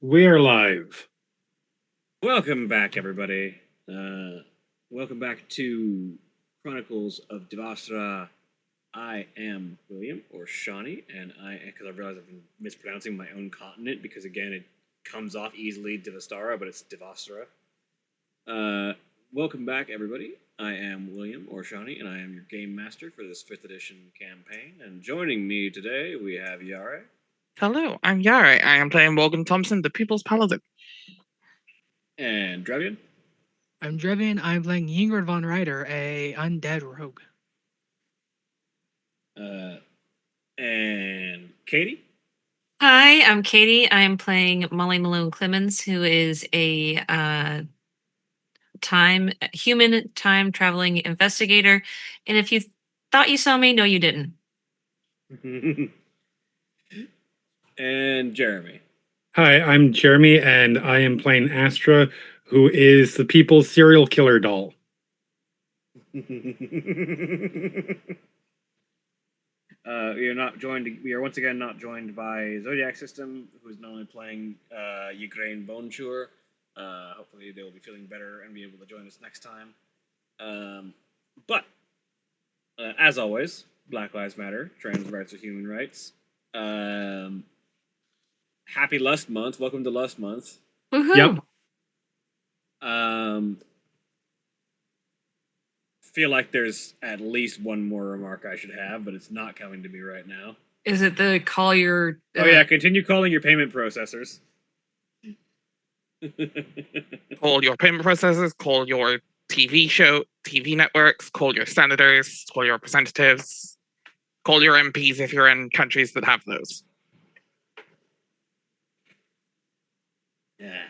We're live. Welcome back, everybody. Welcome back to Chronicles of Divastara. I am William, or Shawnee, and because I realize I've been mispronouncing my own continent, because again, it comes off easily Divastara, but it's Divastara. Welcome back, everybody. I am William, or Shawnee, and I am your game master for this 5th edition campaign. And joining me today, we have Yare. Hello, I'm Yara. I am playing Morgan Thompson, the People's Paladin. And Drevian. I'm Drevian. I'm playing Ingrid von Ryder, a undead rogue. And Katie. Hi, I'm Katie. I'm playing Molly Malone Clemens, who is a human time traveling investigator. And if you thought you saw me, no, you didn't. And Jeremy. Hi, I'm Jeremy, and I am playing Astra, who is the people's serial killer doll. We are once again not joined by Zodiac System, who is not only playing Ukraine Bonjour. Hopefully, they will be feeling better and be able to join us next time. But as always, Black Lives Matter, trans rights are human rights. Happy Lust Month! Welcome to Lust Month. Woohoo! Yep. Feel like there's at least one more remark I should have, but it's not coming to me right now. Is it the call your... Oh yeah, continue calling your payment processors. Call your payment processors, call your TV networks, call your senators, call your representatives, call your MPs if you're in countries that have those. Yeah.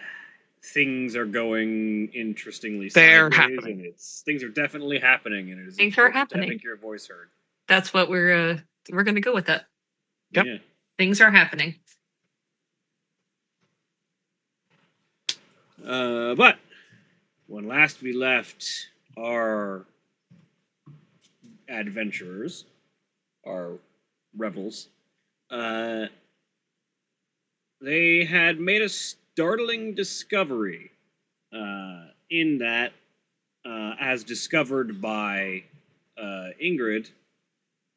Things are going interestingly They're sideways, happening. and things are definitely happening, and it is Things are important to happening. make your voice heard. That's what we're going to go with that. Yep. Yeah. Things are happening. But when last we left our adventurers, our rebels, they had made a startling discovery. In that, as discovered by Ingrid,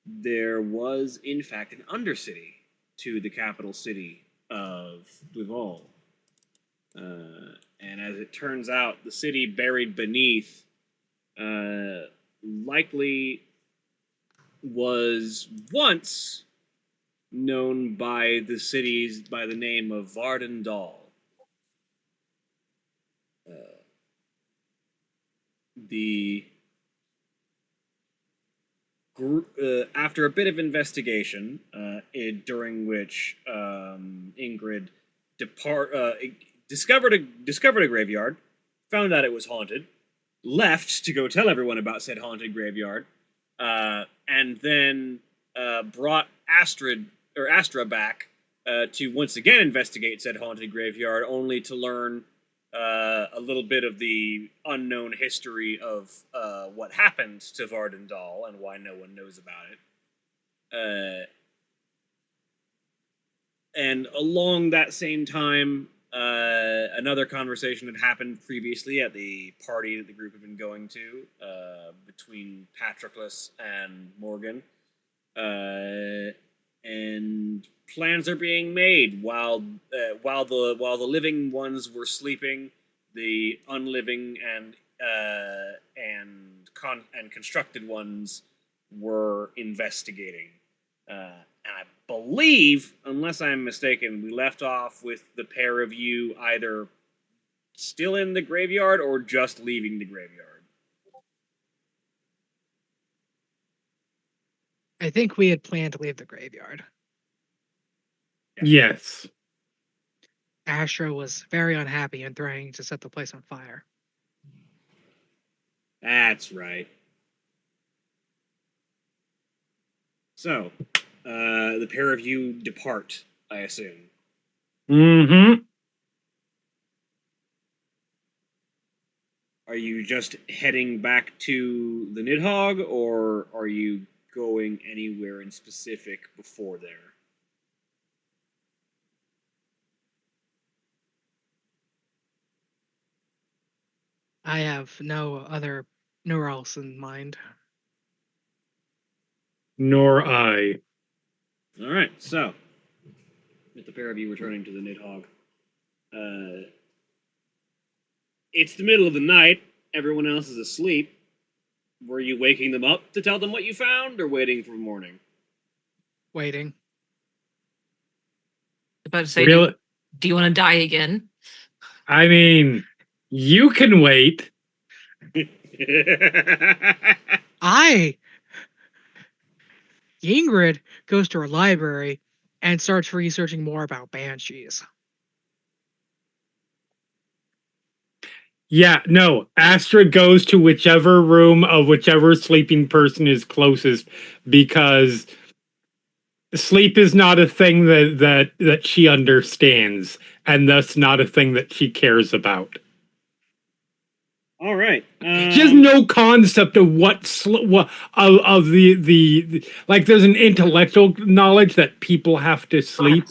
there was in fact an undercity to the capital city of Duval. And as it turns out, the city buried beneath likely was once known by the name of Vardendal. After a bit of investigation, during which Ingrid discovered a graveyard, found out it was haunted, left to go tell everyone about said haunted graveyard, and then brought Astra back to once again investigate said haunted graveyard, only to learn a little bit of the unknown history of what happened to Vardendal and why no one knows about it. And along that same time, another conversation had happened previously at the party that the group had been going to between Patroclus and Morgan. And plans are being made while the living ones were sleeping. The unliving and constructed ones were investigating. And I believe, unless I'm mistaken, we left off with the pair of you either still in the graveyard or just leaving the graveyard. I think we had planned to leave the graveyard. Yes. Astra was very unhappy and threatening to set the place on fire. That's right. So, the pair of you depart, I assume. Mm-hmm. Are you just heading back to the Nidhogg, or are you going anywhere in specific before there? I have nowhere else in mind. Nor I. All right, so with the pair of you returning to the Nidhogg, it's the middle of the night. Everyone else is asleep. Were you waking them up to tell them what you found, or waiting for morning? Waiting. About to say, Really? do you want to die again? I mean, you can wait. Ingrid goes to her library and starts researching more about banshees. Yeah, no. Astra goes to whichever room of whichever sleeping person is closest because sleep is not a thing that she understands, and thus not a thing that she cares about. All right. She has no concept of what of the like. There's an intellectual knowledge that people have to sleep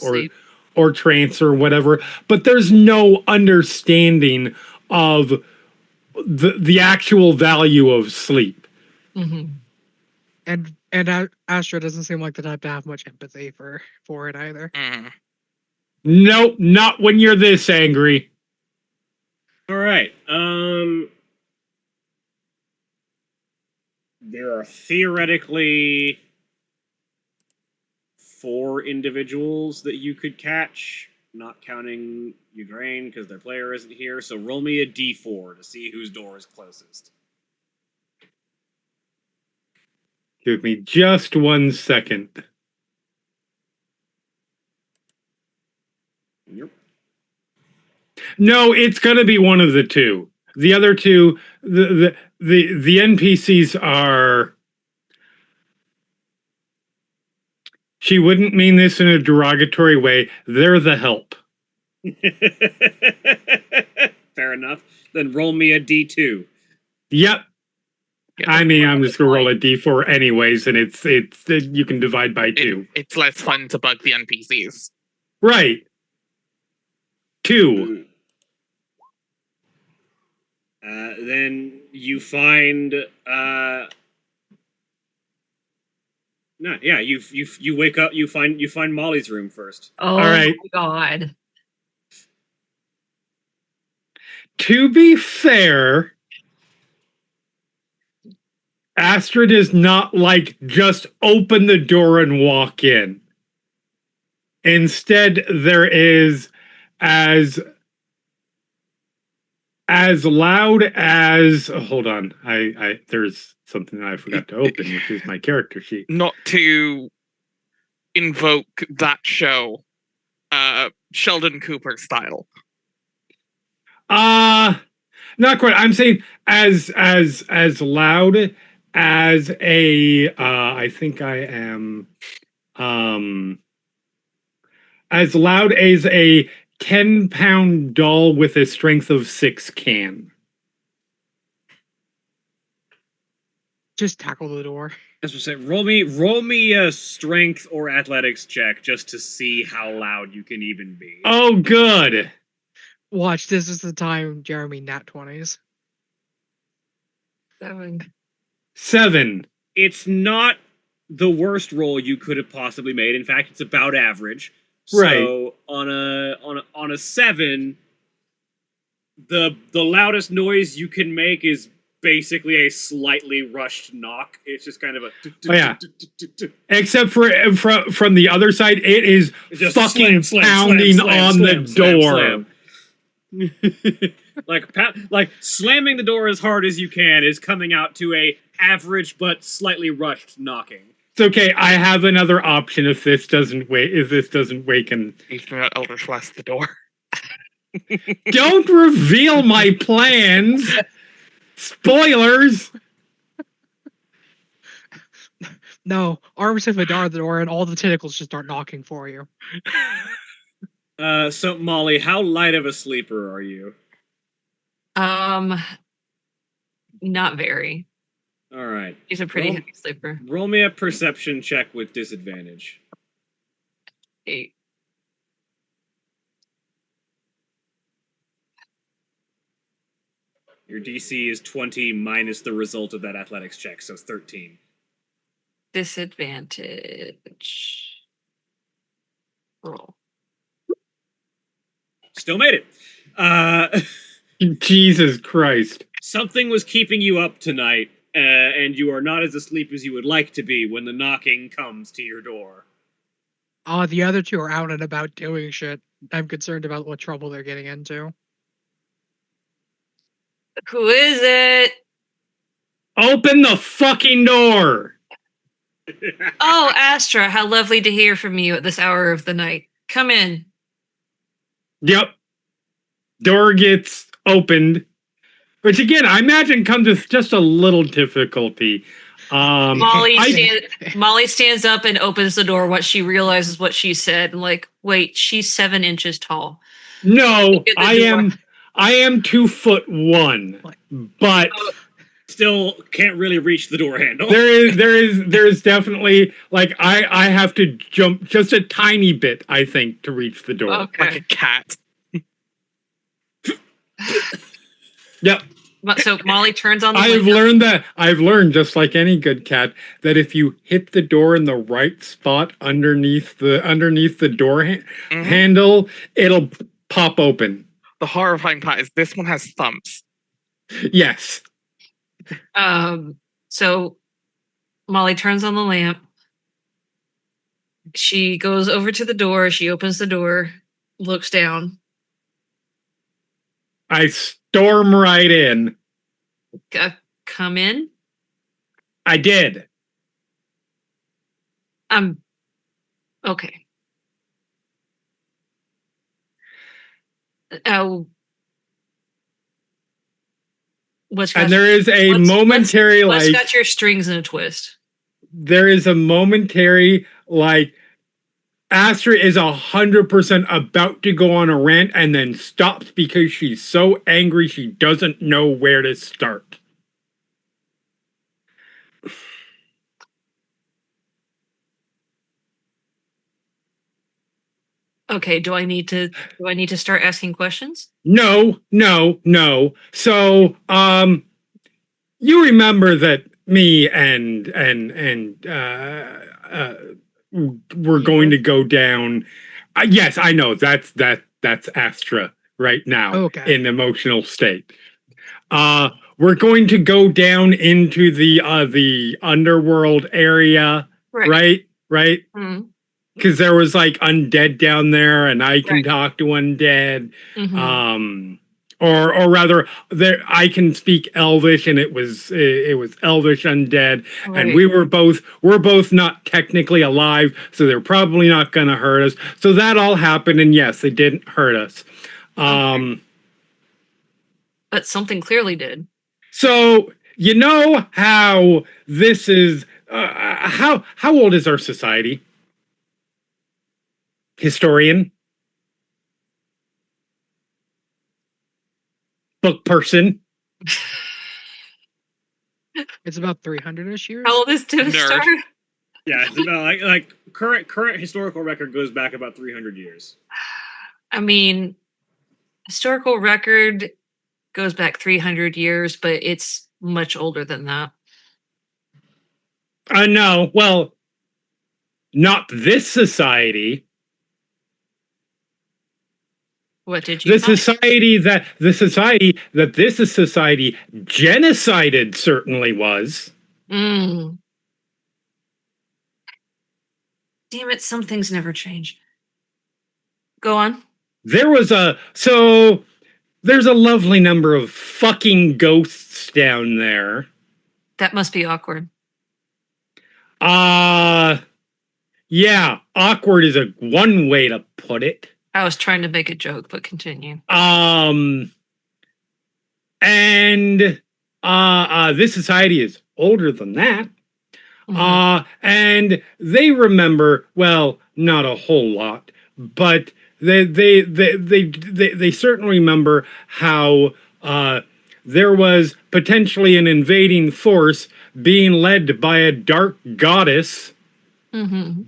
or trance or whatever, but there's no understanding of the actual value of sleep. Mm-hmm. And Astra doesn't seem like the type to have much empathy for it either. Mm. Nope, not when you're this angry. All right. There are theoretically 4 individuals that you could catch, not counting Ukraine because their player isn't here. So roll me a d4 to see whose door is closest. Give me just 1 second. Yep. No, it's gonna be one of the two. The other two, the NPCs are. She wouldn't mean this in a derogatory way. They're the help. Fair enough. Then roll me a d2. Yep. Yeah, I mean, I'm just gonna roll a d4 anyways, and it's you can divide by 2. it's less fun to bug the NPCs. Right. 2. Then you find no, yeah, you wake up, you find Molly's room first. Oh All right. my god. To be fair, Astra does not like just open the door and walk in. Instead, there is as loud as hold on, I there's something that I forgot to open, which is my character sheet. Not to invoke that show, Sheldon Cooper style. Not quite. I'm saying as loud as a I think I am as loud as a 10-pound doll with a strength of 6 can. Just tackle the door. As we say, roll me a strength or athletics check just to see how loud you can even be. Oh, good. Watch, this is the time Jeremy nat 20s. 7. It's not the worst roll you could have possibly made. In fact, it's about average. Right. So on a 7, the loudest noise you can make is basically a slightly rushed knock. It's just kind of a Except for from the other side, it is just fucking pounding on the door. like slamming the door as hard as you can is coming out to a average but slightly rushed knocking. It's okay. I have another option if this doesn't waken. He's going to Eldritch Blast the door. Don't reveal my plans. Spoilers. No, arms him a dart at the door and all the tentacles just start knocking for you. So Molly, how light of a sleeper are you? Not very. All right. He's a pretty heavy sleeper. Roll me a perception check with disadvantage. 8. Your DC is 20 minus the result of that athletics check, so it's 13. Disadvantage. Roll. Still made it. Jesus Christ. Something was keeping you up tonight, and you are not as asleep as you would like to be when the knocking comes to your door. The other two are out and about doing shit. I'm concerned about what trouble they're getting into. Who is it? Open the fucking door. Oh, Astra, how lovely to hear from you at this hour of the night. Come in. Yep. Door gets opened, which again, I imagine comes with just a little difficulty. Molly stands up and opens the door once she realizes what she said. And like, wait, she's 7 inches tall. No, I am 2'1", but still can't really reach the door handle. There's definitely like I have to jump just a tiny bit, I think, to reach the door. Okay. Like a cat. Yep. So Molly turns on the I've learned, just like any good cat, that if you hit the door in the right spot underneath the door handle, it'll pop open. The horrifying part is this one has thumps. Yes. So Molly turns on the lamp. She goes over to the door. She opens the door, looks down. I storm right in. Come in. I did. Okay. And there is a momentary what's got your strings in a twist? There is a momentary like Astra is 100% about to go on a rant and then stops because she's so angry she doesn't know where to start. Okay, do I need to start asking questions? No. So, you remember that me and we're going to go down. Yes, I know that's Astra right now in emotional state. We're going to go down into the underworld area, right? Mm-hmm. Because there was like undead down there, and I can talk to undead. Mm-hmm. Or rather, I can speak Elvish, and it was Elvish undead, and we're both not technically alive, so they're probably not going to hurt us. So that all happened, and yes, they didn't hurt us. But something clearly did. So you know how this is. How old is our society? Historian. Book person. It's about 300-ish years. How old is Divastara? Yeah, it's about like current historical record goes back about 300 years. I mean, historical record goes back 300 years, but it's much older than that. No, well, not this society. What did you? The society that this society genocided certainly was. Damn it! Some things never change. Go on. There's a lovely number of fucking ghosts down there. That must be awkward. Yeah, awkward is one way to put it. I was trying to make a joke, but continue. And this society is older than that. Mm-hmm. And they remember, well, not a whole lot, but they certainly remember how there was potentially an invading force being led by a dark goddess. Mm-hmm.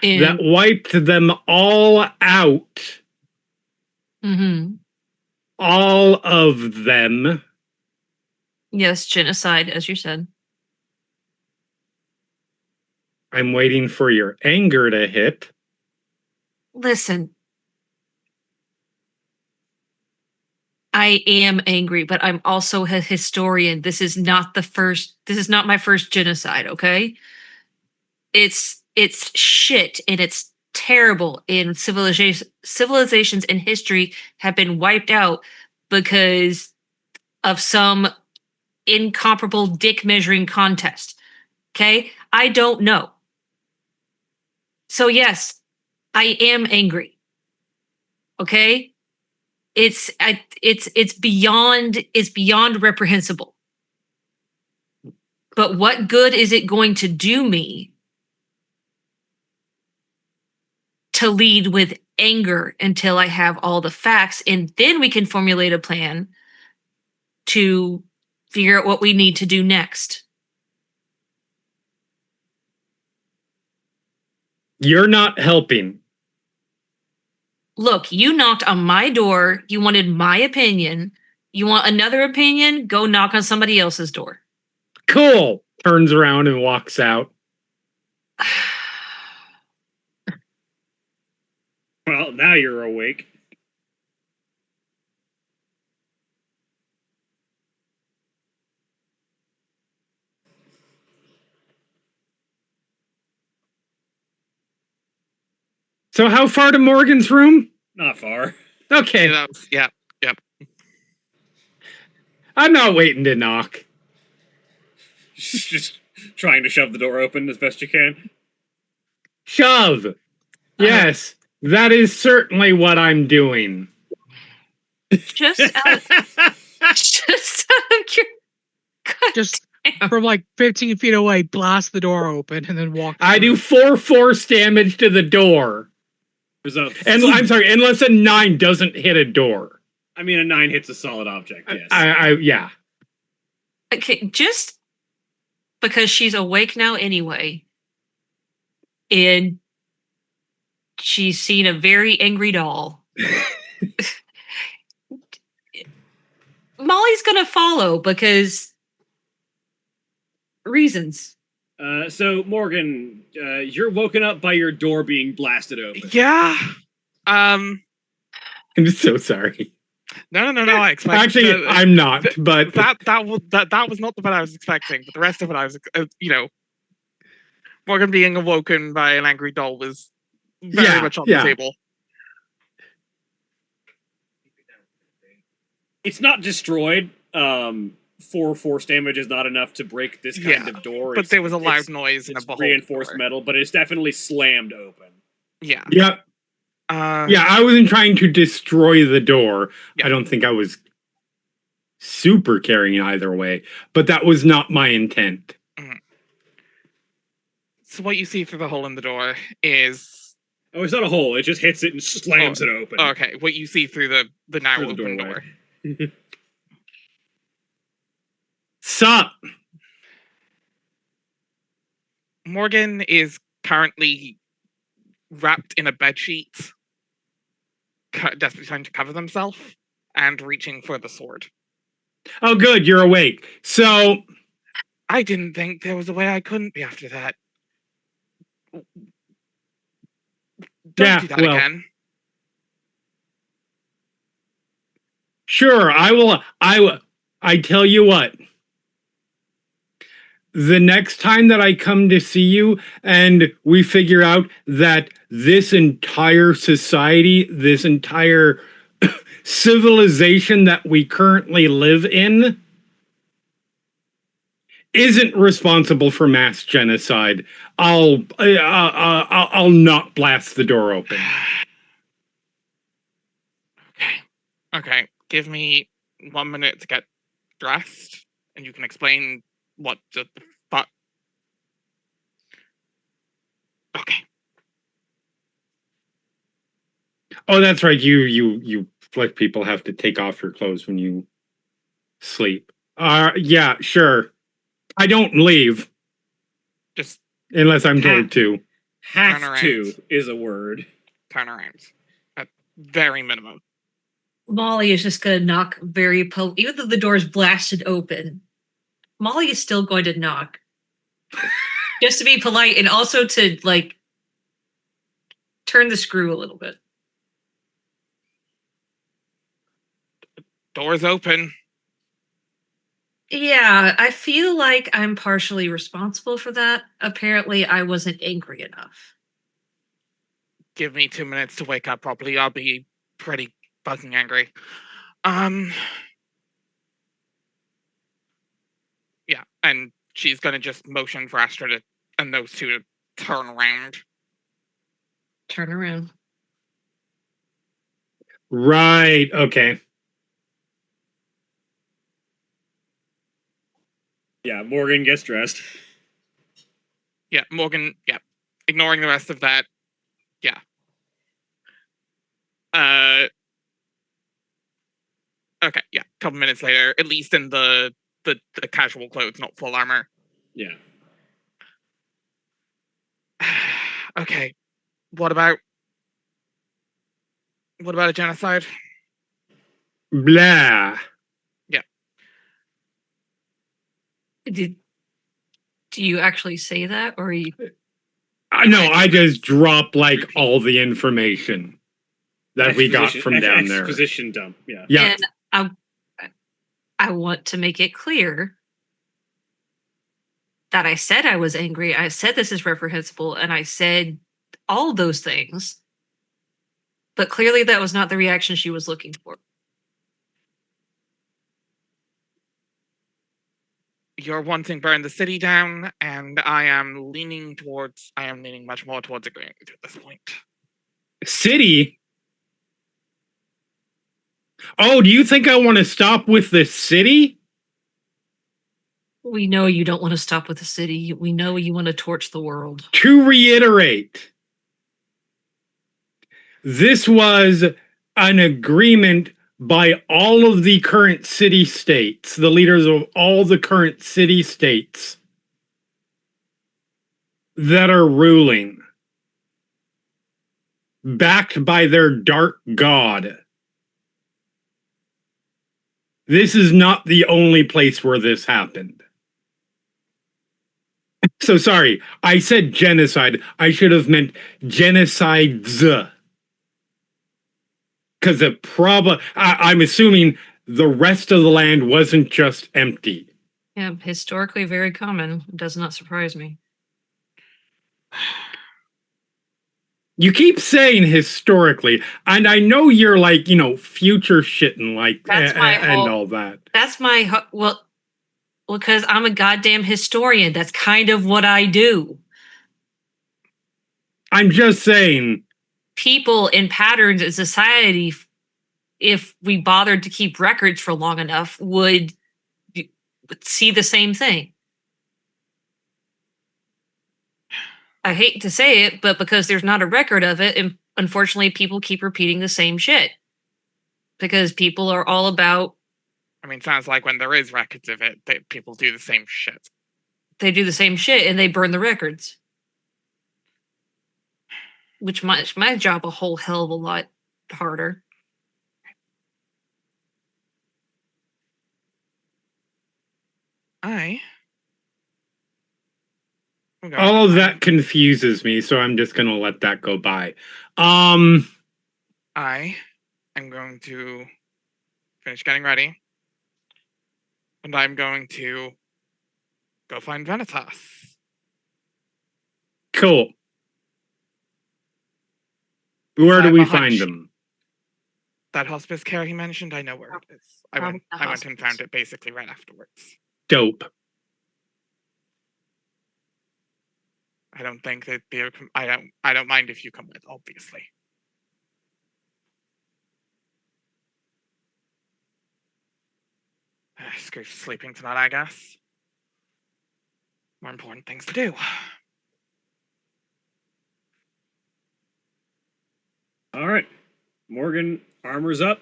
That wiped them all out. Mm-hmm. all of them. Yes, genocide, as you said. I'm waiting for your anger to hit. Listen, I am angry, but I'm also a historian. This is not my first genocide, okay? It's shit and it's terrible, and civilizations in history have been wiped out because of some incomparable dick measuring contest. Okay? I don't know. So yes, I am angry. Okay? It's beyond reprehensible. But what good is it going to do me to lead with anger until I have all the facts, and then we can formulate a plan to figure out what we need to do next? You're not helping. Look, you knocked on my door. You wanted my opinion. You want another opinion? Go knock on somebody else's door. Cool. Turns around and walks out. Well, now you're awake. So how far to Morgan's room? Not far. Okay. Yeah. I'm not waiting to knock. Just trying to shove the door open as best you can. Shove. Yes, that is certainly what I'm doing. Just out of Just from like 15 feet away, blast the door open and then walk. I do through. 4 force damage to the door. And I'm sorry, unless a 9 doesn't hit a door. I mean, a 9 hits a solid object, yes. Yeah. Okay, just because she's awake now anyway, and she's seen a very angry doll. Molly's gonna follow because reasons. So, Morgan, you're woken up by your door being blasted open. Yeah. I'm so sorry. No. I expected. Actually, I'm not. But that was not the bit I was expecting. But the rest of it, I was, Morgan being awoken by an angry doll was very much on the table. It's not destroyed. 4 force damage is not enough to break this kind of door. But there was a loud noise and a reinforced door. metal, but it's definitely slammed open. Yeah. Yeah. I wasn't trying to destroy the door. Yeah. I don't think I was super caring either way, but that was not my intent. Mm. So what you see through the hole in the door is... Oh, it's not a hole. It just hits it and slams it open. Okay, what you see through the now through open door. Sup? Morgan is currently wrapped in a bedsheet, desperately trying to cover themselves, and reaching for the sword. Oh, good, you're awake. So... I didn't think there was a way I couldn't be after that. Don't do that again. Sure, I will. I tell you what. The next time that I come to see you and we figure out that this entire society, this entire civilization that we currently live in isn't responsible for mass genocide, I'll not blast the door open. Okay. Give me 1 minute to get dressed, and you can explain what the fuck. Okay. Oh, that's right. You like people have to take off your clothes when you sleep. Yeah, sure. I don't leave. Just unless I'm told to. Have to is a word. Turn around. At very minimum. Molly is just going to knock very even though the door's blasted open. Molly is still going to knock, just to be polite and also to like turn the screw a little bit. Door's open. Yeah, I feel like I'm partially responsible for that. Apparently, I wasn't angry enough. Give me 2 minutes to wake up properly. I'll be pretty fucking angry. Yeah, and she's gonna just motion for Astra and those two to turn around. Turn around. Right. Okay. Yeah, Morgan gets dressed. Yeah, Morgan, yeah. Ignoring the rest of that. Yeah. Okay, yeah. A couple minutes later, at least in the casual clothes, not full armor. Yeah. Okay. What about a genocide? Blah. Do you actually say that, or are you? No, I just drop like all the information that we got from down there. Exposition dump. Yeah. Yeah. And I want to make it clear that I said I was angry. I said this is reprehensible, and I said all those things. But clearly, that was not the reaction she was looking for. You're wanting to burn the city down, and I am leaning much more towards agreeing with you at this point. City? Oh, do you think I want to stop with the city? We know you don't want to stop with the city. We know you want to torch the world. To reiterate, this was an agreement by all of the current city-states, the leaders of all the current city-states that are ruling, backed by their dark god. This is not the only place where this happened. So sorry, I said genocide. I should have meant genocides. Because I'm assuming the rest of the land wasn't just empty. Yeah, historically very common. It does not surprise me. You keep saying historically, and I know you're like, future shitting like and all that. That's my well, because I'm a goddamn historian. That's kind of what I do. I'm just saying. People in patterns in society, if we bothered to keep records for long enough, would see the same thing. I hate to say it, but because there's not a record of it, and unfortunately, people keep repeating the same shit. Because people are all about. I mean, sounds like when there is records of it, that people do the same shit. They do the same shit and they burn the records. Which makes my job a whole hell of a lot harder. All of that confuses me, so I'm just gonna let that go by. I am going to finish getting ready, and I'm going to go find Vanitas. Cool. Where do we find them? That hospice care he mentioned, I know where it is. I went and found it basically right afterwards. Dope. I don't think that I don't mind if you come with, obviously. Screw sleeping tonight, I guess. More important things to do. All right. Morgan armors up,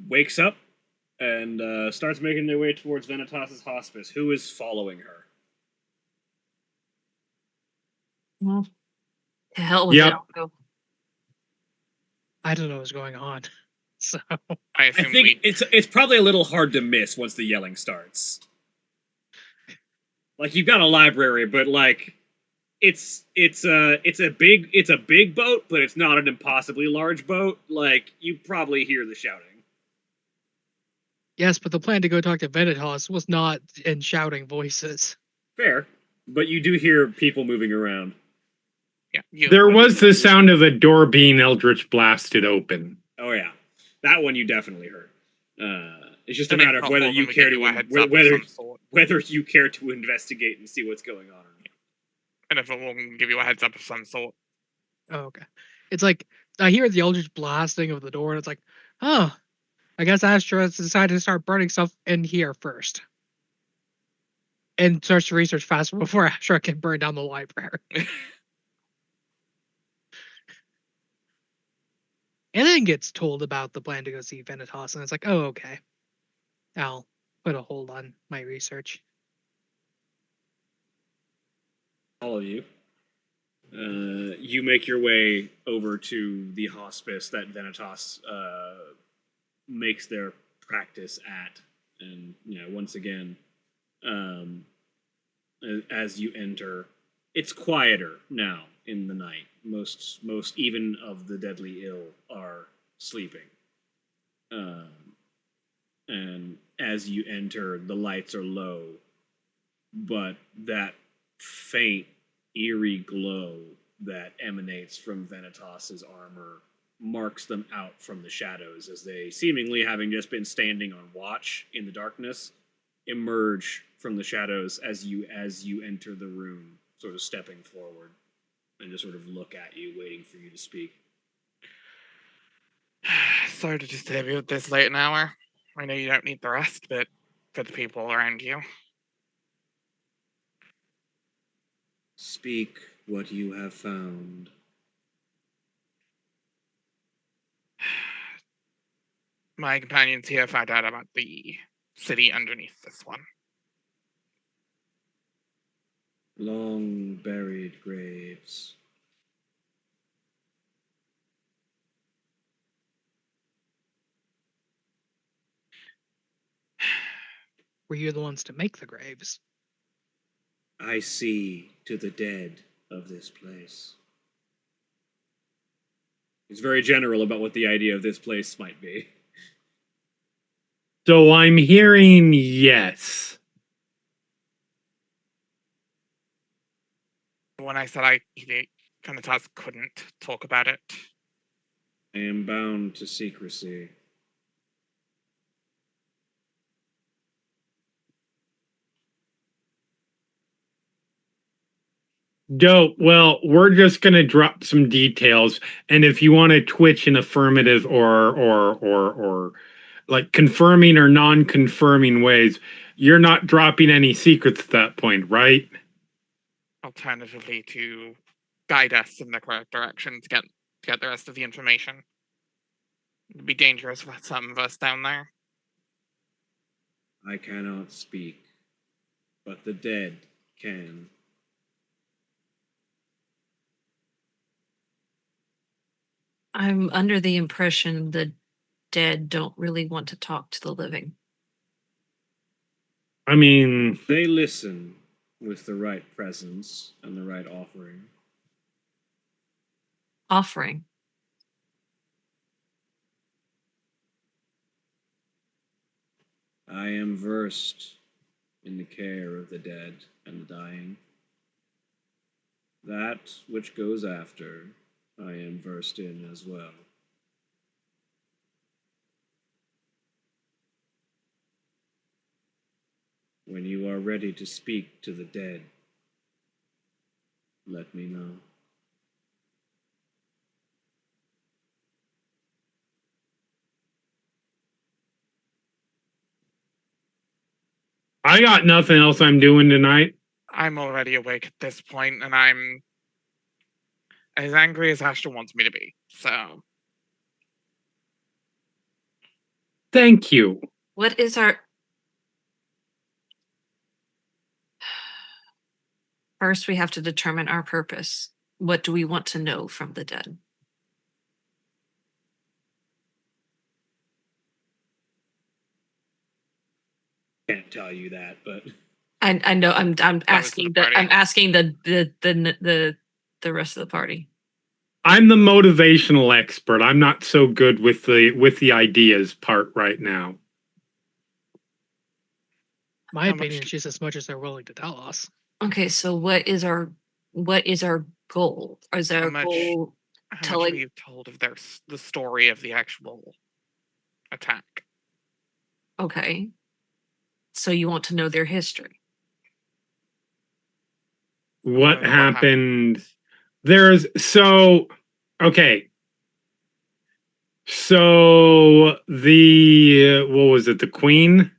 wakes up, and starts making their way towards Vanitas's hospice. Who is following her? Well, to hell with it. I'll go. I don't know what's going on. So I I assume think it's probably a little hard to miss once the yelling starts. Like you've got a library, but like it's a big boat, but it's not an impossibly large boat. Like you probably hear the shouting. yes, but the plan to go talk to Venitas was not in shouting voices. Fair, but you do hear people moving around. yeah, There was the sound of a door being eldritch blasted open. Oh yeah, that one you definitely heard. It's just a and if matter of not, whether Morgan you would care give you a to heads up of whether some sort. whether you care to investigate and see what's going on. And if Morgan can give you a heads up of some sort. Oh, okay. It's like I hear the eldritch blasting of the door, and it's like, oh, I guess Astra has decided to start burning stuff in here first. And starts to research faster before Astra can burn down the library. And then gets told about the plan to go see Venitas, and it's like, oh, okay. I'll put a hold on my research. All of you. You make your way over to the hospice that Venitas makes their practice at, and once again, as you enter, it's quieter now in the night. Most even of the deadly ill are sleeping, and as you enter, the lights are low, but that faint, eerie glow that emanates from Venitas's armor marks them out from the shadows as they, seemingly having just been standing on watch in the darkness, emerge from the shadows as you enter the room, sort of stepping forward and just sort of look at you, waiting for you to speak. Sorry to disturb you at this late an hour. I know you don't need the rest, but for the people around you. Speak what you have found. My companions here found out about the city underneath this one. Long buried graves. Were you the ones to make the graves? I see to the dead of this place. It's very general about what the idea of this place might be. So I'm hearing yes. When I said Kanatas couldn't talk about it. I am bound to secrecy. Dope. Well, we're just gonna drop some details, and if you want to twitch an affirmative or like confirming or non-confirming ways, you're not dropping any secrets at that point, right? Alternatively, to guide us in the correct direction to get the rest of the information. It'd be dangerous for some of us down there. I cannot speak, but the dead can. I'm under the impression the dead don't really want to talk to the living. I mean, They listen with the right presence and the right offering. Offering. I am versed in the care of the dead and the dying. That which goes after, I am versed in as well. When you are ready to speak to the dead, let me know. I got nothing else I'm doing tonight. I'm already awake at this point, and I'm as angry as Astra wants me to be. So Thank you. What is our. First, we have to determine our purpose. What do we want to know from the dead? Can't tell you that, but I know I'm was the asking party. I'm asking the rest of the party. I'm the motivational expert. I'm not so good with the ideas part right now. My How much opinion is just as much as they're willing to tell us. Okay, so what is our goal? Is our much- goal How much telling- were you told of the story of the actual attack? okay? So you want to know their history? What What happened? There's so okay. So the what was it? The Queen?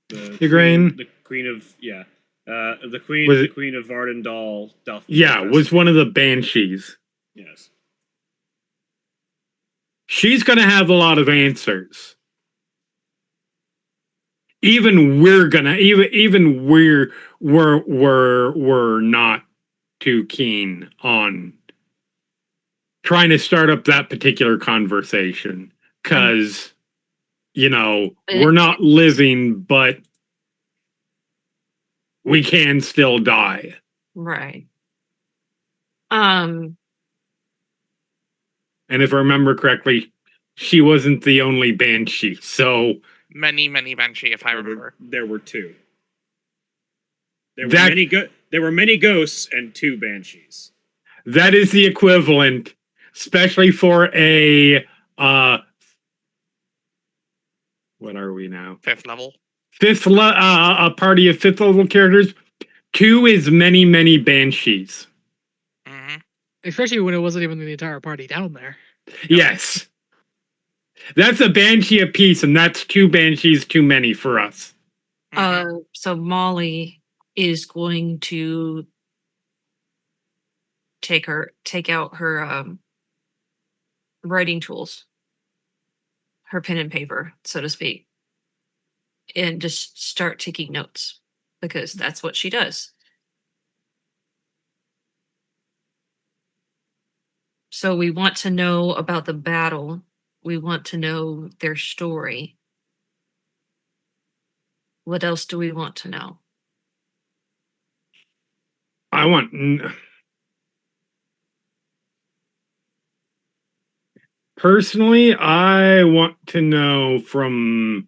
the Grain? the Queen of the Queen Was the it- Queen of Vardendal. Yeah, was one of the Banshees. Yes. She's gonna have a lot of answers. Even we're not too keen on trying to start up that particular conversation because we're not living, but we can still die. Right. And if I remember correctly, she wasn't the only Banshee. So Many Banshee, if I remember. There were two. There That- were many ghosts and 2 banshees. that is the equivalent, especially for a what are we now? 5th level. A party of 5th level characters. 2 is many Banshees. Hmm. Especially when it wasn't even the entire party down there. Yes. That's a Banshee apiece, and that's 2 Banshees too many for us. So Molly is going to take out her writing tools, her pen and paper, so to speak, and just start taking notes because that's what she does. So we want to know about the battle. We want to know their story. What else do we want to know? Personally, I want to know from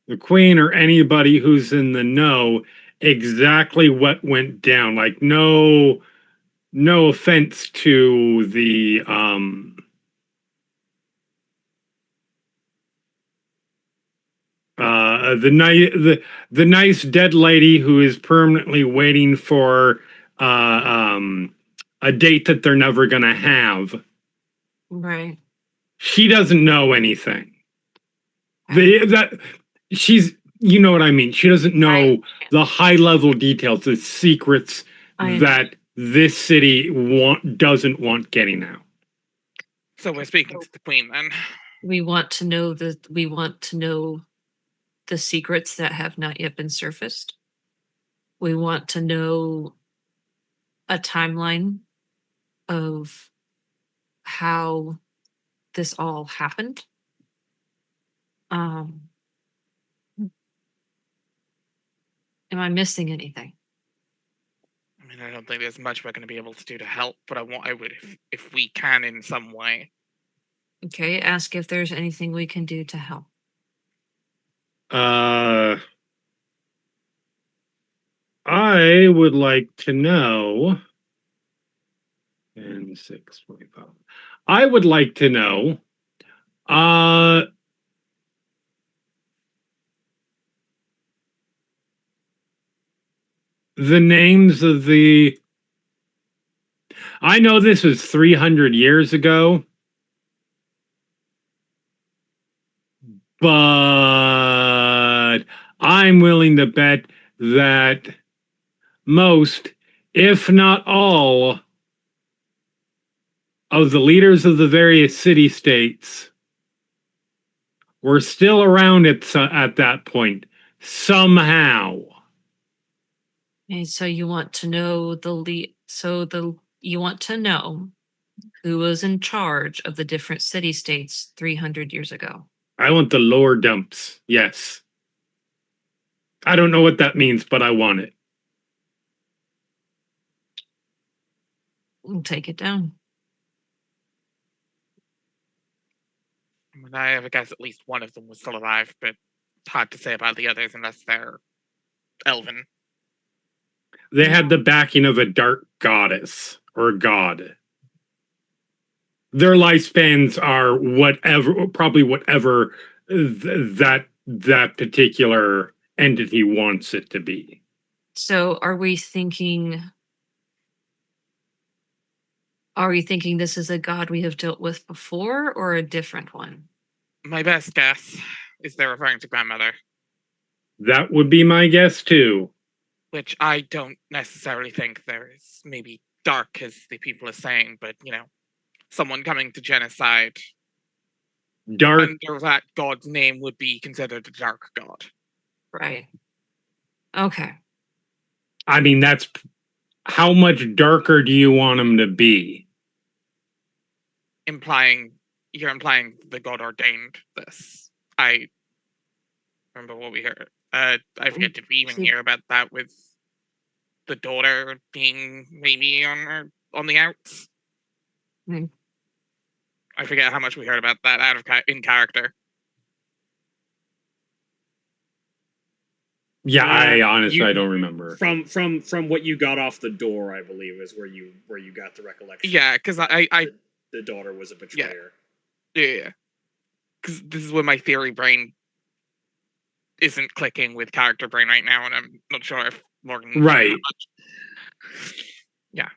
the Queen or anybody who's in the know exactly what went down. Like, no offense to the the nice dead lady who is permanently waiting for a date that they're never gonna have. Right. She doesn't know anything. She's, you know what I mean. She doesn't know the high level details, the secrets that this city doesn't want getting out. So we're speaking to the Queen then. We want to know the secrets that have not yet been surfaced. We want to know a timeline of how this all happened. Am I missing anything? I mean, I don't think there's much we're going to be able to do to help, but I would, if we can in some way. Okay, ask if there's anything we can do to help. I would like to know. And 6:45. I would like to know. The names of the. I know this was 300 years ago, but I'm willing to bet that most, if not all, of the leaders of the various city-states were still around at that point somehow. And so you want to know you want to know who was in charge of the different city states 300 years ago. I want the lore dumps. Yes. I don't know what that means, but I want it. We'll take it down. I have a guess at least one of them was still alive, but it's hard to say about the others unless they're elven. They had the backing of a dark goddess or god. Their lifespans are probably whatever that particular entity wants it to be. So are we thinking this is a god we have dealt with before or a different one? My best guess is they're referring to grandmother, That would be my guess too. which I don't necessarily think there is maybe dark as the people are saying, but someone coming to genocide Dark. under that god's name would be considered a dark god. Right. Okay. I mean, that's how much darker do you want them to be? You're implying the god ordained this. I remember what we heard. I forget, did we even hear about that with the daughter being maybe on the outs? Hmm. I forget how much we heard about that in character. Yeah, I honestly I don't remember. From what you got off the door, I believe, is where you got the recollection. Yeah, because the daughter was a betrayer. Yeah, because this is where my theory brain isn't clicking with character brain right now, and I'm not sure if Morgan. Right. Yeah.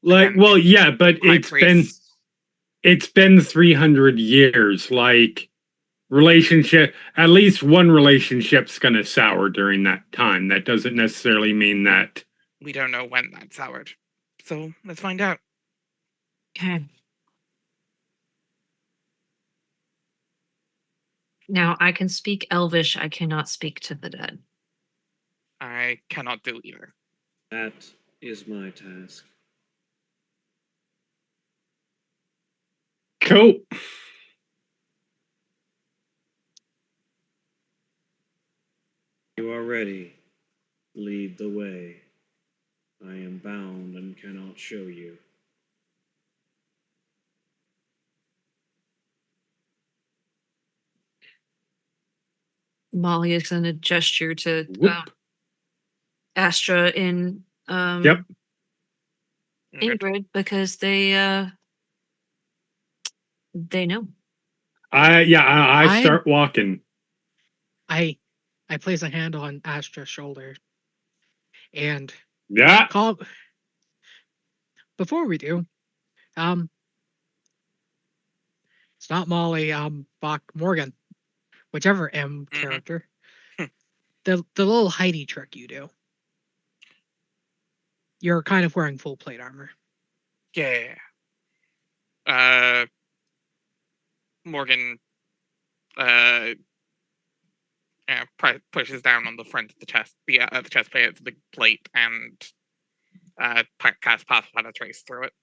Like, Again, well, yeah, but it's been 300 years. Like, at least one relationship's gonna sour during that time. That doesn't necessarily mean that we don't know when that soured. So let's find out. Okay. Now I can speak Elvish. I cannot speak to the dead. I cannot do either. That is my task. cool. You are ready. Lead the way. I am bound and cannot show you. Molly is going to gesture to Whoop. Astra in Yep. Ingrid because they know. I start walking. I place a hand on Astra's shoulder and Yeah. call. Before we do, it's not Molly, Bach Morgan, whichever M character. The little Heidi trick you do. You're kind of wearing full plate armor. Yeah. Morgan pushes down on the front of the chest, the chest plate, the plate, and casts Path of Penetrace through it.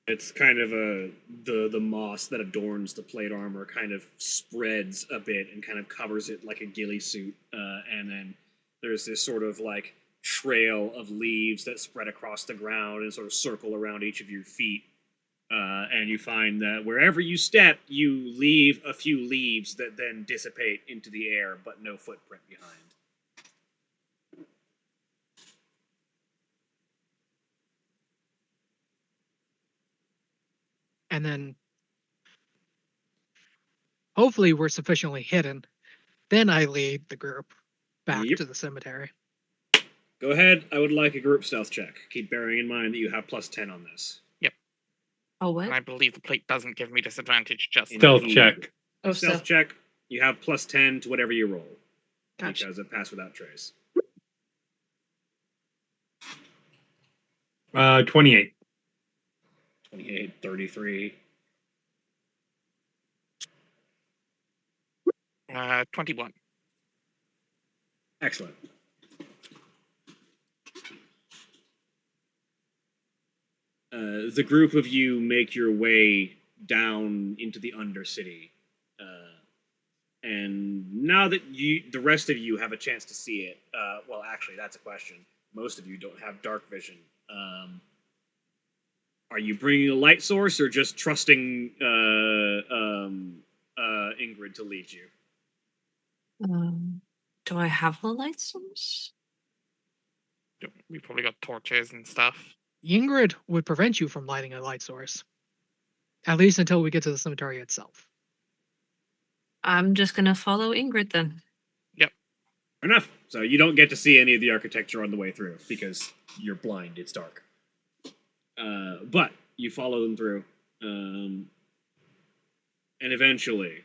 It's kind of the moss that adorns the plate armor kind of spreads a bit and kind of covers it like a ghillie suit, and then there's this sort of like trail of leaves that spread across the ground and sort of circle around each of your feet. And you find that wherever you step, you leave a few leaves that then dissipate into the air, but no footprint behind. And then hopefully we're sufficiently hidden. Then I lead the group back to the cemetery. Go ahead. I would like a group stealth check. Keep bearing in mind that you have plus 10 on this. Yep. Oh, what? And I believe the plate doesn't give me disadvantage, just Stealth check. Oh, Stealth check. You have plus 10 to whatever you roll. Gotcha. Because it passed without trace. 28. 28, 33. 21. Excellent. The group of you make your way down into the Undercity. And now that the rest of you have a chance to see it, well, actually, that's a question. Most of you don't have dark vision. Are you bringing a light source or just trusting Ingrid to lead you? Do I have a light source? We probably got torches and stuff. Ingrid would prevent you from lighting a light source. At least until we get to the cemetery itself. I'm just gonna follow Ingrid then. Yep. Fair enough. So you don't get to see any of the architecture on the way through because you're blind. It's dark. But you follow them through, and eventually,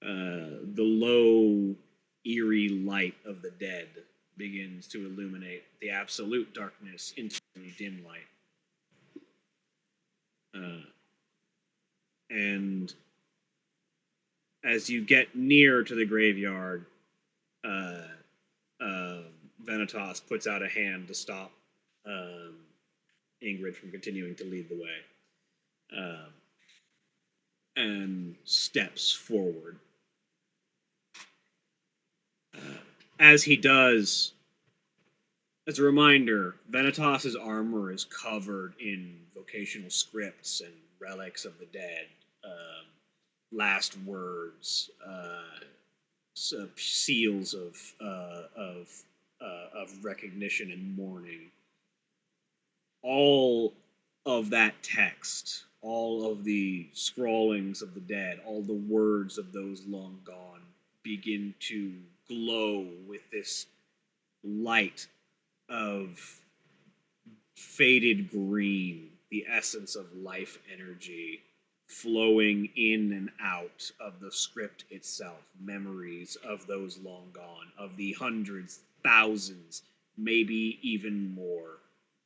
the low, eerie light of the dead begins to illuminate the absolute darkness into a dim light. And as you get near to the graveyard, Vanitas puts out a hand to stop Ingrid from continuing to lead the way, and steps forward. As he does, as a reminder, Vanitas's armor is covered in vocational scripts and relics of the dead, last words, seals of recognition and mourning. All of that text, all of the scrawlings of the dead, all the words of those long gone begin to glow with this light of faded green, the essence of life energy flowing in and out of the script itself, memories of those long gone, of the hundreds, thousands, maybe even more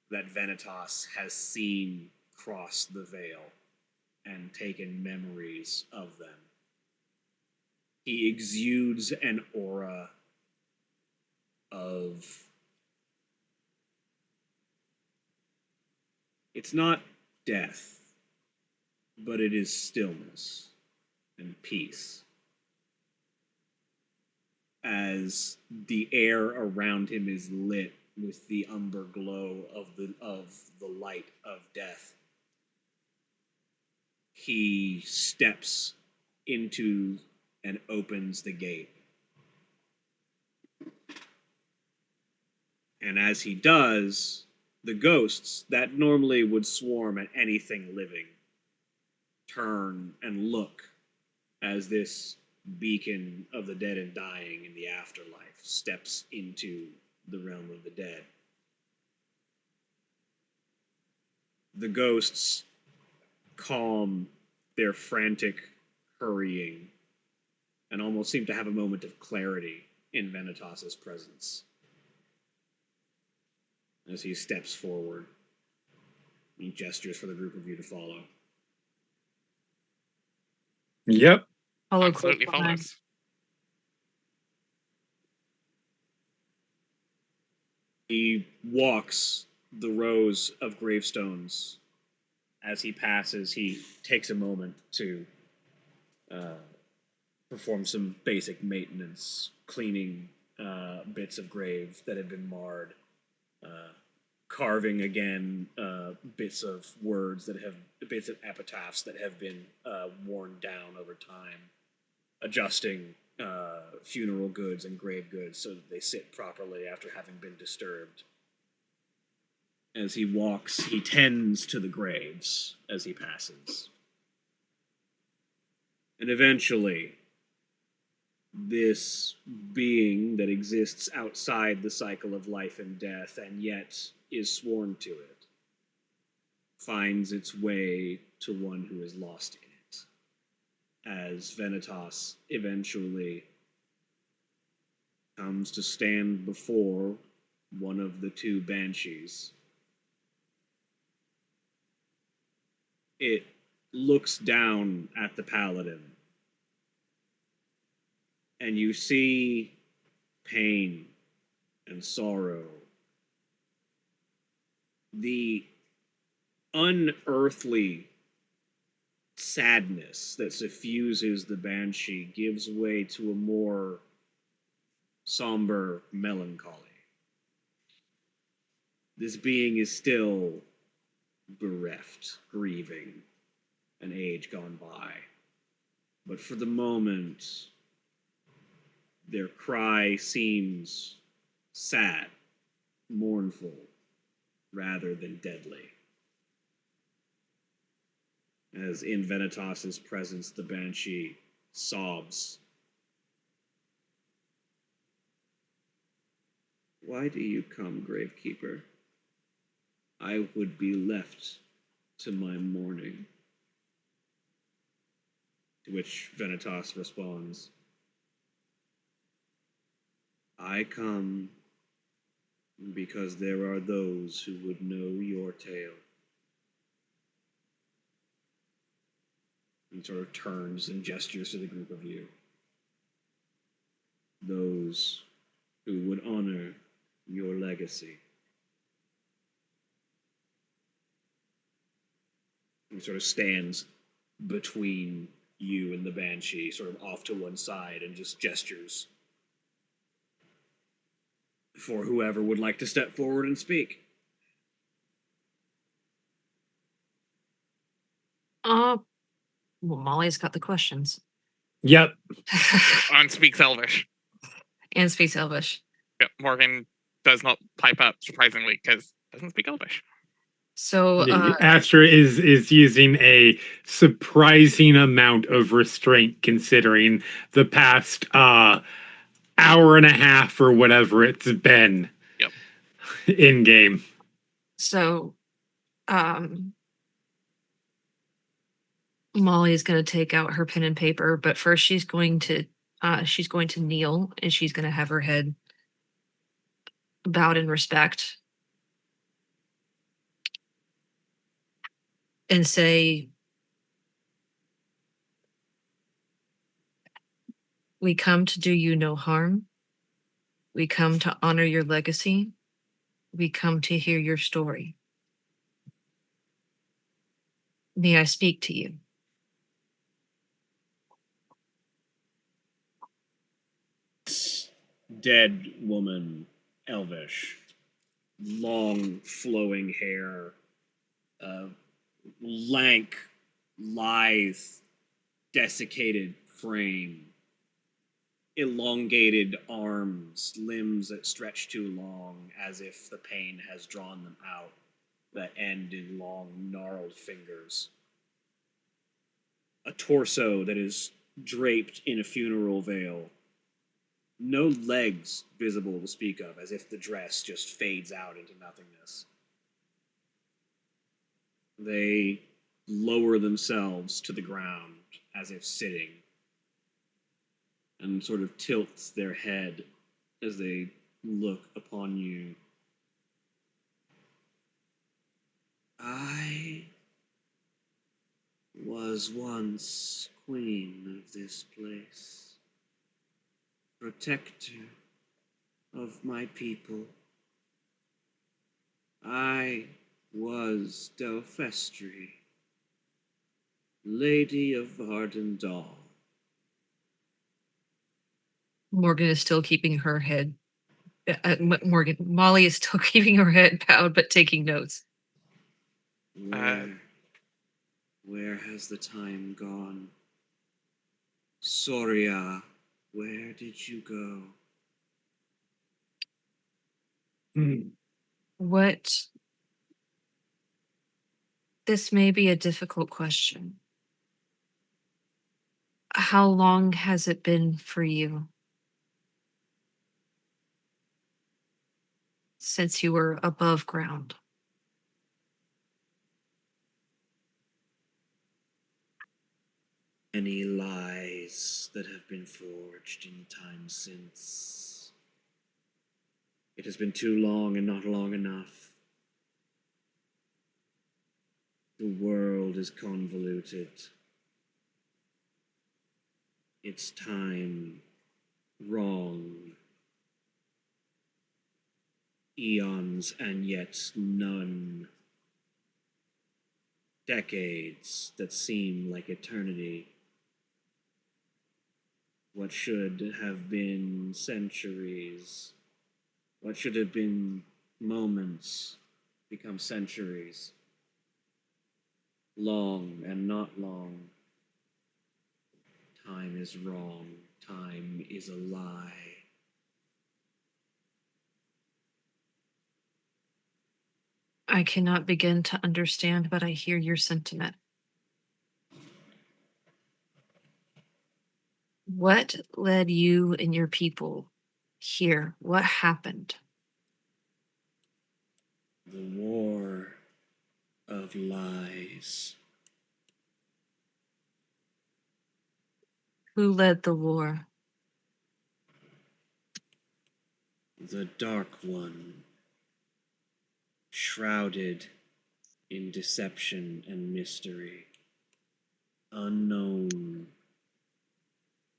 that Vanitas has seen cross the veil and taken memories of them. He exudes an aura of... It's not death, but it is stillness and peace. As the air around him is lit with the umber glow of the light of death, he steps into and opens the gate. And as he does, the ghosts that normally would swarm at anything living turn and look as this beacon of the dead and dying in the afterlife steps into the realm of the dead. The ghosts calm their frantic hurrying and almost seem to have a moment of clarity in Vanitas's presence as he steps forward. He gestures for the group of you to follow. Yep. Follow Absolutely close behind. follows. He walks the rows of gravestones. As he passes, he takes a moment to perform some basic maintenance, cleaning bits of grave that have been marred, carving again bits of words that have, bits of epitaphs that have been worn down over time, adjusting funeral goods and grave goods so that they sit properly after having been disturbed. As he walks, he tends to the graves as he passes. And eventually, this being that exists outside the cycle of life and death and yet is sworn to it finds its way to one who is lost in it, as Vanitas eventually comes to stand before one of the two banshees. It looks down at the paladin, and you see pain and sorrow, the unearthly sadness that suffuses the banshee gives way to a more somber melancholy. This being is still bereft, grieving an age gone by. But for the moment, their cry seems sad, mournful, rather than deadly. As in Venitas's presence, the banshee sobs. Why do you come, Gravekeeper? I would be left to my mourning. To which Venitas responds, I come because there are those who would know your tale. And sort of turns and gestures to the group of you. Those who would honor your legacy. He sort of stands between you and the banshee, sort of off to one side, and just gestures for whoever would like to step forward and speak. Well, Molly's got the questions. Yep. On speaks Elvish. And speaks Elvish. Yep, Morgan does not pipe up, surprisingly, because doesn't speak Elvish. So Astra is using a surprising amount of restraint considering the past hour and a half or whatever it's been. Yep. In game. So Molly is going to take out her pen and paper, but first she's going to kneel and she's going to have her head bowed in respect and say, we come to do you no harm. We come to honor your legacy. We come to hear your story. May I speak to you? Dead woman, Elvish, long flowing hair, lank, lithe, desiccated frame, elongated arms, limbs that stretch too long as if the pain has drawn them out, that end in long, gnarled fingers. A torso that is draped in a funeral veil. No legs visible to speak of, as if the dress just fades out into nothingness. They lower themselves to the ground as if sitting, and sort of tilts their head as they look upon you. I was once queen of this place, protector of my people. I was Delphestri, Lady of Vardendal. Morgan is still keeping her head. Molly is still keeping her head bowed, but taking notes. Where has the time gone? Soria, where did you go? What? This may be a difficult question. How long has it been for you since you were above ground? Any lies that have been forged in time since. It has been too long and not long enough. The world is convoluted. It's time wrong. Eons and yet none. Decades that seem like eternity. What should have been centuries, what should have been moments, become centuries. Long and not long. Time is wrong. Time is a lie. I cannot begin to understand, but I hear your sentiment. What led you and your people here? What happened? The war of lies. Who led the war? The Dark One, shrouded in deception and mystery, unknown,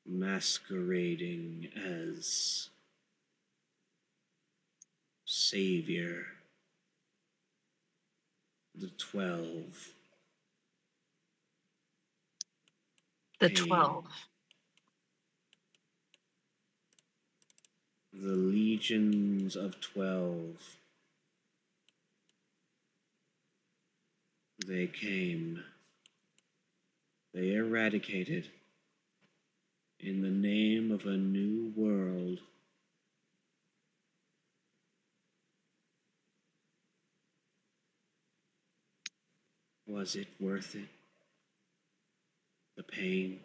masquerading as Savior. The 12. The came. 12. The legions of 12. They came. They eradicated in the name of a new world. Was it worth it? The pain,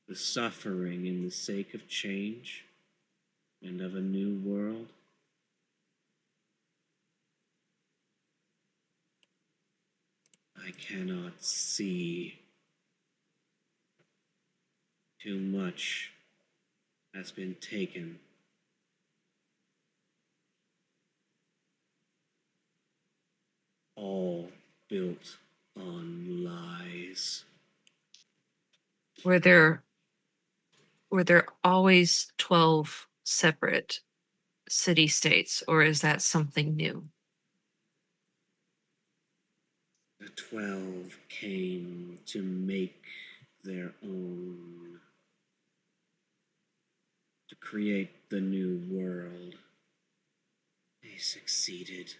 the suffering in the sake of change and of a new world? I cannot see. Too much has been taken. All built on lies. Were there always 12 separate city states, or is that something new? The 12 came to make their own, to create the new world. They succeeded.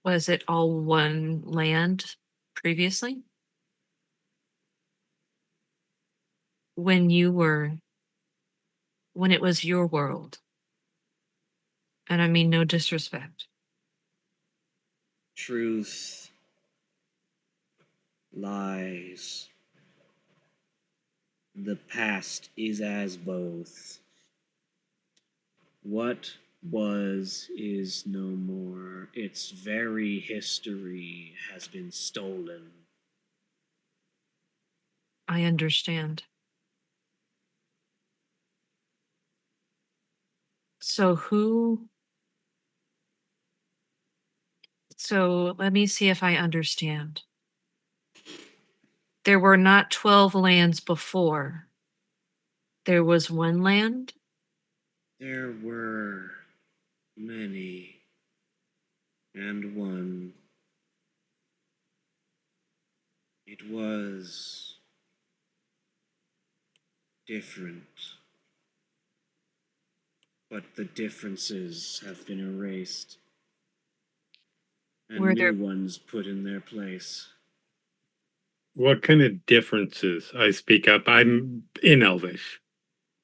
Was it all one land previously? When it was your world? And I mean no disrespect. Truth, lies. The past is as both. What was is no more. Its very history has been stolen. I understand. So let me see if I understand. There were not 12 lands before. There was one land? There were many, and one. It was different. But the differences have been erased, and Were new there ones put in their place. What kind of differences? I speak up. I'm in Elvish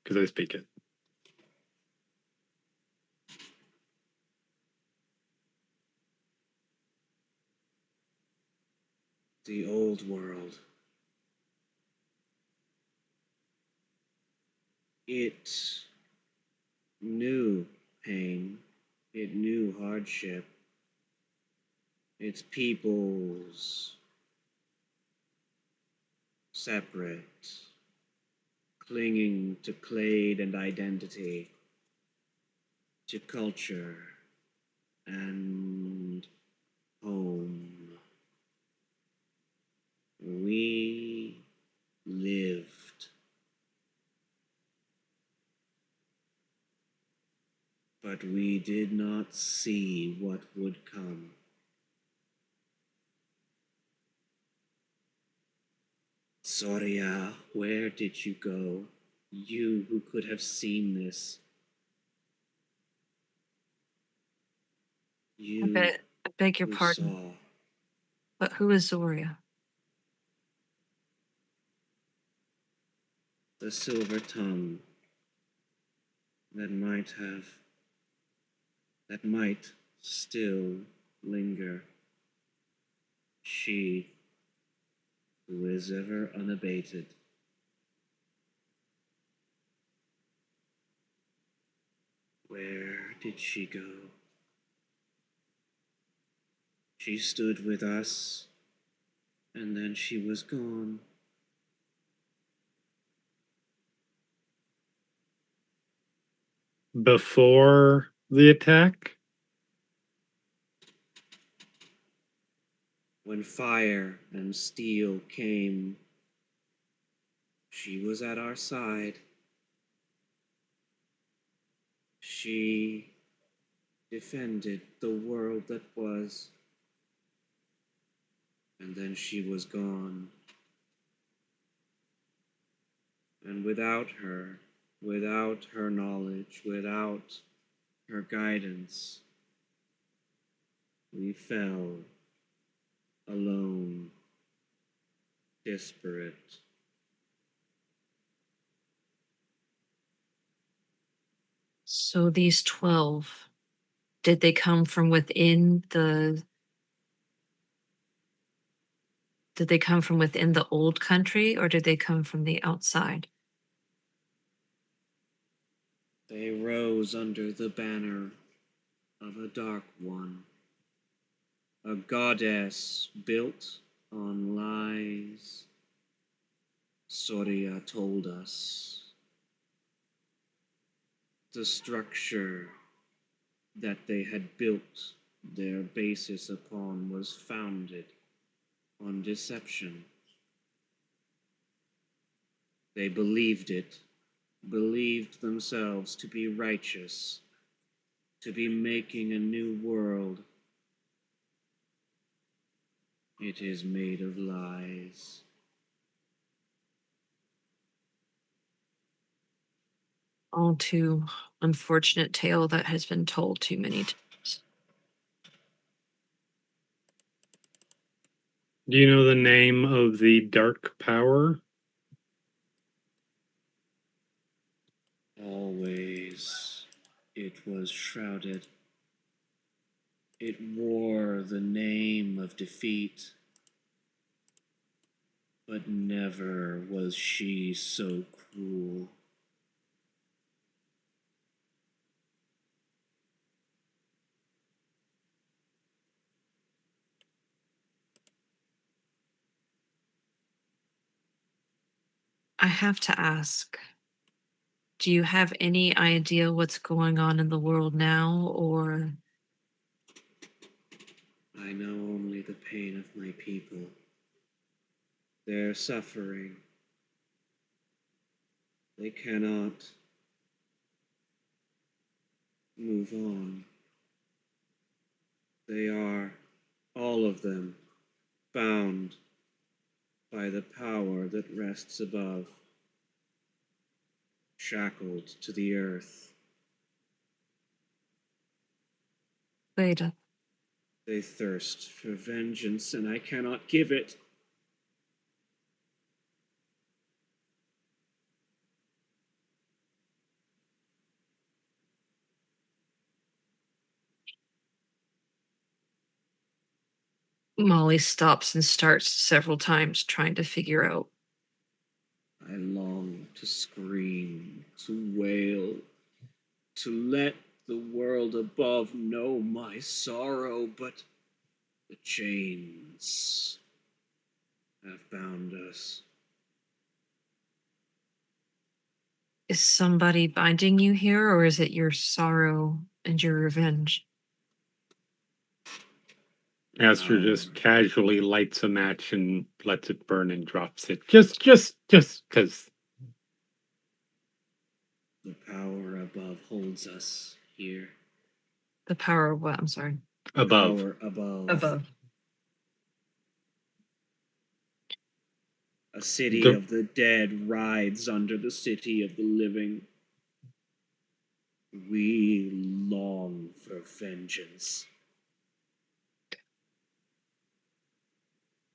because I speak it. The old world. It knew pain. It knew hardship. Its peoples separate, clinging to clade and identity, to culture and home. We lived, but we did not see what would come. Soria, where did you go? You who could have seen this. You I beg your who pardon, saw. but who is Zoria? The silver tongue that might still linger. She who is ever unabated. Where did she go? She stood with us, and then she was gone. Before the attack? When fire and steel came, she was at our side. She defended the world that was, and then she was gone. And without her knowledge, without her guidance, we fell alone, disparate. So these 12, did they come from within the old country, or did they come from the outside? They rose under the banner of a dark one, a goddess built on lies. Soria told us the structure that they had built their basis upon was founded on deception. They believed themselves to be righteous, to be making a new world. It is made of lies. All too unfortunate tale that has been told too many times. Do you know the name of the dark power? Always it was shrouded. It wore the name of defeat. But never was she so cruel. I have to ask, do you have any idea what's going on in the world now, or I know only the pain of my people, their suffering. They cannot move on. They are, all of them, bound by the power that rests above, shackled to the earth. Veda? They thirst for vengeance, and I cannot give it. Molly stops and starts several times trying to figure out. I long to scream, to wail, to let the world above know my sorrow, but the chains have bound us. Is somebody binding you here, or is it your sorrow and your revenge? Aster just casually lights a match and lets it burn and drops it. Just because. The power above holds us here. The power of what? I'm sorry. Above. Power above. Above. A city The- of the dead rides under the city of the living. We long for vengeance.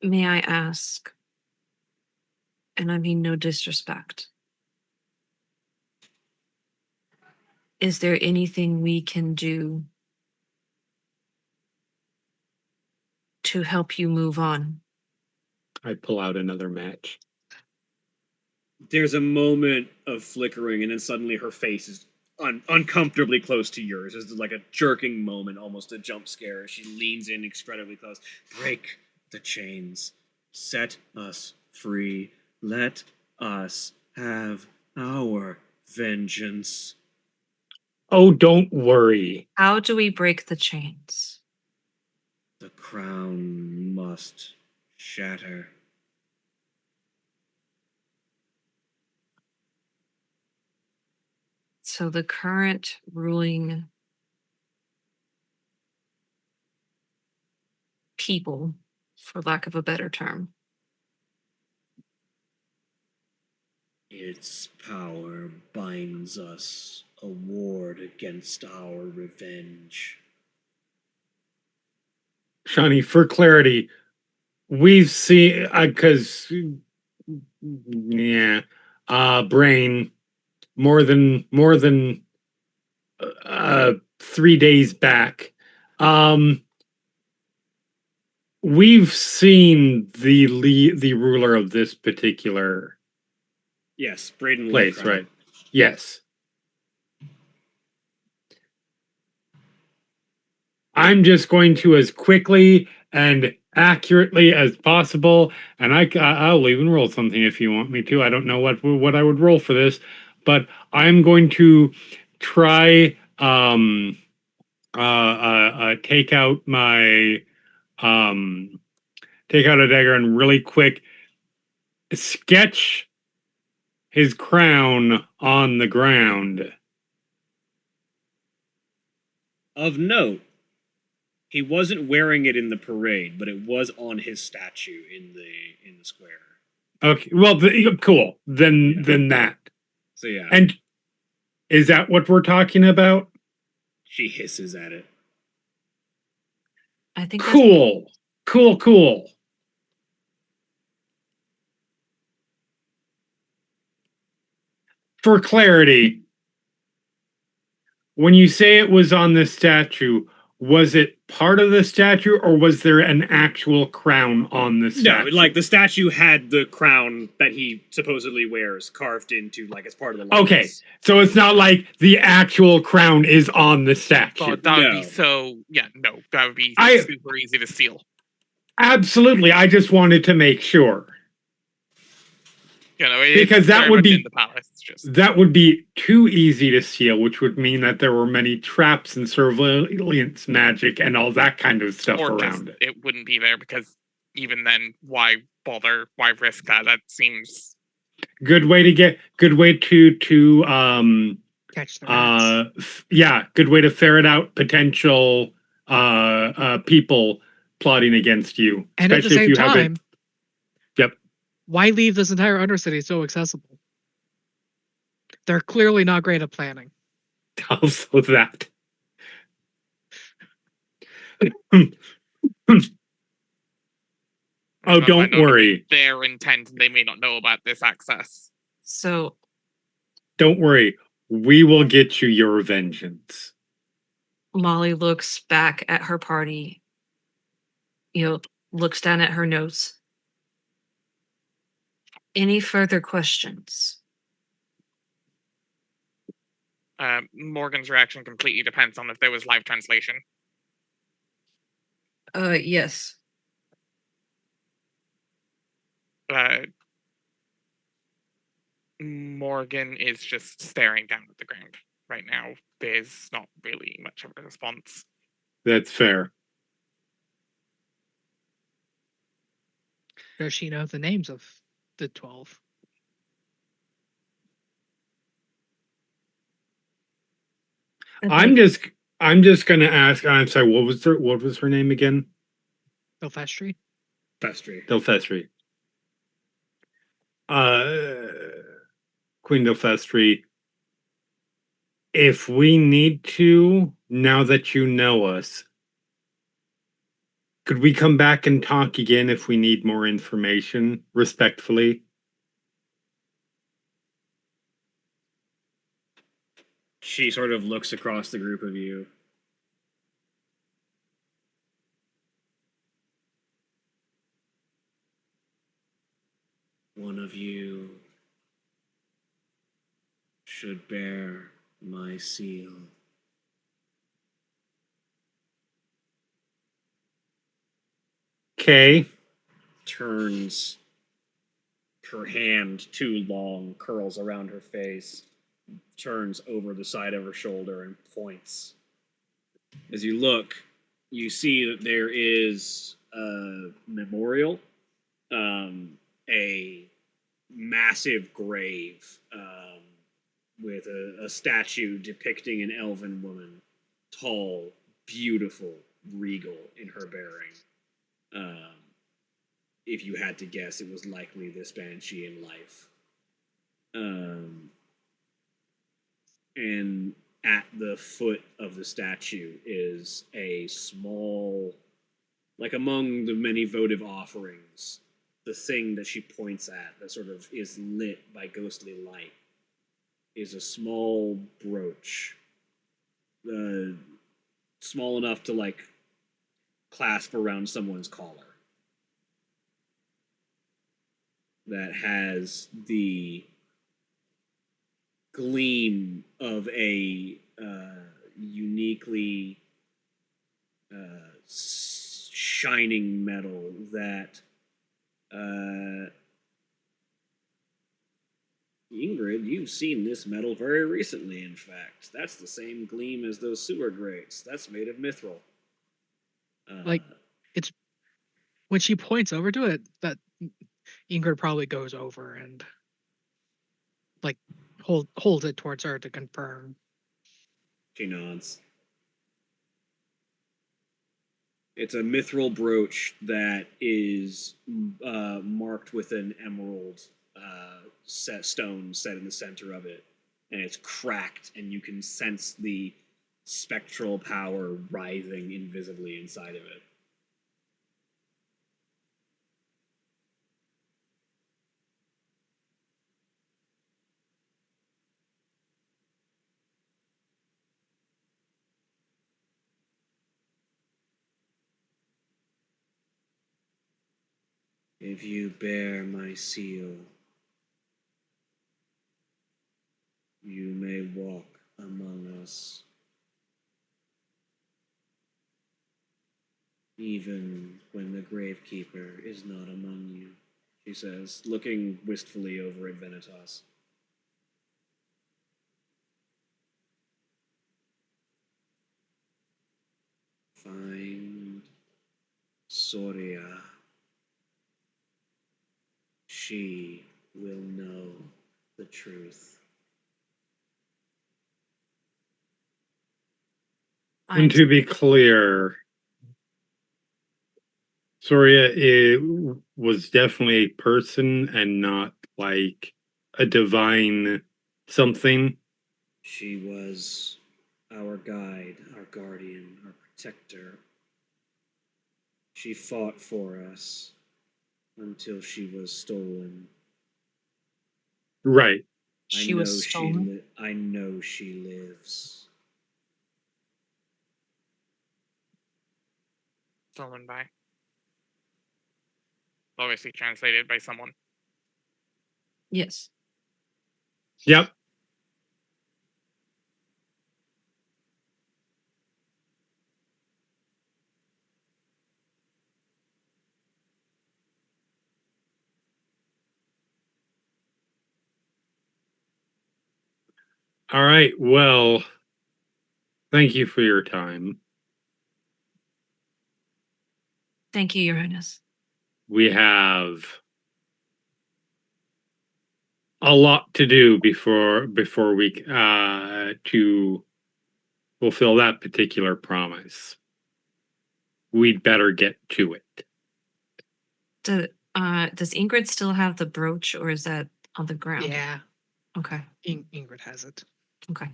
May I ask, and I mean no disrespect, is there anything we can do to help you move on? I pull out another match. There's a moment of flickering, and then suddenly her face is uncomfortably close to yours. There's like a jerking moment, almost a jump scare. She leans in incredibly close. Break the chains. Set us free. Let us have our vengeance. Oh, don't worry. How do we break the chains? The crown must shatter. So the current ruling people, for lack of a better term, Its power binds us, a ward against our revenge. Shawnee, for clarity, we've seen, because, yeah, brain, more than 3 days back. We've seen the ruler of this particular Yes, Braden place, Lockhart. right? Yes. I'm just going to, as quickly and accurately as possible, and I'll even roll something if you want me to. I don't know what I would roll for this, but I'm going to try take out my take out a dagger and really quick sketch his crown on the ground. Of note, he wasn't wearing it in the parade, but it was on his statue in the square. Okay, well, cool. Then that. So yeah, And is that what we're talking about? she hisses at it. I think Cool. For clarity, when you say it was on the statue, was it part of the statue or was there an actual crown on the statue? No, like the statue had the crown that he supposedly wears carved into, like, as part of the likeness. Okay, so it's not like the actual crown is on the statue. God, that would No. be so. Yeah, no, that would be I- super easy to steal. Absolutely, I just wanted to make sure. You know, Because it's that very would much be- in the palace. It's just That would be too easy to steal, which would mean that there were many traps and surveillance magic and all that kind of stuff or just around it. it wouldn't be there because even then, why bother? Why risk that? That seems Good way to Catch the rats. good way to ferret out potential people plotting against you, And at the especially if same you have time, it. Yep. why leave this entire Undercity so accessible? They're clearly not great at planning. Also that. Oh, that don't might not be worry. their intent. They may not know about this access. so. Don't worry. We will get you your vengeance. Molly looks back at her party, looks down at her notes. Any further questions? Morgan's reaction completely depends on if there was live translation. Yes. Morgan is just staring down at the ground right now. There's not really much of a response. That's fair. Does she know the names of the 12? I'm just gonna ask. I'm sorry. What was her name again? Belfastri? Pestry. Delfestri. Queen Dilfestri, if we need to, now that you know us, could we come back and talk again if we need more information, respectfully? She sort of looks across the group of you. One of you should bear my seal. Okay. Turns her hand too long, curls around her face, turns over the side of her shoulder and points. As you look, you see that there is a memorial, a massive grave with a statue depicting an elven woman, tall, beautiful, regal in her bearing. If you had to guess, it was likely this banshee in life. And at the foot of the statue is a small, like among the many votive offerings, the thing that she points at that sort of is lit by ghostly light is a small brooch, small enough to like clasp around someone's collar, that has the gleam of a uniquely shining metal that Ingrid, you've seen this metal very recently, in fact. That's the same gleam as those sewer grates. That's made of mithril. Like, it's when she points over to it that Ingrid probably goes over and like holds it towards her to confirm. She nods. It's a mithril brooch that is marked with an emerald stone set in the center of it, and it's cracked, and you can sense the spectral power writhing invisibly inside of it. If you bear my seal, you may walk among us, even when the gravekeeper is not among you, she says, looking wistfully over at Venitas. Find Soria. She will know the truth. And to be clear, Soria it was definitely a person and not like a divine something. She was our guide, our guardian, our protector. She fought for us until she was stolen. Right. She was stolen. I know she lives. Stolen by. Obviously translated by someone. Yes. Yep. All right. Well, thank you for your time. Thank you, Your Highness. We have a lot to do before we to fulfill that particular promise. We'd better get to it. Does Ingrid still have the brooch, or is that on the ground? Yeah, Okay. Ingrid has it. Okay.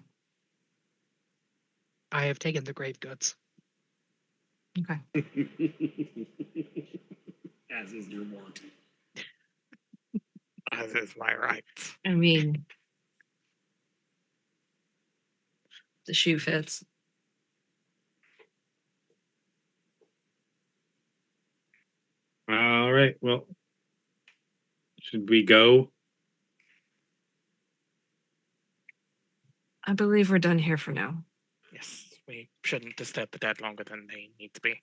I have taken the grave goods. Okay. As is your wont. As is my right. I mean, the shoe fits. All right. Well, should we go? I believe we're done here for now. Yes, we shouldn't disturb the dead longer than they need to be.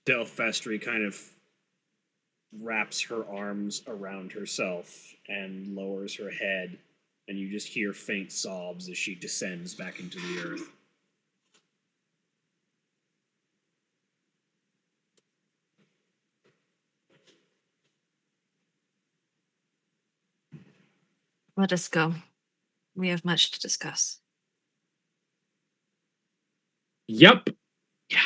Delphestri kind of wraps her arms around herself and lowers her head, and you just hear faint sobs as she descends back into the earth. Let us go. We have much to discuss. Yep. Yeah.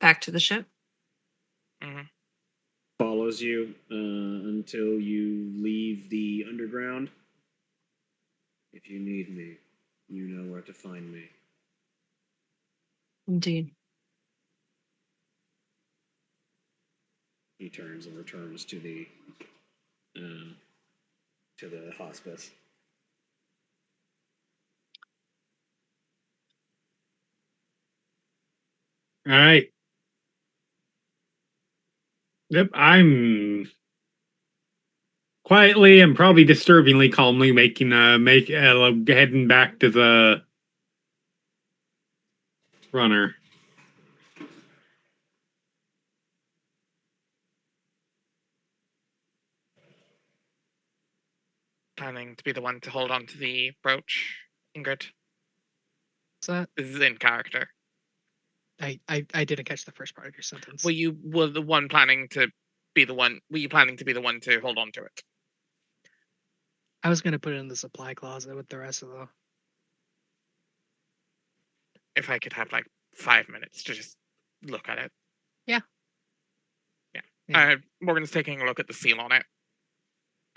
Back to the ship. Mm-hmm. Follows you until you leave the underground. If you need me, you know where to find me. Indeed. He turns and returns to the hospice. All right. Yep. I'm quietly and probably disturbingly calmly heading back to the runner. Planning to be the one to hold on to the brooch, Ingrid. Is that? This is in character. I didn't catch the first part of your sentence. Were you the one planning to be the one? Were you planning to be the one to hold on to it? I was gonna put it in the supply closet with the rest of the. If I could have like 5 minutes to just look at it. Yeah. Morgan's taking a look at the seal on it,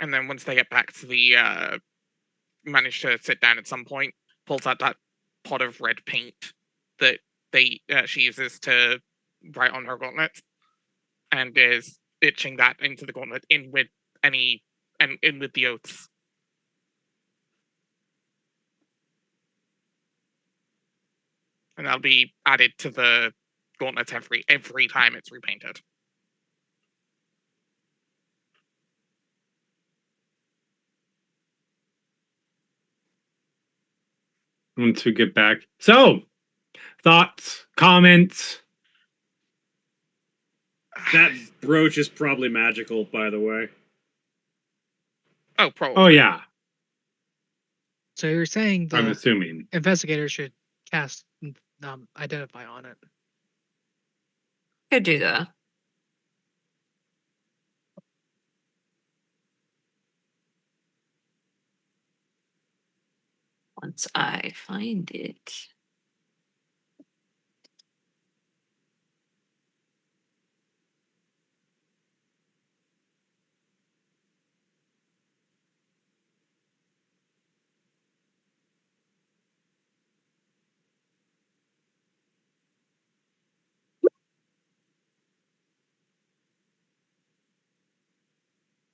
and then once they get back to the, manage to sit down at some point, pulls out that pot of red paint that she uses to write on her gauntlet, and is itching that into the gauntlet in with the oaths. And that'll be added to the gauntlet every time it's repainted. Once we get back. So, thoughts, comments. That brooch is probably magical, by the way. Oh, probably. Oh yeah. So you're saying I'm the assuming. investigator should cast identify on it. Could do that. Once I find it.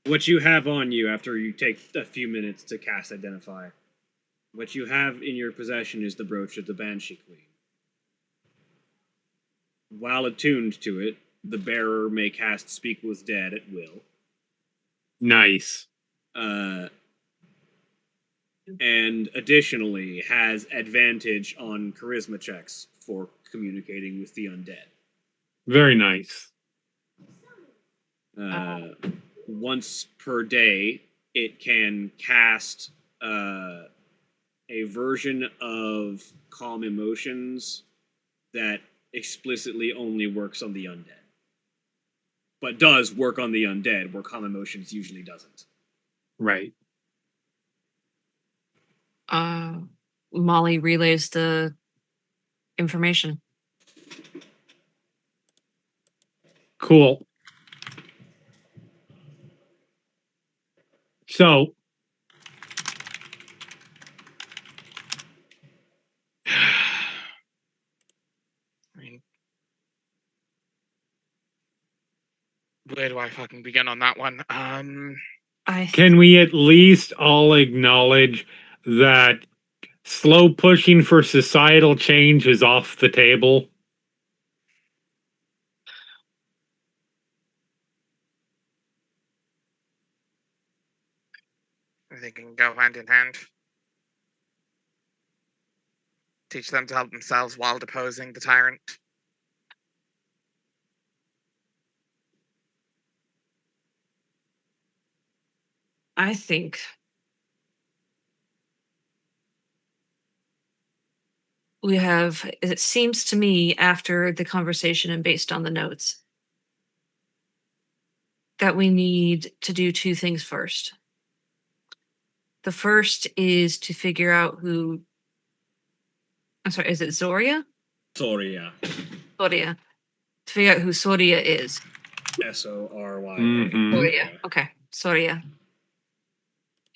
What you have on you after you take a few minutes to cast Identify, what you have in your possession is the brooch of the Banshee Queen. While attuned to it, the bearer may cast Speak with Dead at will. Nice. And additionally has advantage on charisma checks for communicating with the undead. Very nice. Once per day, it can cast a version of Calm Emotions that explicitly only works on the undead. But does work on the undead, where Calm Emotions usually doesn't. Right. Molly relays the information. Cool. So I mean, where do I fucking begin on that one? can we at least all acknowledge that slow pushing for societal change is off the table? I think it can go hand in hand. Teach them to help themselves while deposing the tyrant. I think we have, it seems to me, after the conversation and based on the notes, that we need to do two things first. The first is to figure out who. I'm sorry, is it Zoria? Soria. Soria. To figure out who Soria is. Soria. Soria. Okay, Soria.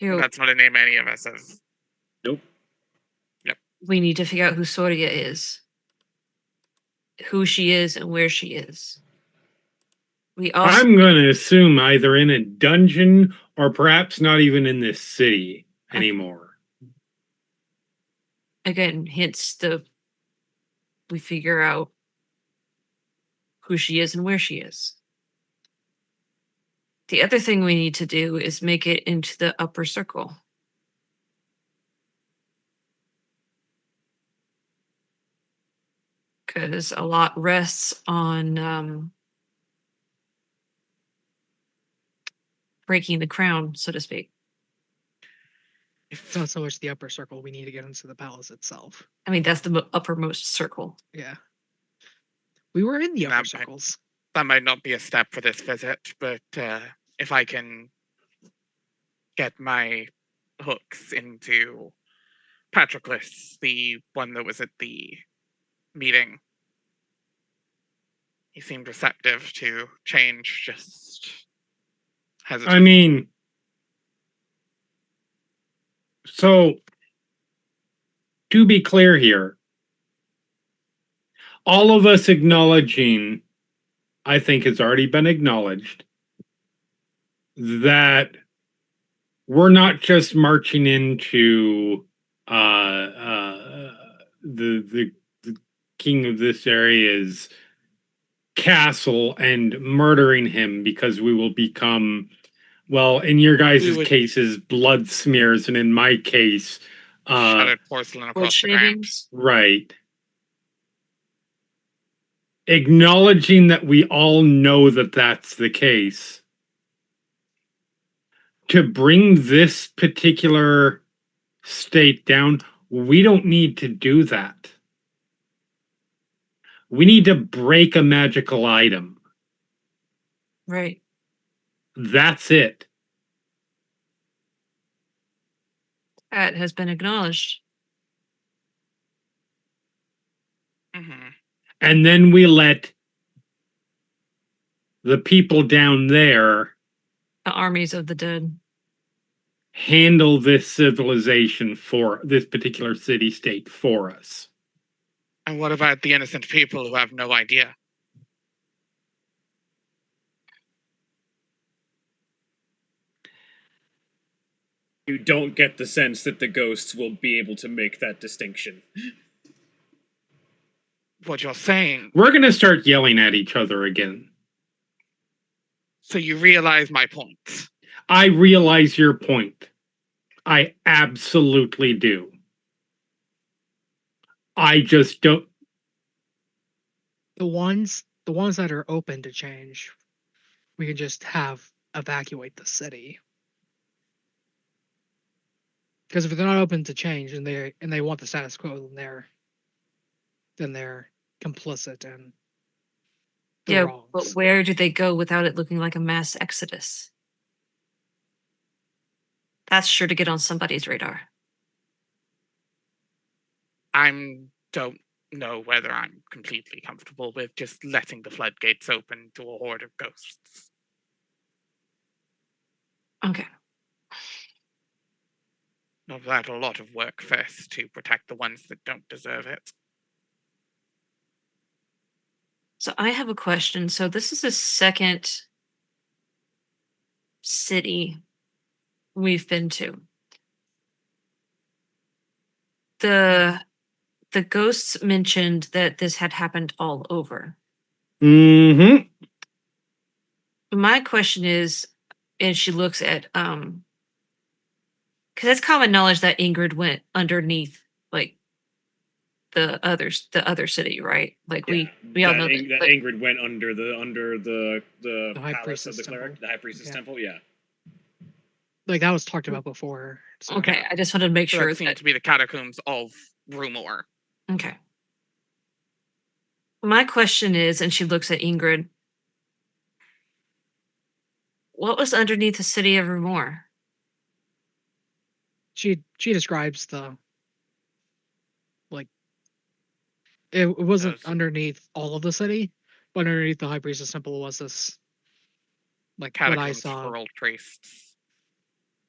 That's not a name any of us has. Nope. We need to figure out who Soria is, who she is, and where she is. We also. I'm going to assume either in a dungeon or perhaps not even in this city anymore. Again, hence we figure out who she is and where she is. The other thing we need to do is make it into the upper circle. Because a lot rests on breaking the crown, so to speak. It's not so much the upper circle. We need to get into the palace itself. I mean, that's the uppermost circle. Yeah. We were in the upper circles. That might not be a step for this visit, but if I can get my hooks into Patroclus, the one that was at the meeting, he seemed receptive to change, just hesitant. I mean, so to be clear here, all of us acknowledging, I think it's already been acknowledged, that we're not just marching into the king of this area's castle and murdering him because we will become, well, in your guys' cases, blood smears, and in my case, shattered porcelain across the ground. Right. Acknowledging that we all know that that's the case. To bring this particular state down, we don't need to do that. We need to break a magical item. Right. That's it. That has been acknowledged. Mm-hmm. And then we let the people down there, the armies of the dead, handle this civilization for this particular city-state for us. And what about the innocent people who have no idea? You don't get the sense that the ghosts will be able to make that distinction. What you're saying. We're going to start yelling at each other again. So you realize my point. I realize your point. I absolutely do. I just don't. The ones that are open to change, we can just have evacuate the city. Because if they're not open to change and they want the status quo, then they're complicit in the wrongs. But where do they go without it looking like a mass exodus? That's sure to get on somebody's radar. don't know whether I'm completely comfortable with just letting the floodgates open to a horde of ghosts. Okay. I've had a lot of work first to protect the ones that don't deserve it. So I have a question. So this is the second city we've been to. The ghosts mentioned that this had happened all over. Mm-hmm. My question is, and she looks at because it's common knowledge that Ingrid went underneath like the other city, right? Like we all know that. that Like, Ingrid went under the The High palace of Priestess the cleric, Temple. the High Priestess Yeah. Temple. Yeah. Like that was talked about before. So. okay, I just wanted to make So sure that seemed to be the catacombs of Rumor. Okay. My question is, and she looks at Ingrid, what was underneath the city of Rumor? She describes the like it wasn't Those underneath all of the city, but underneath the High Priestess Temple was this like what I catacombs saw, for old priests.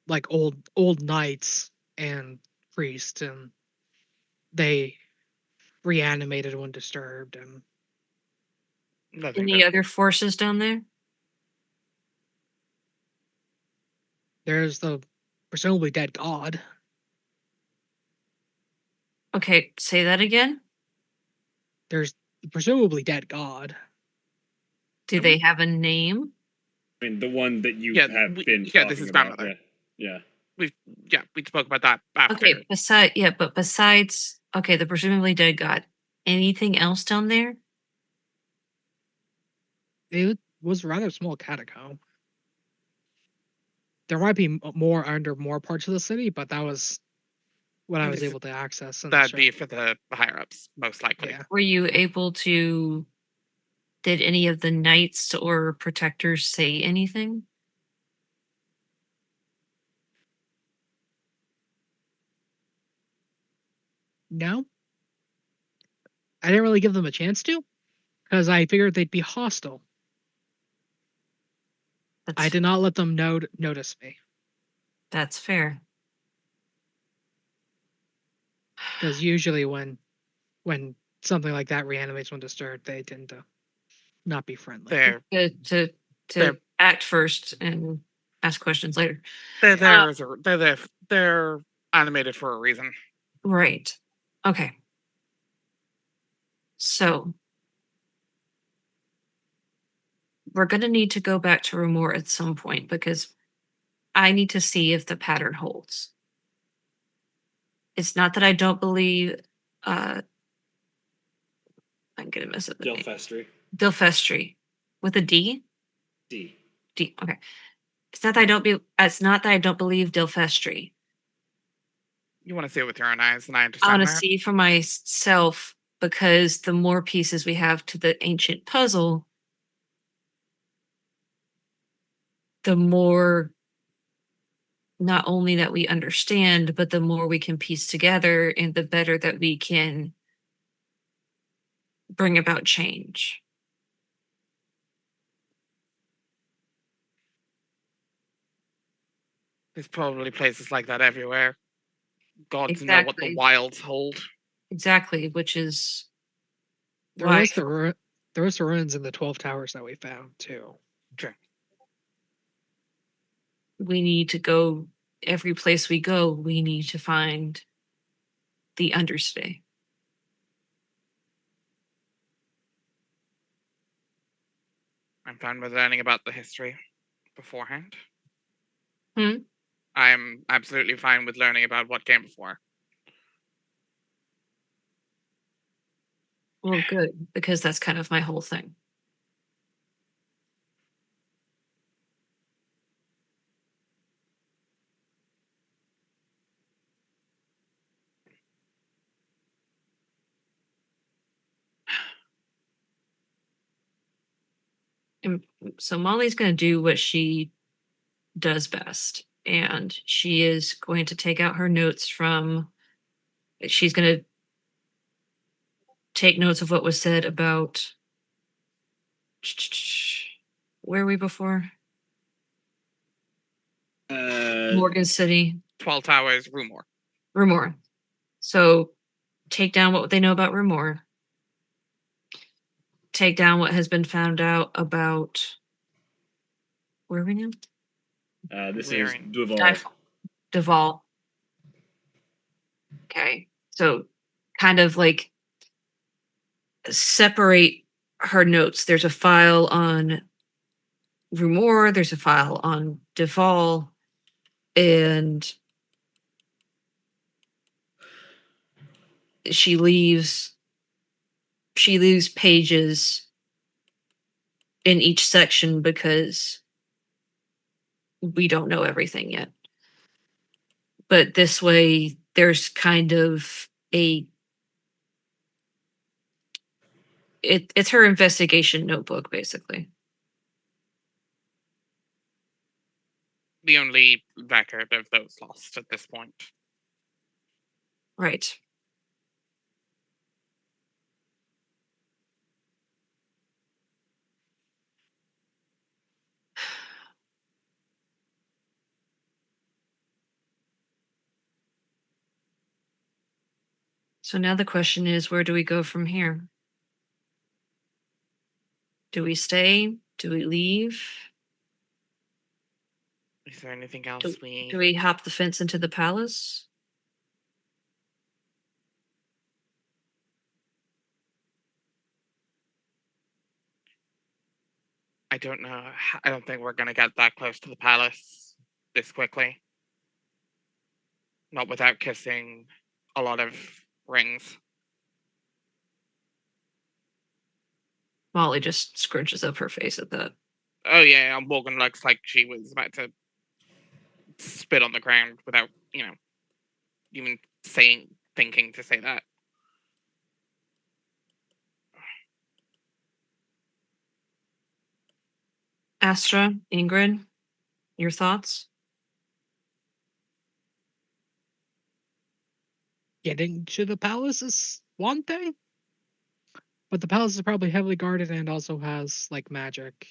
like old knights and priests, and they reanimated when disturbed, and Nothing Any that other forces down there? there's the presumably dead god. Okay, say that again. There's the presumably dead god. Do they have a name? I mean, the one that you Yeah, have been this talking is about. grandmother. Yeah. we spoke about that after. Okay, besides okay, the presumably dead god. Anything else down there? It was a rather small catacomb. There might be more under more parts of the city, but that was what I was able to access. That'd be for the higher ups, most likely. Yeah. Were you able to? Did any of the knights or protectors say anything? No, I didn't really give them a chance to, because I figured they'd be hostile. I did not let them notice me, That's fair. because usually when something like that reanimates when disturbed, they tend to not be friendly. To They're- act first and ask questions later. They're animated for a reason. Right. Okay. So we're going to need to go back to Rumor at some point because I need to see if the pattern holds. It's not that I don't believe. I'm going to mess up the name. Dilfestri. With a D? D. D. Okay. It's not that I don't believe Dilfestri. You want to see it with your own eyes, and I I understand want to that. see for myself because the more pieces we have to the ancient puzzle, the more not only that we understand, but the more we can piece together and the better that we can bring about change. There's probably places like that everywhere. Gods know what the wilds hold. Exactly, which is There why was the ruins in the 12 towers that we found too. Okay. we need to go every place we go, we need to find the understay. I'm fine with learning about the history beforehand. Hmm? I'm absolutely fine with learning about what came before. Well, good, because that's kind of my whole thing. And so Molly's going to do what she does best, and she is going to take out her notes from. She's going to take notes of what was said about. Where were we before? Morgan City. 12 Towers, Rumor. Rumor. So take down what they know about Rumor. Take down what has been found out about. Where are we now? This We're is in Duval. Duval. Okay. So kind of like separate her notes. There's a file on Rumor, there's a file on Duval, and she leaves pages in each section because we don't know everything yet. But this way there's kind of it's her investigation notebook, basically. The only record of those lost at this point. Right. So now the question is, where do we go from here? Do we stay? Do we leave? Is there anything else Do we hop the fence into the palace? I don't know. I don't think we're going to get that close to the palace this quickly. Not without kissing a lot of rings. Molly just scrunches up her face at that. Oh yeah, Morgan looks like she was about to spit on the ground without, even thinking to say that. Astra, Ingrid, your thoughts? Getting to the palace is one thing, but the palace is probably heavily guarded and also has like magic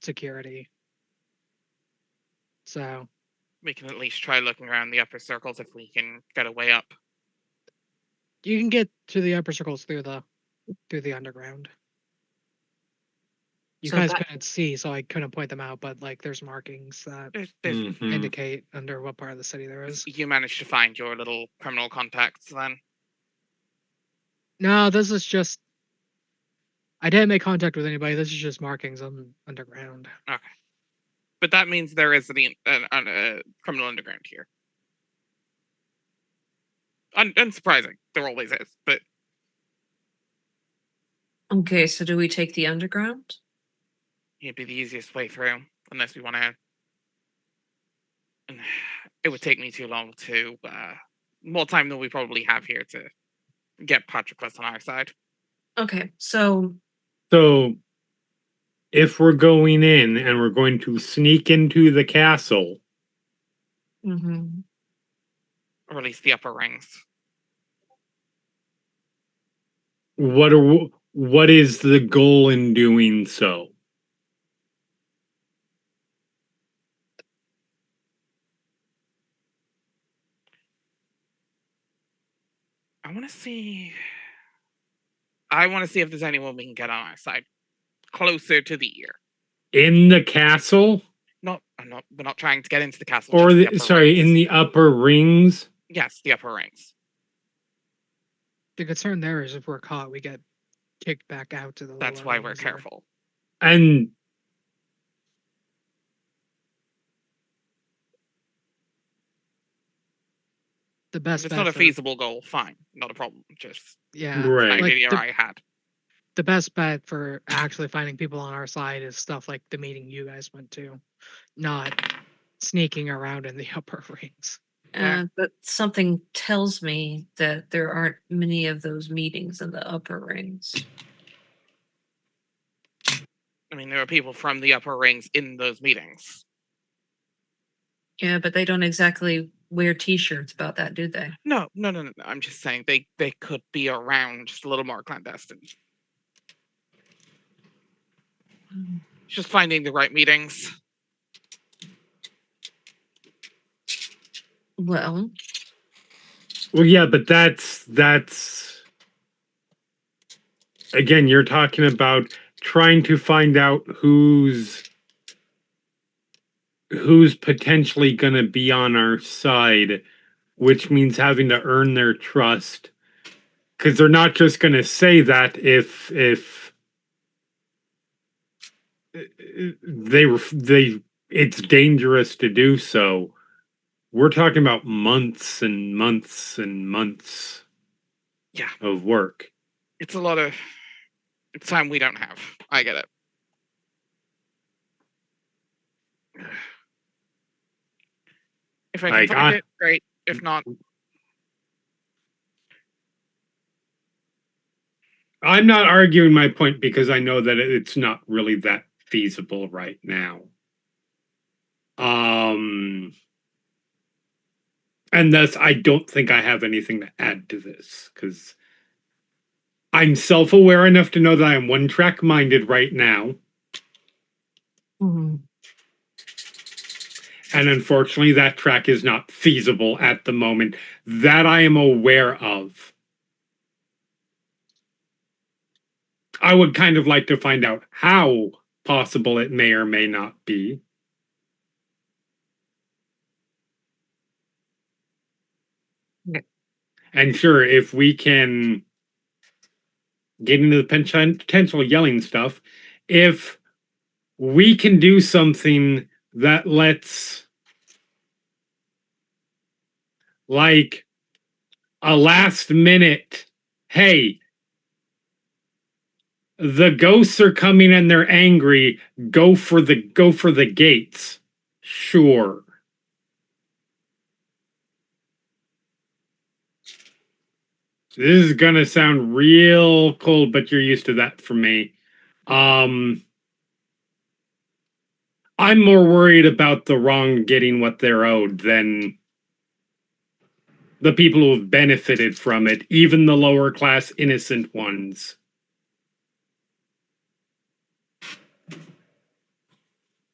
security. So We can at least try looking around the upper circles if we can get a way up. you can get to the upper circles through the underground. You So guys that- couldn't see, so I couldn't point them out, but like there's markings that There's Mhm. indicate under what part of the city there is. You managed to find your little criminal contacts then? No, this is just I didn't make contact with anybody. This is just markings on underground. Okay. But that means there is a criminal underground here. Unsurprising. There always is. But Okay, so do we take the underground? it'd be the easiest way through, unless we want to. It would take me too long to, more time than we probably have here to get Patroclus on our side. Okay, so if we're going in and we're going to sneak into the castle, mhm. Or at least the upper rings. what is the goal in doing so? I want to see if there's anyone we can get on our side. Closer to the ear. In the castle? We're not trying to get into the castle. Or just the upper rings. in the upper rings? Yes, the upper rings. The concern there is if we're caught, we get kicked back out to the That's lower why we're rings or- careful. And The best If it's bet not a for- feasible goal, fine. Not a problem. Just yeah, Right. an like idea I had. the best bet for actually finding people on our side is stuff like the meeting you guys went to, not sneaking around in the upper rings. But something tells me that there aren't many of those meetings in the upper rings. I mean, there are people from the upper rings in those meetings. Yeah, but they don't exactly wear T-shirts about that, do they? No. I'm just saying they could be around, just a little more clandestine. Just finding the right meetings. Well, yeah, but that's again, you're talking about trying to find out who's potentially going to be on our side, which means having to earn their trust, because they're not just going to say that if they it's dangerous to do so. We're talking about months and months and months Yeah. of work. It's a lot of time we don't have. I get it. If I can Like, find it, great. If not, I'm not arguing my point because I know that it's not really that feasible right now. And thus I don't think I have anything to add to this, because I'm self-aware enough to know that I am one-track minded right now. mhm. And unfortunately, that track is not feasible at the moment. That I am aware of. I would kind of like to find out how possible it may or may not be. Yeah. And sure, if we can get into the potential yelling stuff, if we can do something that lets, like, a last minute, hey, the ghosts are coming and they're angry, go for the gates. Sure. This is gonna sound real cold, but you're used to that from me. I'm more worried about the wrong getting what they're owed than the people who have benefited from it, even the lower class innocent ones.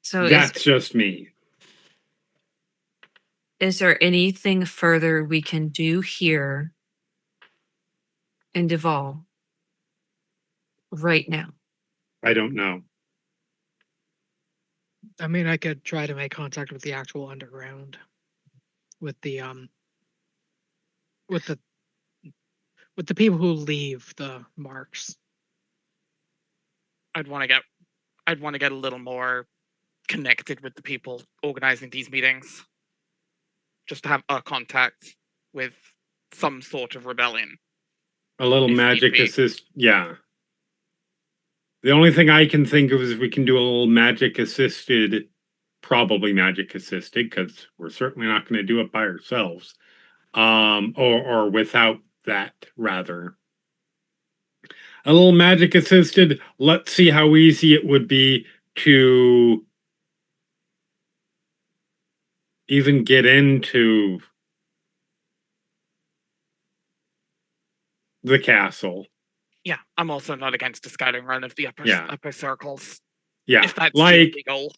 So That's just me. is there anything further we can do here in Duval right now? I don't know. I mean, I could try to make contact with the actual underground, with the with the people who leave the marks. I'd want to get a little more connected with the people organizing these meetings. Just to have a contact with some sort of rebellion. A little If need magic be. assist, yeah. The only thing I can think of is we can do a little magic assisted, probably magic assisted, because we're certainly not going to do it by ourselves. Or without that, rather. A little magic assisted, let's see how easy it would be to even get into the castle. Yeah, I'm also not against a scouting run of the upper circles. Yeah, If that's like, the goal.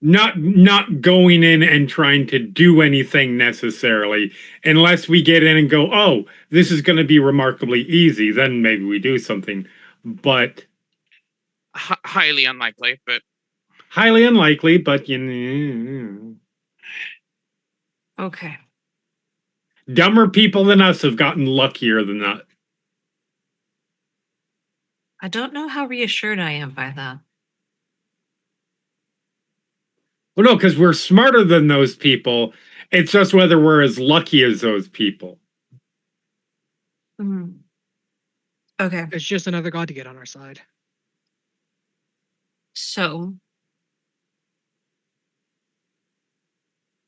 not going in and trying to do anything necessarily, unless we get in and go, oh, this is going to be remarkably easy, then maybe we do something. But highly unlikely, but highly unlikely, but you know, Okay. dumber people than us have gotten luckier than that. I don't know how reassured I am by that. Well, no, because we're smarter than those people. It's just whether we're as lucky as those people. Mhm. Okay. It's just another god to get on our side. So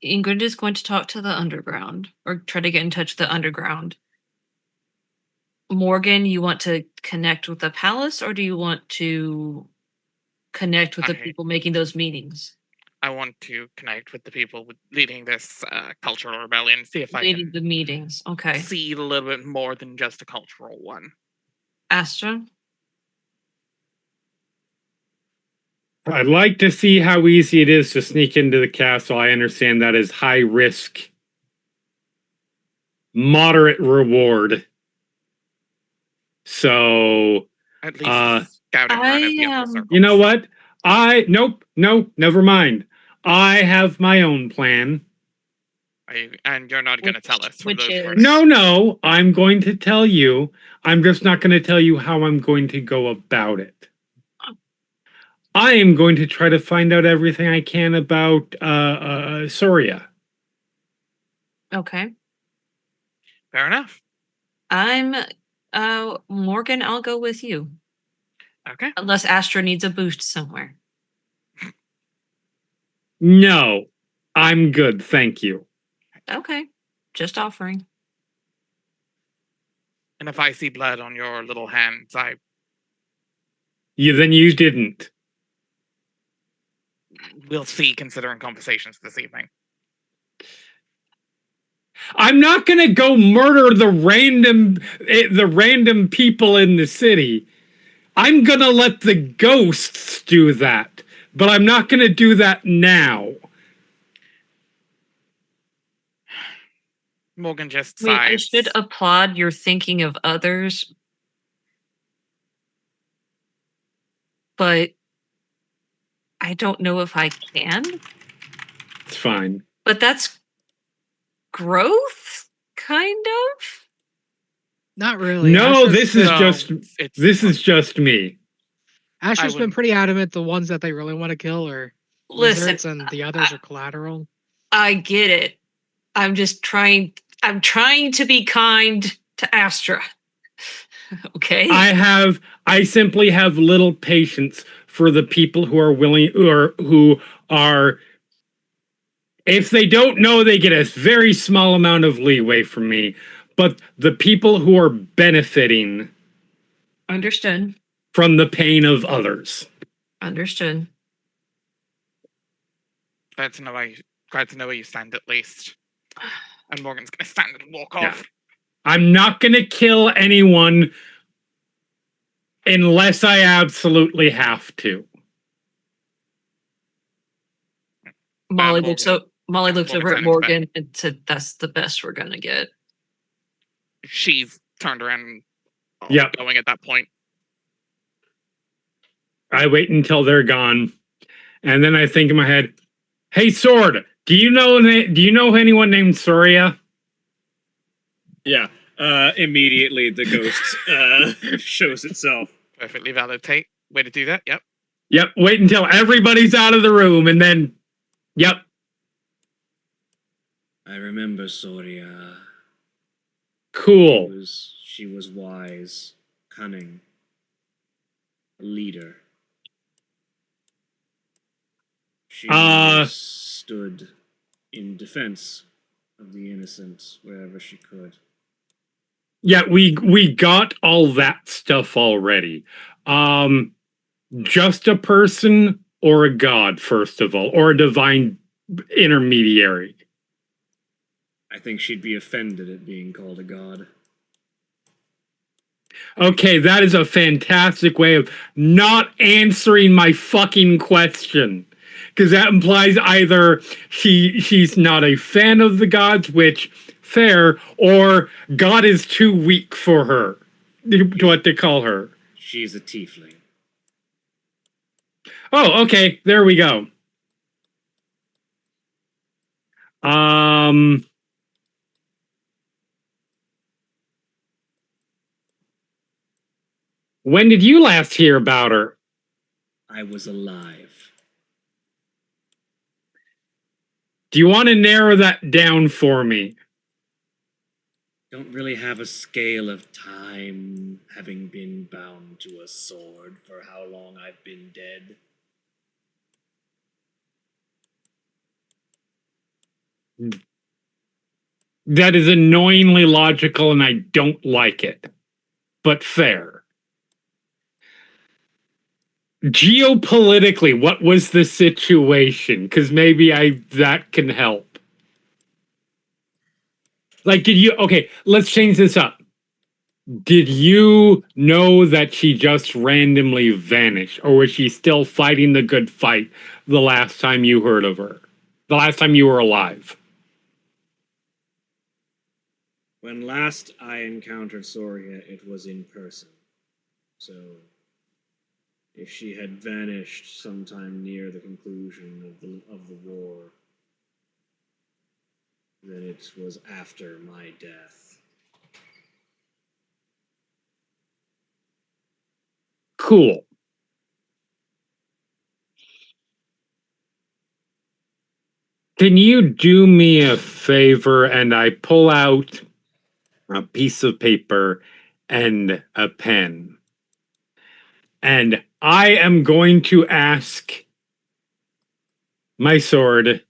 Ingrid is going to talk to the underground, or try to get in touch with the underground. Morgan, you want to connect with the palace, or do you want to connect with the people making those meetings? I want to connect with the people leading this cultural rebellion, see if I Leading can the meetings. Okay. see a little bit more than just a cultural one. Astra? I'd like to see how easy it is to sneak into the castle. I understand that is high risk, moderate reward. So, At least scouting run of the upper circles. you know what? Nope, never mind. I have my own plan. And you're not going to tell us from Which those is- words. No, I'm going to tell you. I'm just not going to tell you how I'm going to go about it. I am going to try to find out everything I can about Soria. Okay. Fair enough. I'm Morgan, I'll go with you. Okay. Unless Astra needs a boost somewhere. No, I'm good, thank you. Okay. Just offering. And if I see blood on your little hands, Then you didn't. will see considering conversations this evening. I'm not gonna go murder the random people in the city. I'm gonna let the ghosts do that, but I'm not gonna do that now. Morgan just I mean, I sighs. should applaud your thinking of others, but I don't know if I can. It's fine. But that's growth, kind of. Not really. No, Astra's this is just me. Astra's been pretty adamant the ones that they really want to kill are Listen, wizards and the others are collateral. I get it. I'm just trying. I'm trying to be kind to Astra. Okay. I simply have little patience for the people who are willing who are if they don't know, they get a very small amount of leeway from me. But the people who are benefiting Understood. from the pain of others. Understood. Glad to know where you stand at least. And Morgan's gonna stand and walk off. I'm not gonna kill anyone unless I absolutely have to. Molly looks over at Morgan and said, "That's the best we're gonna get." She's turned around Yep. going at that point. I wait until they're gone. And then I think in my head, hey Sword, do you know anyone named Soria? Yeah. Immediately the ghost shows itself. Perfectly valid way to do that, yep. Yep, wait until everybody's out of the room and then yep. I remember Soria. Cool. She was wise, cunning, a leader. She stood in defense of the innocent wherever she could. Yeah, we got all that stuff already. Just a person or a god, first of all, or a divine intermediary. I think she'd be offended at being called a god. Okay, that is a fantastic way of not answering my fucking question. Because that implies either she's not a fan of the gods, which, fair, or God is too weak for her. What to call her. She's a tiefling. Oh, okay, there we go. When did you last hear about her? I was alive. Do you want to narrow that down for me? Don't really have a scale of time, having been bound to a sword for how long I've been dead. That is annoyingly logical and I don't like it. But fair. geopolitically, what was the situation? Because maybe that can help. Like, okay, let's change this up. Did you know that she just randomly vanished, or was she still fighting the good fight the last time you heard of her? The last time you were alive? When last I encountered Soria, it was in person. So, if she had vanished sometime near the conclusion of the war, then it was after my death. Cool. Can you do me a favor? And I pull out a piece of paper and a pen. And I am going to ask my sword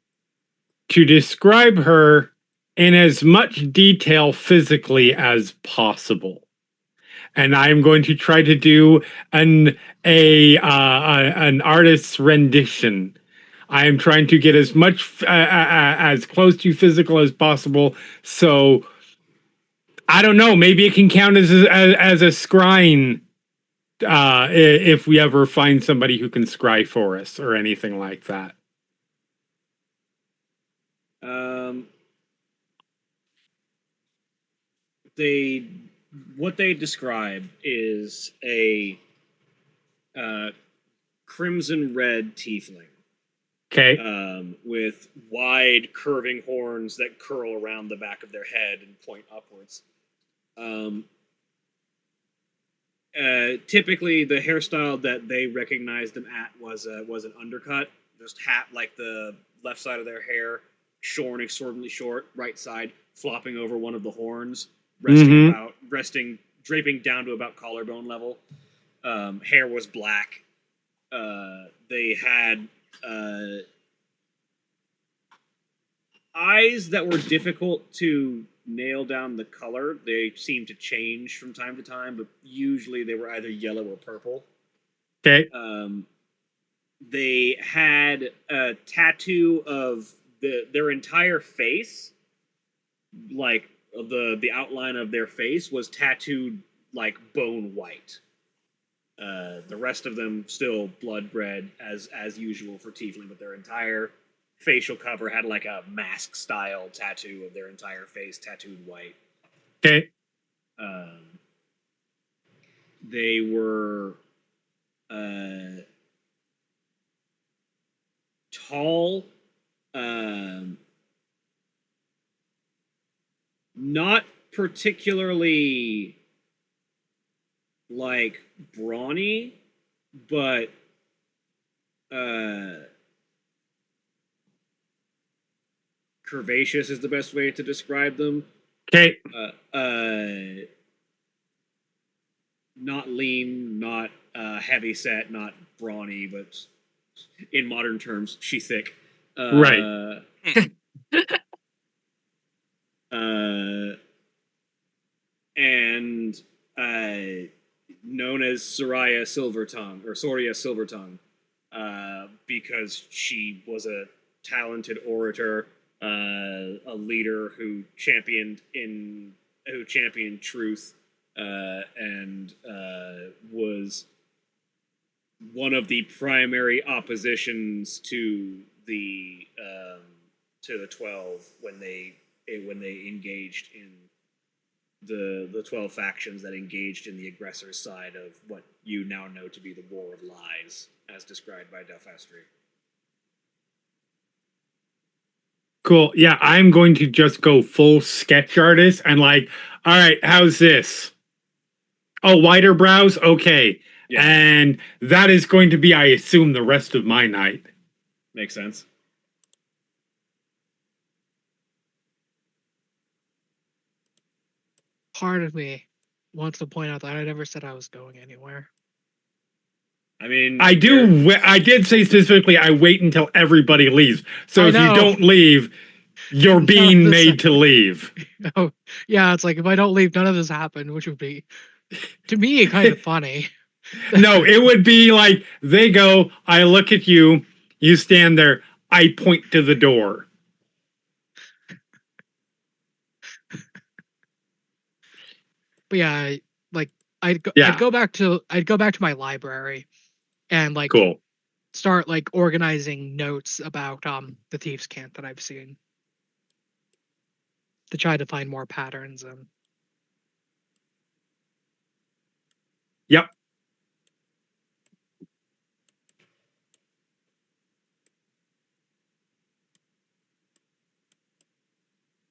to describe her in as much detail physically as possible. And I'm going to try to do an artist's rendition. I am trying to get as much as close to physical as possible. So I don't know. Maybe it can count as a scrying if we ever find somebody who can scry for us or anything like that. What they describe is a crimson red tiefling. Okay. With wide curving horns that curl around the back of their head and point upwards. Typically, the hairstyle that they recognized them at was an undercut, just hat like the left side of their hair shorn exorbitantly short, right side flopping over one of the horns, draping down to about collarbone level. Hair was black. They had eyes that were difficult to nail down the color. They seemed to change from time to time, but usually they were either yellow or purple. Okay. They had a tattoo of their entire face, like the outline of their face was tattooed like bone white. The rest of them still blood red as usual for tiefling, but their entire facial cover had like a mask style tattoo of their entire face tattooed white. Okay. They were tall, not particularly like brawny, but curvaceous is the best way to describe them. Okay. Not lean, not heavy set, not brawny, but in modern terms, she's thick. Right. And known as Soria Silvertongue, because she was a talented orator, a leader who championed truth, and was one of the primary oppositions to the 12 when they engaged in the 12 factions that engaged in the aggressor's side of what you now know to be the War of Lies, as described by Divastara. Cool. Yeah, I'm going to just go full sketch artist and like, all right, how's this? Oh, wider brows? Okay. Yeah. And that is going to be, I assume, the rest of my night. Makes sense. Part of me wants to point out that I never said I was going anywhere. I mean, I did say specifically I wait until everybody leaves. So if you don't leave, you're being made to leave. Oh, yeah, it's like if I don't leave, none of this happened, which would be, to me, kind of funny. No, it would be like they go, I look at you, you stand there, I point to the door. But yeah, like Yeah. I'd go back to my library and like Cool. start like organizing notes about the thieves' cant that I've seen to try to find more patterns. And Yep.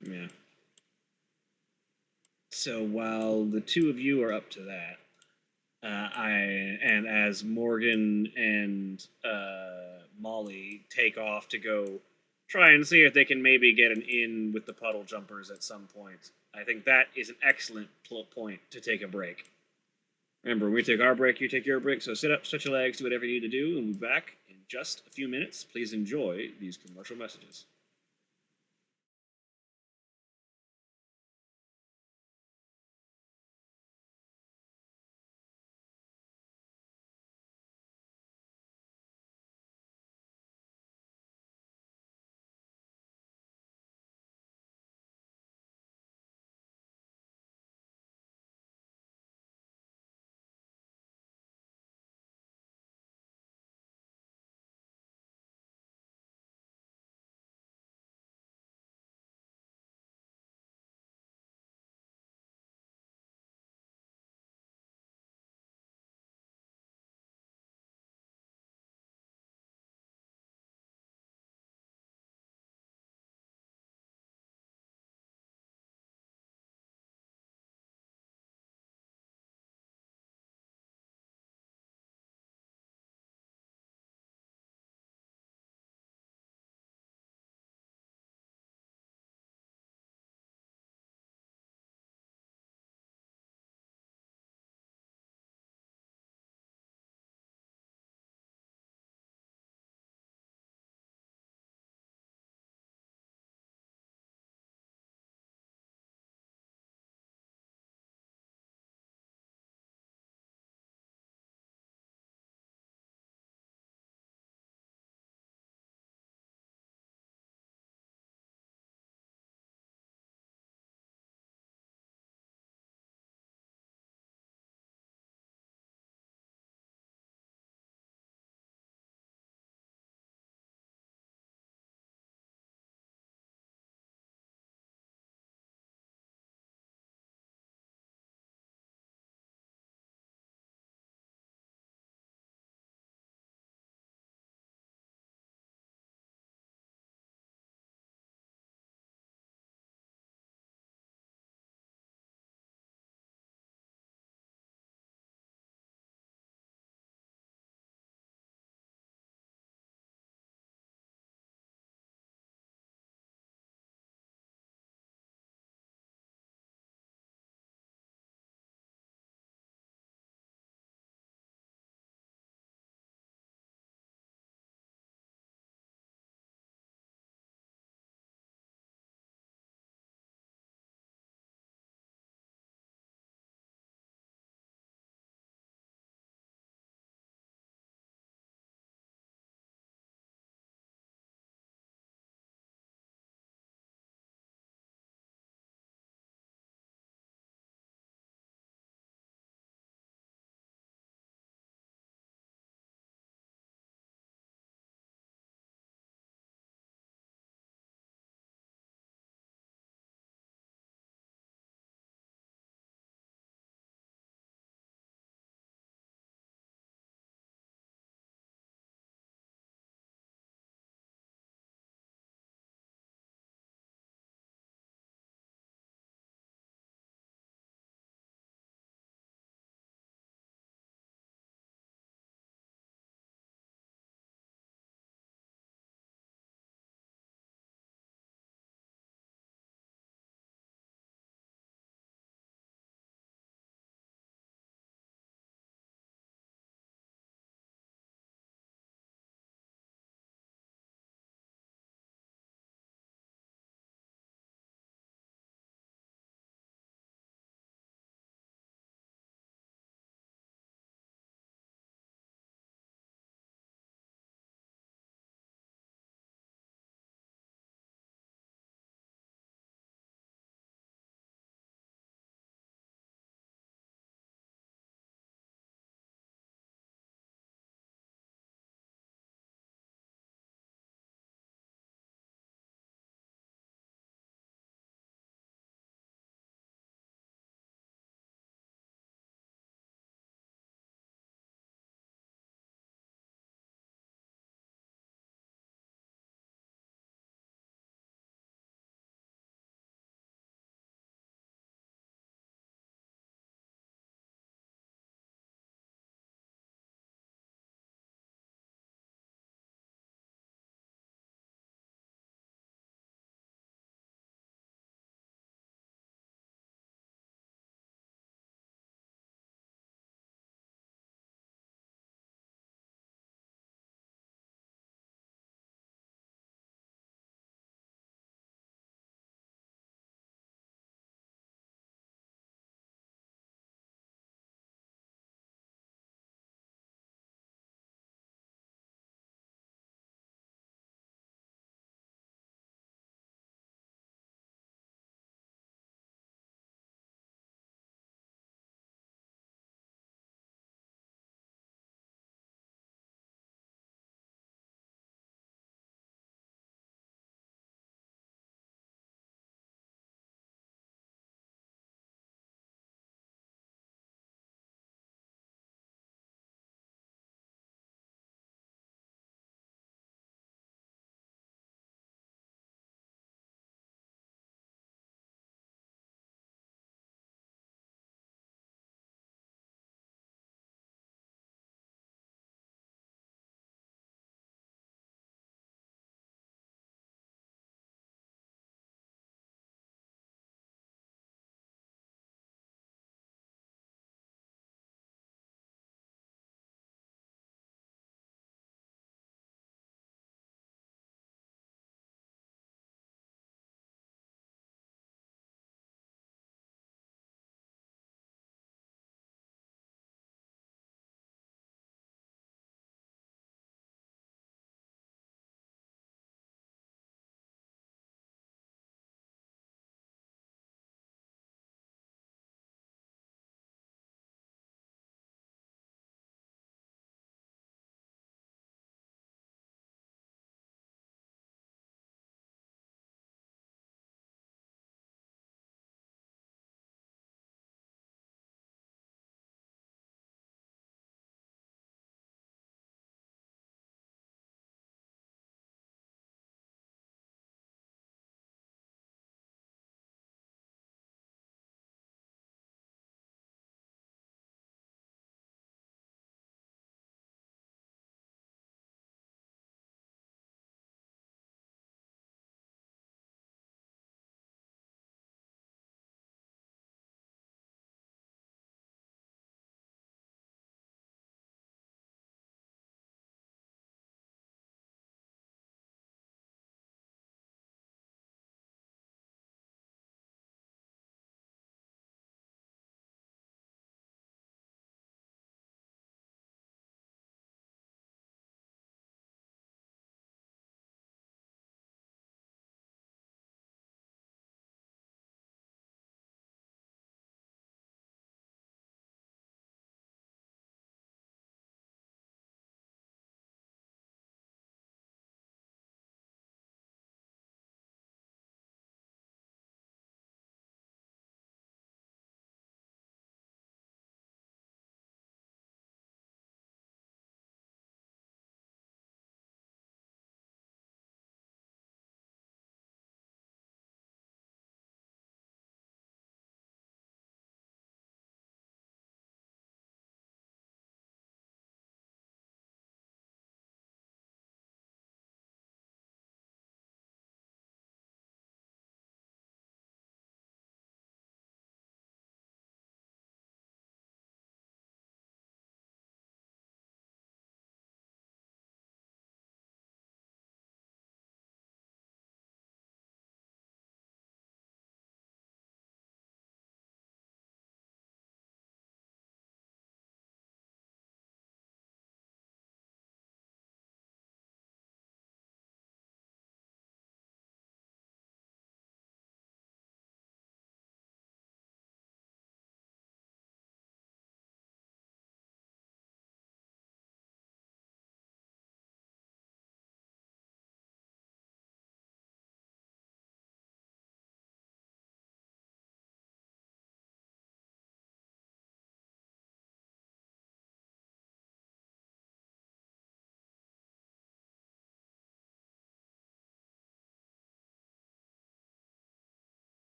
Yeah. So while the two of you are up to that, as Morgan and Molly take off to go try and see if they can maybe get an in with the puddle jumpers at some point, I think that is an excellent point to take a break. Remember, when we take our break, you take your break. So sit up, stretch your legs, do whatever you need to do, and we'll be back in just a few minutes. Please enjoy these commercial messages.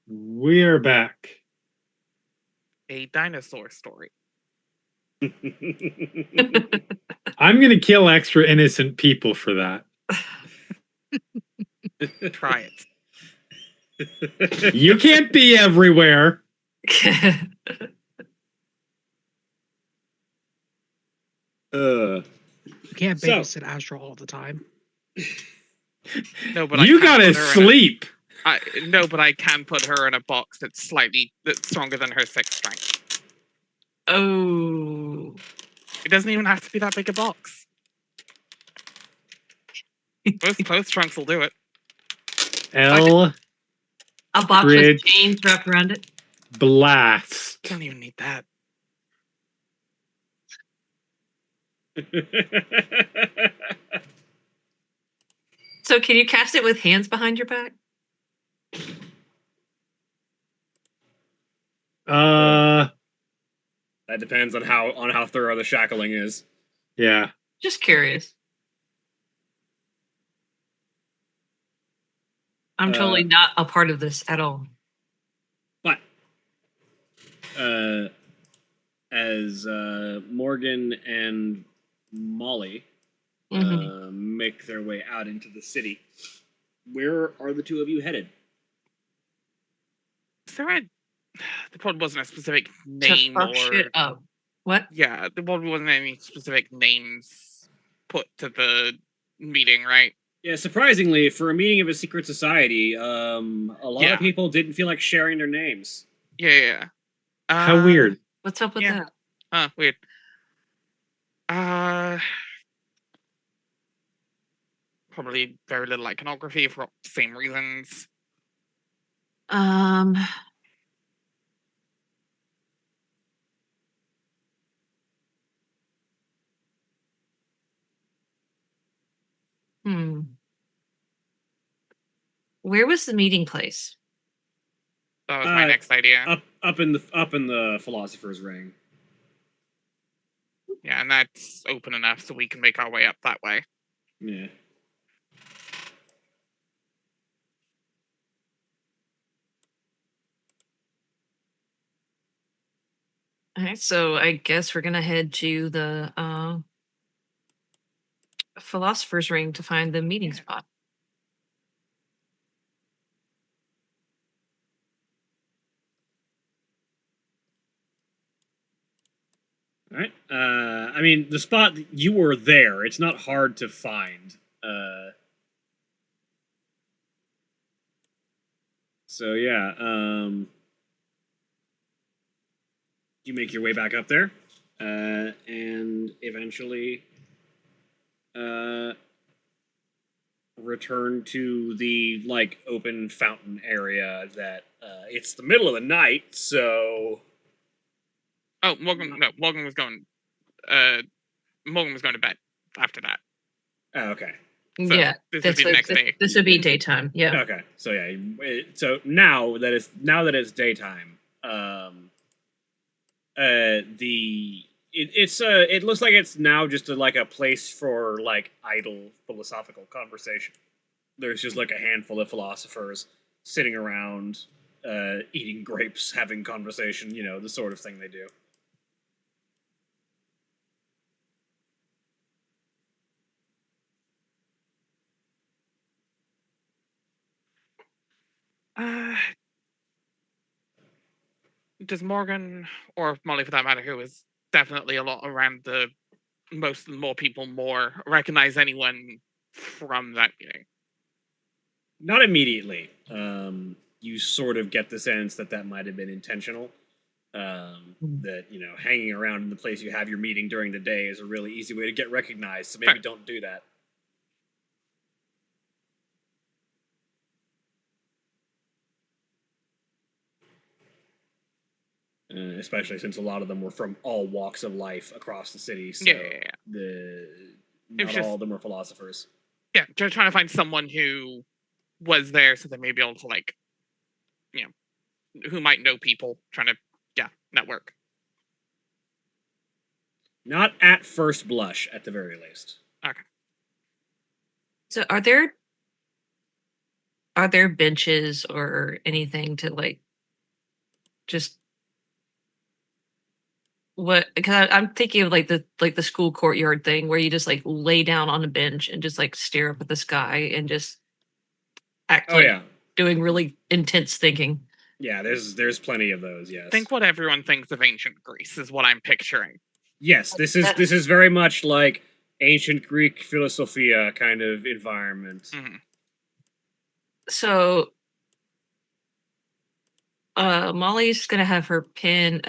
We're back. A dinosaur story. I'm gonna kill extra innocent people for that. Try it. You can't be everywhere. You can't So- babysit Astro all the time. No, but You I can gotta put her sleep. no, but I can put her in a box that's stronger than her 6 strength. Oh. It doesn't even have to be that big a box. Most clothes trunks will do it. L A box Crit. with chains wrapped around it. blast. You don't even need that. So can you cast it with hands behind your back? That depends on how thorough the shackling is. Yeah. Just curious. I'm totally not a part of this at all. But as Morgan and Molly make their way out into the city, where are the two of you headed? There probably wasn't a specific name to fuck or shit up. What? yeah, there probably wasn't any specific names put to the meeting, right? Yeah, surprisingly, for a meeting of a secret society, a lot Yeah. of people didn't feel like sharing their names. Yeah. How weird. What's up with Yeah. that? Weird. Probably very little iconography for the same reasons. Where was the meeting place? That was my next idea. Up in the philosopher's ring. Yeah, and that's open enough so we can make our way up that way. Yeah. All right, so I guess we're gonna head to the philosopher's ring to find the meeting spot. All right. I mean, the spot you were there. It's not hard to find. So yeah. You make your way back up there, and eventually, return to the open fountain area. That it's the middle of the night, so. Oh, Morgan was going. Morgan was going to bed after that. Oh, okay. So yeah, this would be the next day. This would be daytime. Yeah. Okay. So yeah. So now that it's daytime, it looks like it's now just a place for idle philosophical conversation. There's just a handful of philosophers sitting around, eating grapes, having conversation. You know, the sort of thing they do. Does Morgan, or Molly for that matter, who is definitely a lot around the more people recognize anyone from that meeting? Not immediately. You sort of get the sense that might have been intentional. That hanging around in the place you have your meeting during the day is a really easy way to get recognized. So maybe don't do that. Especially since a lot of them were from all walks of life across the city. So not all of them were philosophers. Yeah, just trying to find someone who was there so they may be able to who might know people, trying to network. Not at first blush, at the very least. Okay. So are there are there benches or anything to like just what? Because I'm thinking of like the school courtyard thing where you just like lay down on a bench and just like stare up at the sky and just act Oh like yeah, doing really intense thinking. yeah. There's plenty of those. Yes. Think what everyone thinks of ancient Greece is what I'm picturing. Yes, this is very much like ancient Greek philosophia kind of environment. Mhm. So Molly's gonna have her pen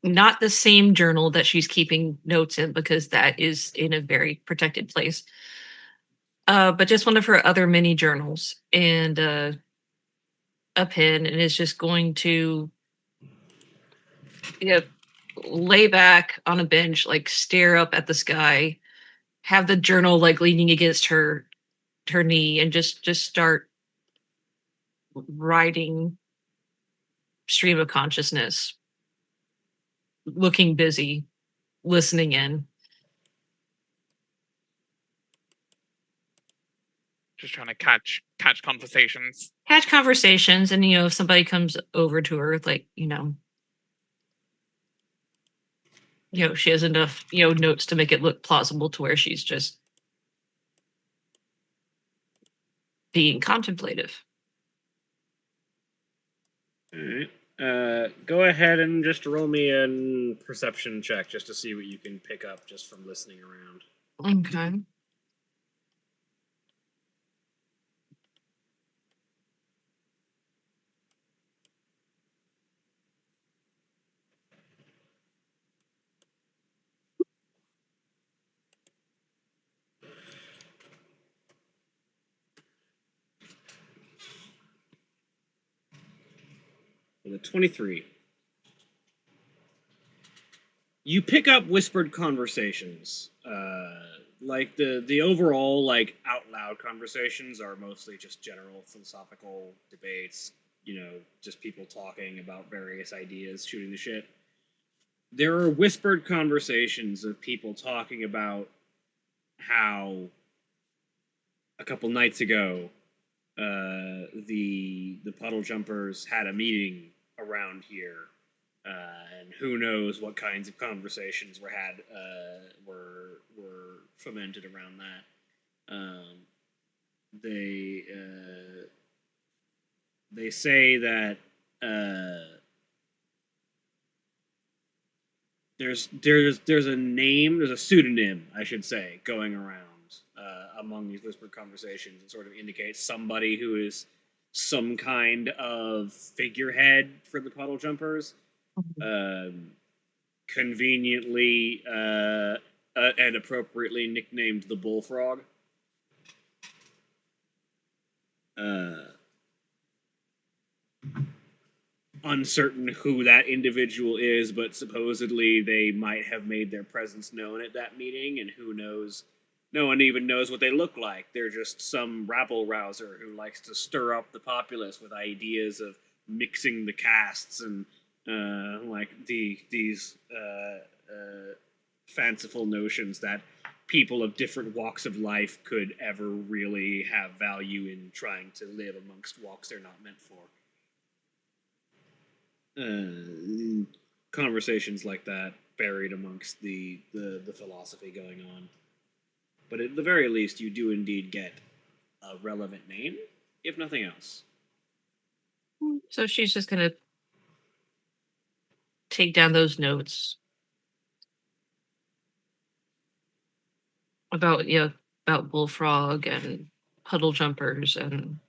not the same journal that she's keeping notes in because that is in a very protected place. But just one of her other mini journals and a pen, and is just going to lay back on a bench, like stare up at the sky, have the journal like leaning against her knee, and just start writing stream of consciousness, looking busy, listening in. Just trying to catch conversations. Catch conversations, and if somebody comes over to her, like she has enough notes to make it look plausible to where she's just being contemplative. All right. Go ahead and just roll me a perception check just to see what you can pick up just from listening around. Okay. With a 23. You pick up whispered conversations. Like the overall like out loud conversations are mostly just general philosophical debates. Just people talking about various ideas, shooting the shit. There are whispered conversations of people talking about how a couple nights ago the puddle jumpers had a meeting around here, and who knows what kinds of conversations were fomented around that. They say that there's a pseudonym, I should say, going around among these whispered conversations. It sort of indicates somebody who is some kind of figurehead for the puddle jumpers, conveniently and appropriately nicknamed the Bullfrog. Uncertain who that individual is, but supposedly they might have made their presence known at that meeting, and who knows, no one even knows what they look like. They're just some rabble rouser who likes to stir up the populace with ideas of mixing the castes and like these fanciful notions that people of different walks of life could ever really have value in trying to live amongst walks they're not meant for. Conversations like that buried amongst the philosophy going on. But at the very least, you do indeed get a relevant name, if nothing else. So she's just gonna take down those notes about about Bullfrog and puddle jumpers, and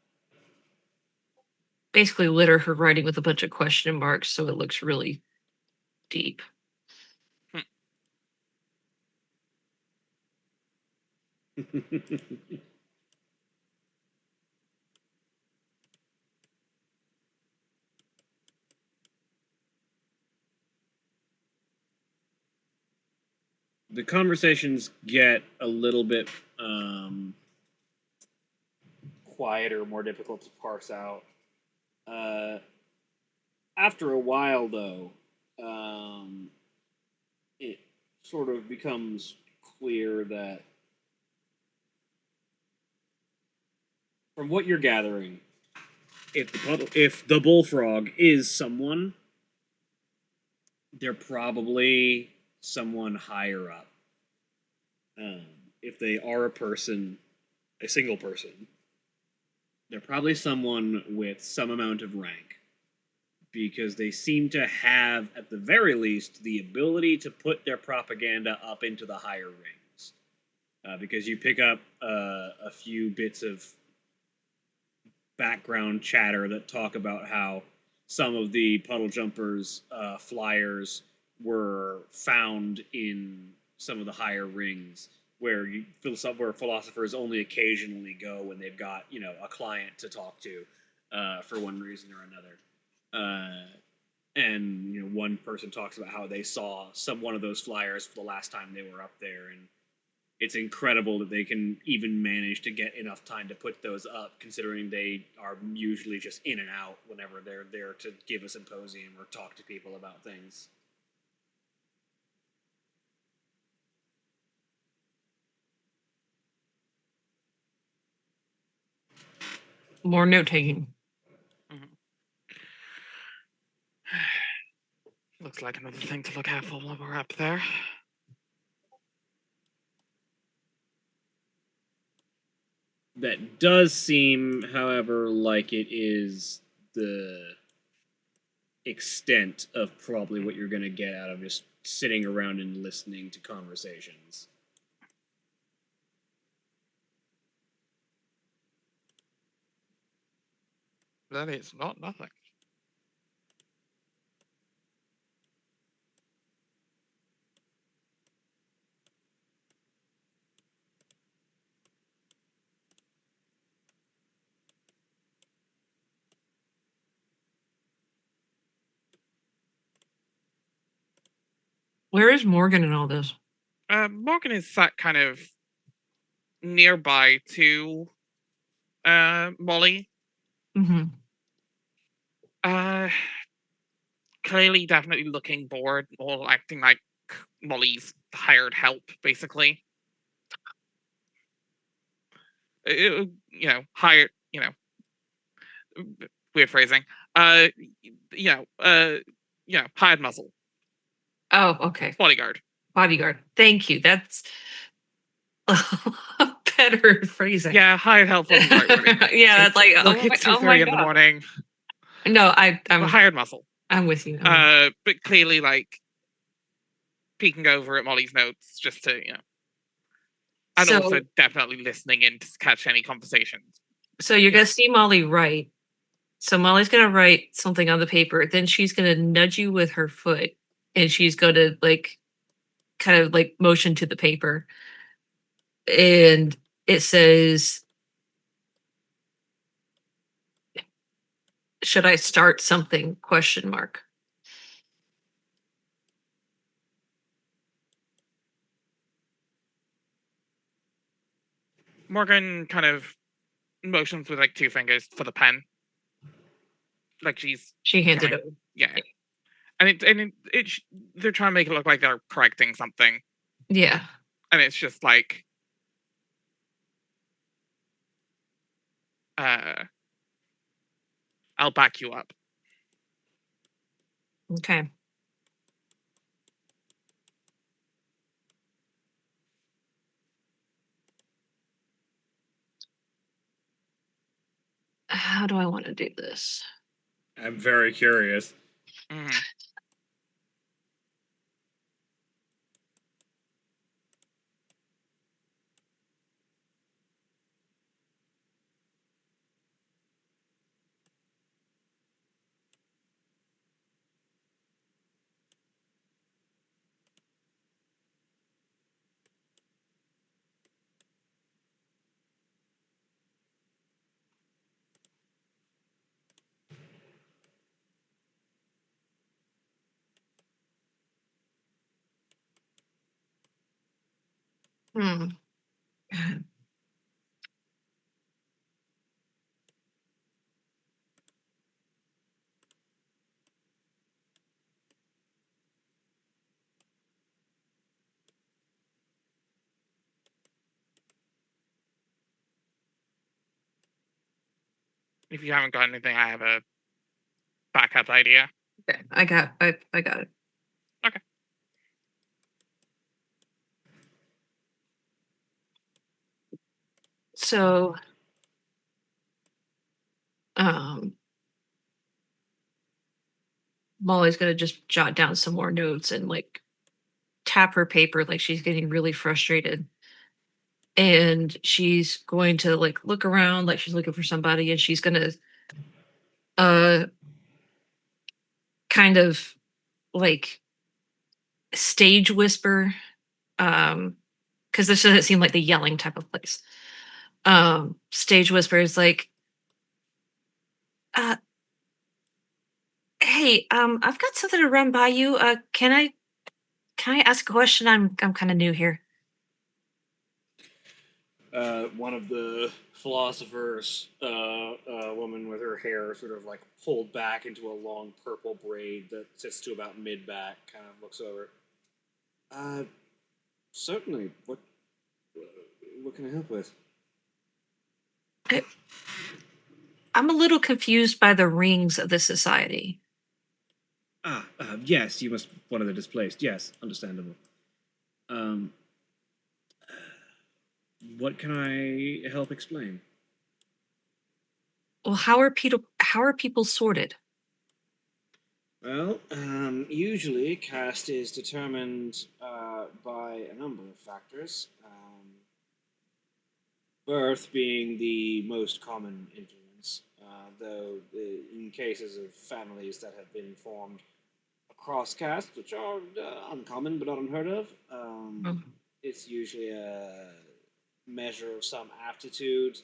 basically litter her writing with a bunch of question marks so it looks really deep. The conversations get a little bit quieter, more difficult to parse out. After a while, though, it sort of becomes clear that, from what you're gathering, if the bullfrog is someone, they're probably someone higher up. If they are a single person, they're probably someone with some amount of rank, because they seem to have, at the very least, the ability to put their propaganda up into the higher rings. Because you pick up a few bits of background chatter that talk about how some of the puddle jumpers flyers were found in some of the higher rings, where philosophers only occasionally go when they've got a client to talk to for one reason or another. And one person talks about how they saw one of those flyers for the last time they were up there, and it's incredible that they can even manage to get enough time to put those up, considering they are usually just in and out whenever they're there to give a symposium or talk to people about things. More note taking. Looks like another thing to look out for while we're up there. That does seem, however, like it is the extent of probably what you're going to get out of just sitting around and listening to conversations. That is not nothing. Where is Morgan in all this? Morgan is sat kind of nearby to Molly. Mm-hmm. Clearly, definitely looking bored, all acting like Molly's hired help, basically. Hired, weird phrasing. Hired muscle. Oh, okay. Bodyguard. Bodyguard. Thank you. That's better phrasing. Yeah, hired help wasn't the right wording. Yeah, that's like, Look, it's 2:30 in the morning. No, I'm hired muscle. I'm with you. But clearly, like, peeking over at Molly's notes just to, and also definitely listening in to catch any conversations. So you're gonna see Molly write. So Molly's gonna write something on the paper. Then she's gonna nudge you with her foot, and she's gonna kind of motion to the paper, and it says, "Should I start something?" ? Morgan kind of motions with like two fingers for the pen, like she hands it over. Yeah, and they're trying to make it look like they're correcting something. Yeah, and it's just like, I'll back you up. Okay. How do I want to do this? I'm very curious. Mm-hmm. Hmm. If you haven't got anything, I have a backup idea. Okay, I got it. Okay. So, Molly's gonna just jot down some more notes and like tap her paper like she's getting really frustrated. And she's going to like look around like she's looking for somebody, and she's gonna kind of like stage whisper, because this doesn't seem like the yelling type of place. Stage whisper is like, uh hey, I've got something to run by you. Can I ask a question? I'm kind of new here. One of the philosophers, a woman with her hair sort of like pulled back into a long purple braid that sits to about mid back, kind of looks over. Certainly. What can I help with? I'm a little confused by the rings of the society. Yes, you must one of the displaced. Yes, understandable. What can I help explain? Well, how are people sorted? Well, usually caste is determined by a number of factors. Birth being the most common influence, though in cases of families that have been formed across caste, which are uncommon but not unheard of, it's usually a measure of some aptitude.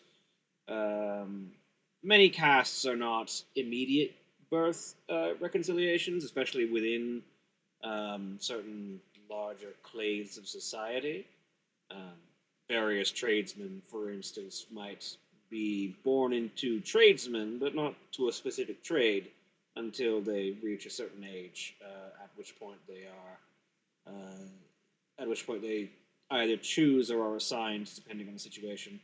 Many castes are not immediate birth reconciliations, especially within certain larger clades of society. Um, Various tradesmen, for instance, might be born into tradesmen, but not to a specific trade until they reach a certain age, at which point they either choose or are assigned, depending on the situation,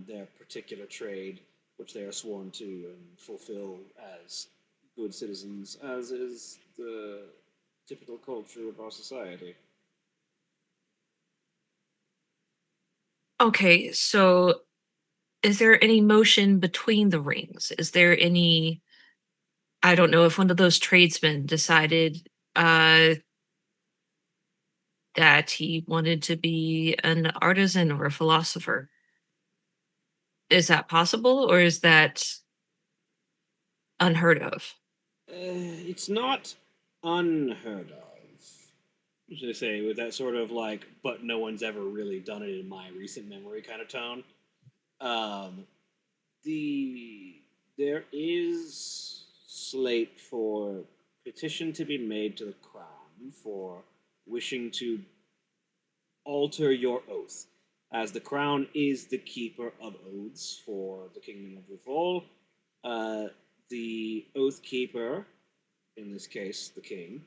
their particular trade, which they are sworn to and fulfill as good citizens, as is the typical culture of our society. Okay, so is there any motion between the rings? Is there any, I don't know if one of those tradesmen decided that he wanted to be an artisan or a philosopher. Is that possible, or is that unheard of? It's not unheard of. Should I say with that sort of like, but no one's ever really done it in my recent memory kind of tone. Um, there is slate for petition to be made to the crown for wishing to alter your oath, as the crown is the keeper of oaths for the kingdom of Rivol. The oath keeper, in this case the king,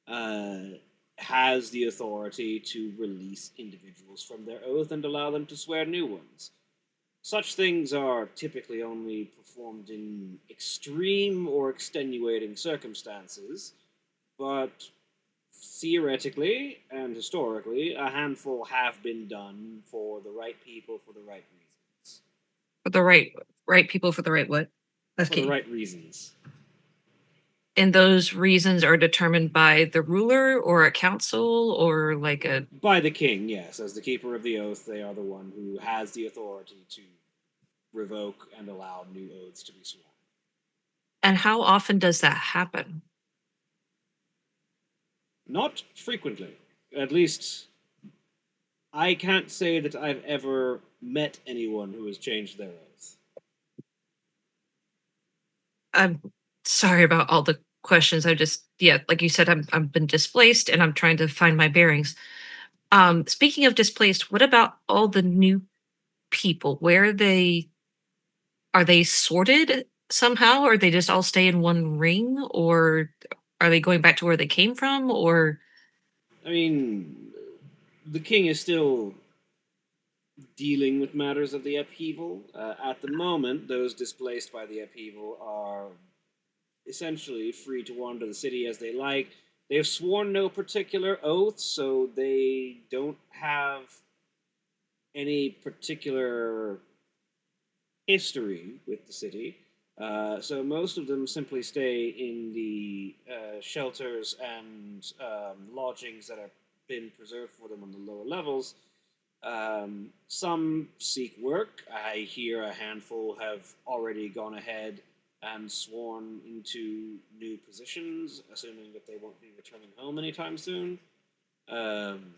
uh, has the authority to release individuals from their oath and allow them to swear new ones. Such things are typically only performed in extreme or extenuating circumstances, but theoretically and historically, a handful have been done for the right people for the right reasons. For the right people for the right what? That's For key. the right reasons. And those reasons are determined by the ruler or a council or like a. By the king, yes. As the keeper of the oath, they are the one who has the authority to revoke and allow new oaths to be sworn. And how often does that happen? Not frequently. At least, I can't say that I've ever met anyone who has changed their oath. I'm sorry about all the questions. I just, yeah, like you said, I've been displaced and I'm trying to find my bearings. Speaking of displaced, what about all the new people? Where are they sorted somehow? Or they just all stay in one ring? Or are they going back to where they came from? Or I mean, the king is still dealing with matters of the upheaval. At the moment, those displaced by the upheaval are essentially free to wander the city as they like. They have sworn no particular oath, so they don't have any particular history with the city. So most of them simply stay in the shelters and lodgings that have been preserved for them on the lower levels. Some seek work. I hear a handful have already gone ahead and sworn into new positions, assuming that they won't be returning home anytime soon. Um,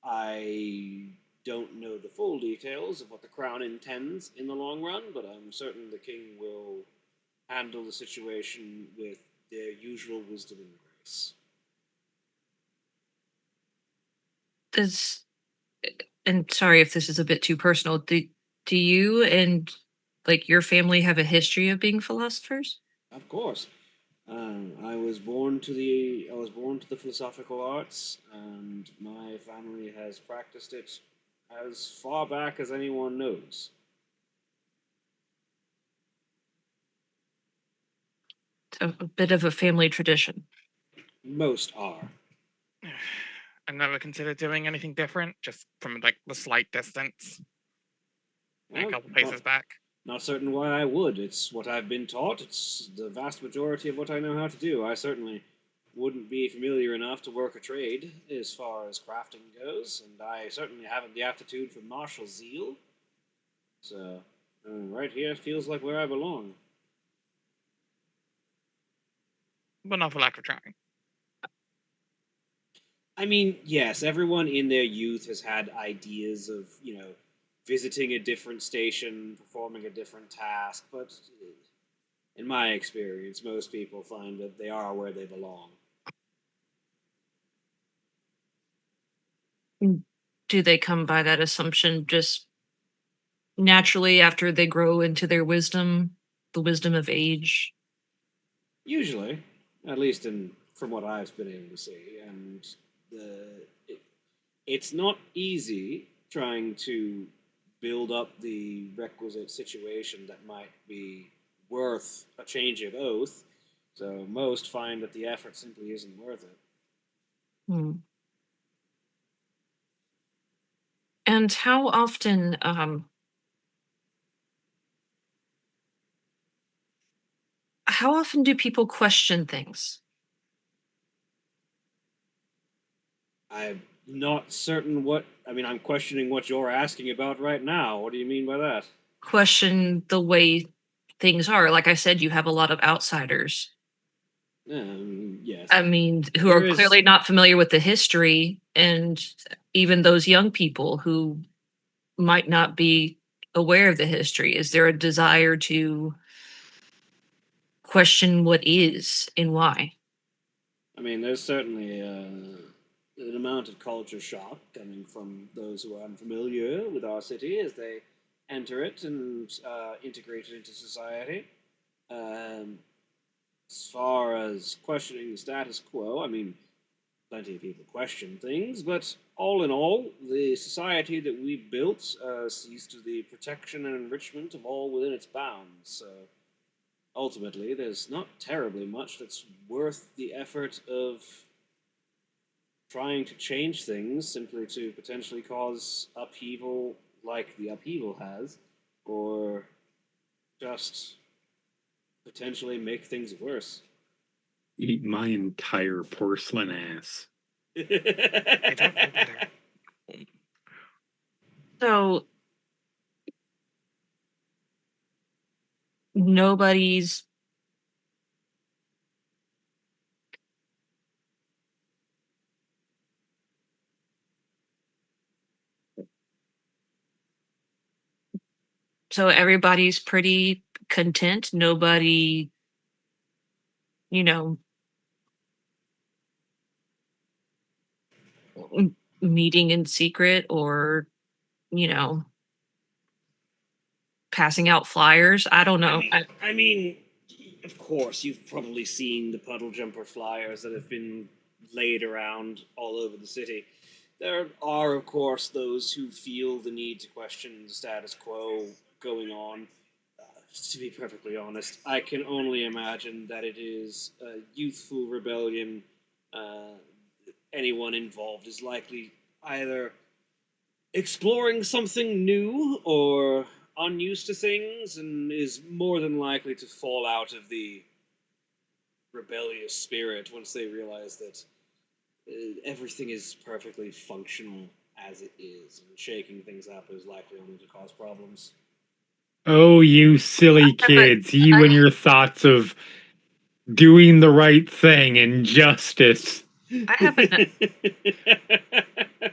I don't know the full details of what the crown intends in the long run, but I'm certain the king will handle the situation with their usual wisdom and grace. Does and sorry if this is a bit too personal. Do you and like your family have a history of being philosophers? Of course, I was born to the philosophical arts, and my family has practiced it as far back as anyone knows. It's a bit of a family tradition. Most are. I've never considered doing anything different, just from like the slight distance, a Well, couple paces back. not certain why I would. It's what I've been taught. It's the vast majority of what I know how to do. I certainly wouldn't be familiar enough to work a trade as far as crafting goes, and I certainly haven't the aptitude for martial zeal. So, right here feels like where I belong. But not for lack of trying. I mean, yes, everyone in their youth has had ideas of, visiting a different station, performing a different task, but in my experience, most people find that they are where they belong. Do they come by that assumption just naturally after they grow into their wisdom, the wisdom of age? Usually, at least from what I've been able to see, and the it, it's not easy trying to build up the requisite situation that might be worth a change of oath. So most find that the effort simply isn't worth it. Hmm. And how often do people question things? I'm not certain what. I mean, I'm questioning what you're asking about right now. What do you mean by that? Question the way things are. Like I said, you have a lot of outsiders. Yes. I mean, who There are is. clearly not familiar with the history, and even those young people who might not be aware of the history. Is there a desire to question what is and why? I mean, there's certainly an amount of culture shock coming from those who are unfamiliar with our city as they enter it and integrate it into society. Um, as far as questioning the status quo, I mean, plenty of people question things, but all in all, the society that we've built sees to the protection and enrichment of all within its bounds. So ultimately, there's not terribly much that's worth the effort of trying to change things simply to potentially cause upheaval like the upheaval has, or just potentially make things worse. Eat my entire porcelain ass. They don't know better. So nobody's so everybody's pretty content. Nobody, you know, meeting in secret or, you know, passing out flyers. I don't know. I mean, of course, you've probably seen the puddle jumper flyers that have been laid around all over the city. There are, of course, those who feel the need to question the status quo going on. To be perfectly honest, I can only imagine that it is a youthful rebellion. Uh, Anyone involved is likely either exploring something new or unused to things and is more than likely to fall out of the rebellious spirit once they realize that everything is perfectly functional as it is, and shaking things up is likely only to cause problems. Oh, you silly kids, you and I your thoughts of doing the right thing and justice. I have an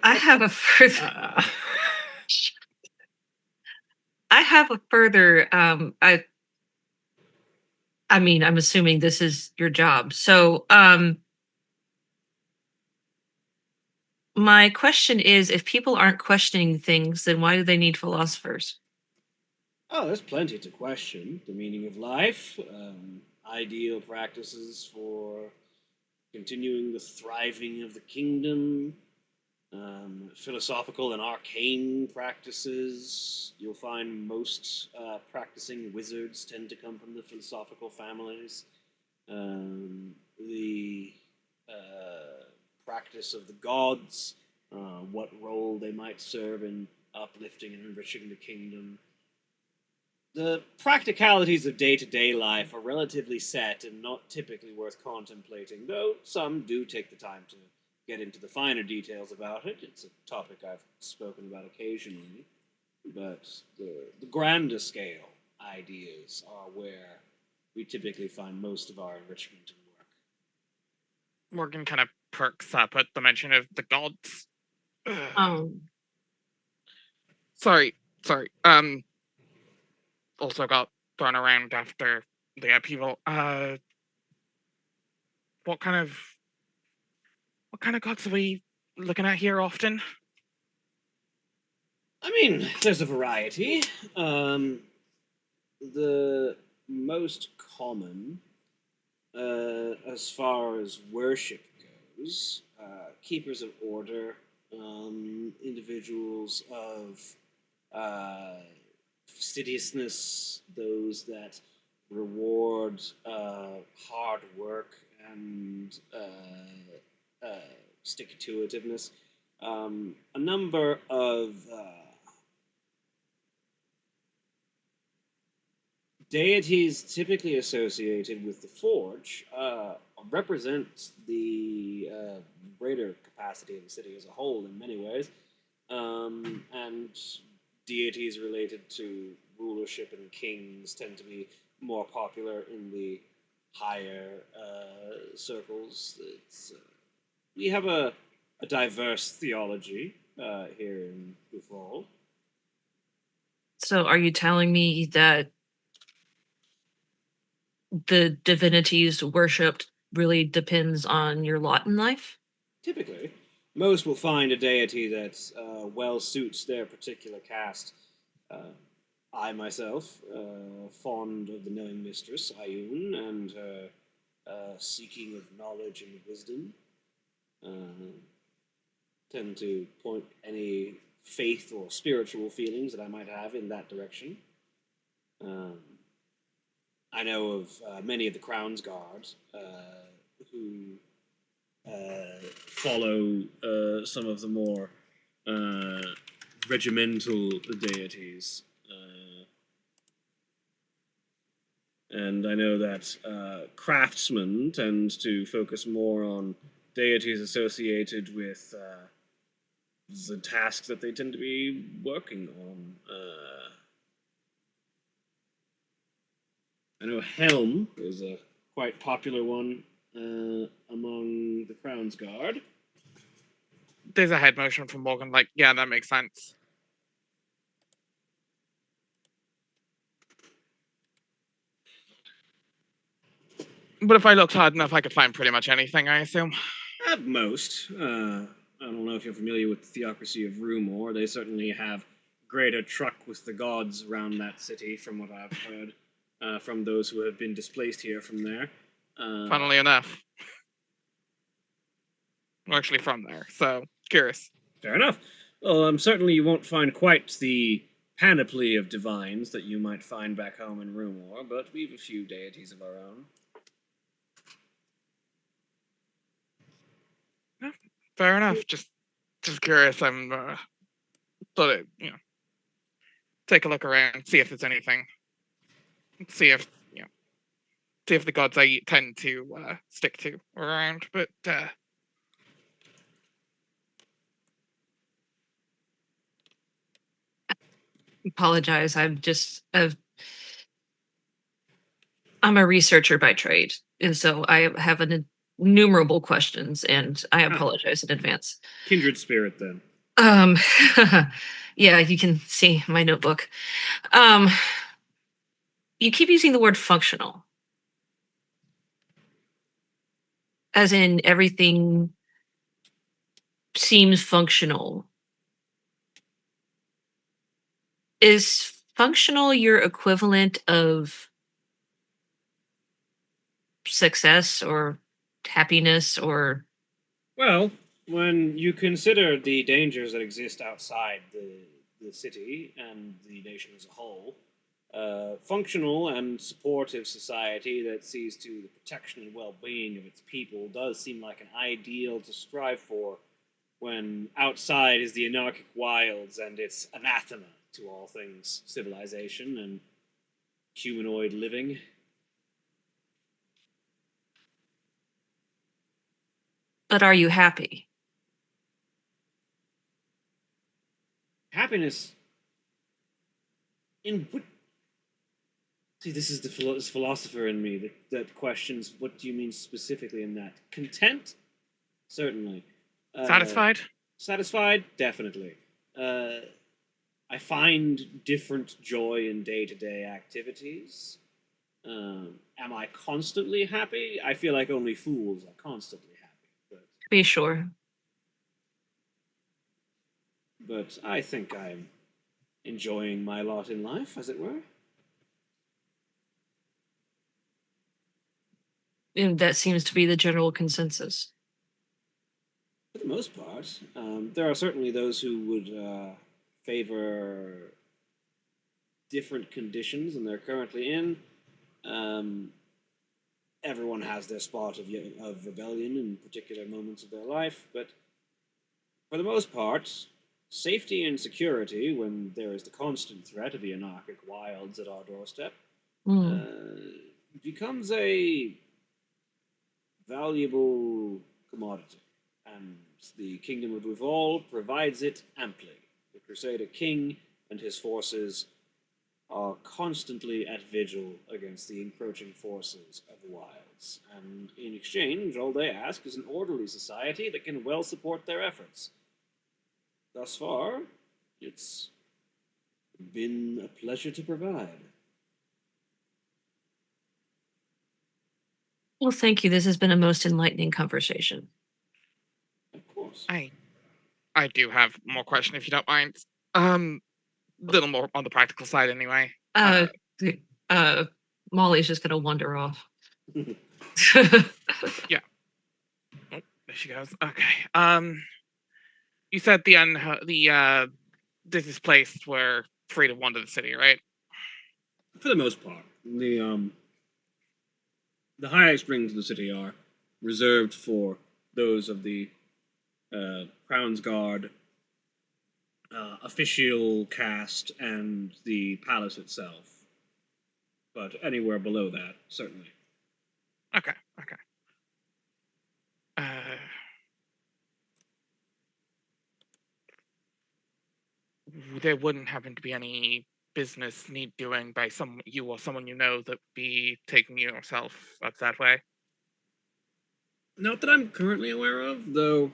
I have a further Uh, I have a further I mean, I'm assuming this is your job. So, my question is, if people aren't questioning things, then why do they need philosophers? Oh, there's plenty to question. The meaning of life, ideal practices for continuing the thriving of the kingdom, philosophical and arcane practices. You'll find most practicing wizards tend to come from the philosophical families. The practice of the gods, what role they might serve in uplifting and enriching the kingdom. The practicalities of day to day life are relatively set and not typically worth contemplating, though some do take the time to get into the finer details about it. It's a topic I've spoken about occasionally, but the grander scale ideas are where we typically find most of our enrichment and work. Morgan kind of perks up at the mention of the gods. Um, Sorry. Also got thrown around after the upheaval. What kind of gods are we looking at here often? I mean, there's a variety. The most common, as far as worship goes, keepers of order, individuals of fastidiousness, those that reward hard work and stick to itiveness. A number of deities typically associated with the Forge represent the greater capacity of the city as a whole in many ways, and deities related to rulership and kings tend to be more popular in the higher circles. We have a diverse theology here in Bufal. so are you telling me that the divinities worshipped really depends on your lot in life? Typically, most will find a deity that well suits their particular caste. Uh, I myself, fond of the knowing mistress, Ayun, and her seeking of knowledge and wisdom, uh, tend to point any faith or spiritual feelings that I might have in that direction. Um, I know of many of the Crown's Guard who follow some of the more uh, regimental deities. And I know that craftsmen tend to focus more on deities associated with the tasks that they tend to be working on. I know Helm is a quite popular one among the Crown's Guard. There's a head motion from Morgan, like, yeah, that makes sense. But if I looked hard enough, I could find pretty much anything, I assume. At most. I don't know if you're familiar with the theocracy of Rumor. They certainly have greater truck with the gods around that city, from what I've heard from those who have been displaced here from there. Funnily enough. I'm actually from there, so curious. Fair enough. Well, certainly you won't find quite the panoply of divines that you might find back home in Rumor, but we've a few deities of our own. No, fair enough. Just curious. I'm thought it, take a look around, see if there's anything, see if see if the gods I tend to stick to are around. But Apologize. I'm a researcher by trade, and so I have innumerable questions, and I apologize in advance. Kindred spirit, then. Yeah, you can see my notebook. You keep using the word functional, as in everything seems functional. Is functional your equivalent of success or happiness or? Well, when you consider the dangers that exist outside the city and the nation as a whole, functional and supportive society that sees to the protection and well-being of its people does seem like an ideal to strive for when outside is the anarchic wilds and its anathema to all things civilization and humanoid living. But are you happy? Happiness in what? See, this is the philosopher in me that questions what do you mean specifically in that. Content, certainly. Satisfied? Satisfied, definitely. I find different joy in day-to-day activities. Am I constantly happy? I feel like only fools are constantly happy. Be sure. But I think I'm enjoying my lot in life, as it were. And that seems to be the general consensus. For the most part, there are certainly those who would favor different conditions than they're currently in. Everyone has their spot of rebellion in particular moments of their life, but for the most part, safety and security, when there is the constant threat of the anarchic wilds at our doorstep, becomes a valuable commodity, and the Kingdom of Duval provides it amply. The Crusader King and his forces are constantly at vigil against the encroaching forces of the wilds, and in exchange, all they ask is an orderly society that can well support their efforts. Thus far, it's been a pleasure to provide. Well, thank you. This has been a most enlightening conversation. Of course. I do have more question if you don't mind. Little more on the practical side anyway. Molly's just gonna wander off. Yeah. Oh, there she goes. Okay. You said the displaced were free to wander the city, right? For the most part, the highest rings of the city are reserved for those of the Crown's Guard, official caste, and the palace itself. But anywhere below that, certainly. Okay. There wouldn't happen to be any business need doing by you or someone you know that would be taking yourself up that way? Not that I'm currently aware of, though.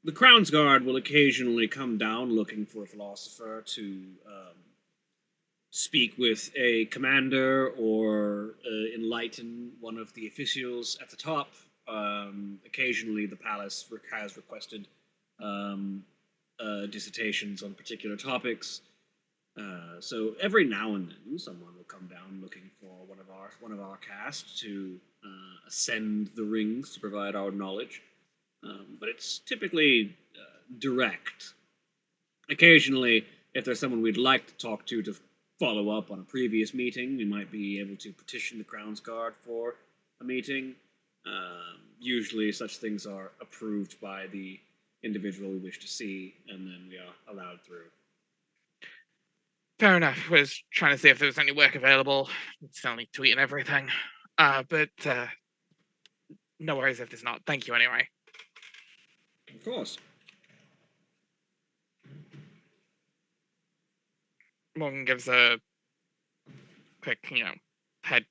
The Crown's Guard will occasionally come down looking for a philosopher to speak with a commander or enlighten one of the officials at the top. Occasionally, the palace has requested dissertations on particular topics. So every now and then, someone will come down looking for one of our cast to ascend the rings to provide our knowledge. but it's typically direct. Occasionally, if there's someone we'd like to talk to follow up on a previous meeting, we might be able to petition the Crown's Guard for a meeting. Usually, such things are approved by the individual we wish to see, and then we are allowed through. Fair enough. Was trying to see if there was any work available. It's only tweeting everything. But no worries if there's not. Thank you anyway. Of course. Morgan gives a quick, head,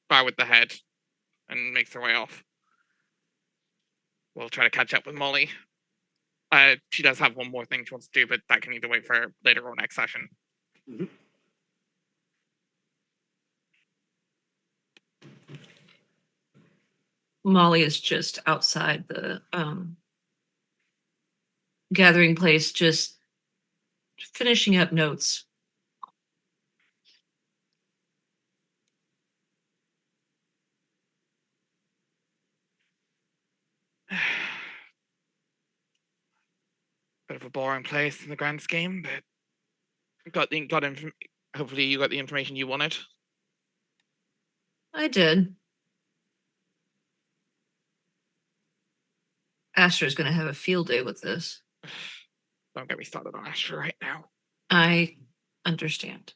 bow with the head and makes her way off. We'll try to catch up with Molly. She does have one more thing she wants to do, but that can either wait for later or next session. Mm-hmm. Molly is just outside the gathering place, just finishing up notes. Bit of a boring place in the grand scheme, but hopefully you got the information you wanted. I did. Astra's going to have a field day with this. Don't get me started on Astra right now. I understand.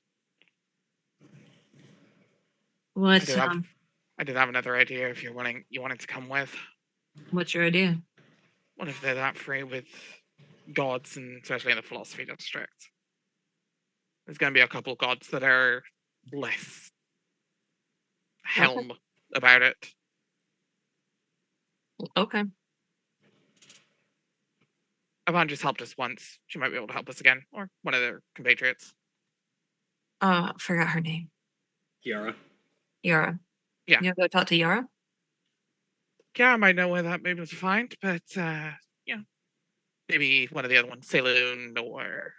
What? I did have another idea. If you wanted to come with. What's your idea? What if they're that free with gods, and especially in the philosophy district? There's going to be a couple gods that are less helm about it. Okay. Yvonne just helped us once. She might be able to help us again, or one of their compatriots. Forgot her name. Yara. Yara. Yeah. You go talk to Yara? Yeah, I might know where that may be able to find, but maybe one of the other ones, Saloon or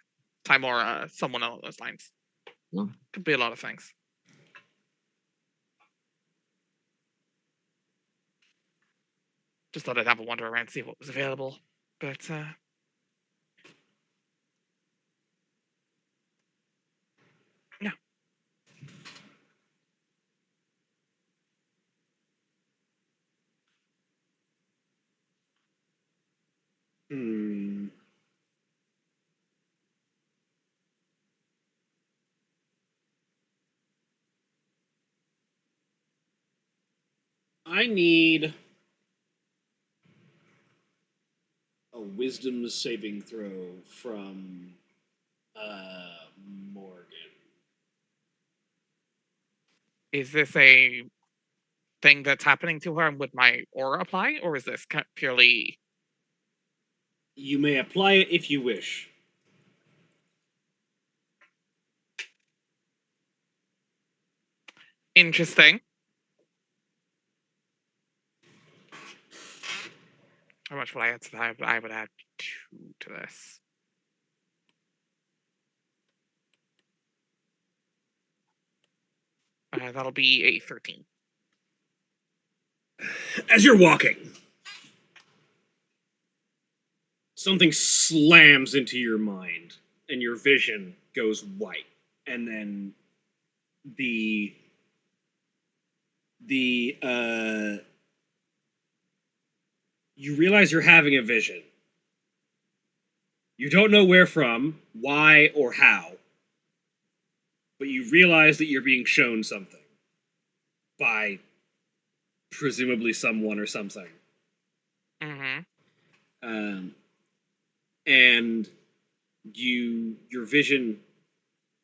Timora, someone along those lines. No. Could be a lot of things. Just thought I'd have a wander around, see what was available, but yeah. I need a wisdom saving throw from Morgan. Is this a thing that's happening to her, and would my aura apply, or is this purely... You may apply it if you wish. Interesting. How much will I add to that? I would add 2 to this. That'll be a 13. As you're walking, something slams into your mind, and your vision goes white, and then you realize you're having a vision. You don't know where from, why, or how, but you realize that you're being shown something by presumably someone or something. Mm-hmm. And your vision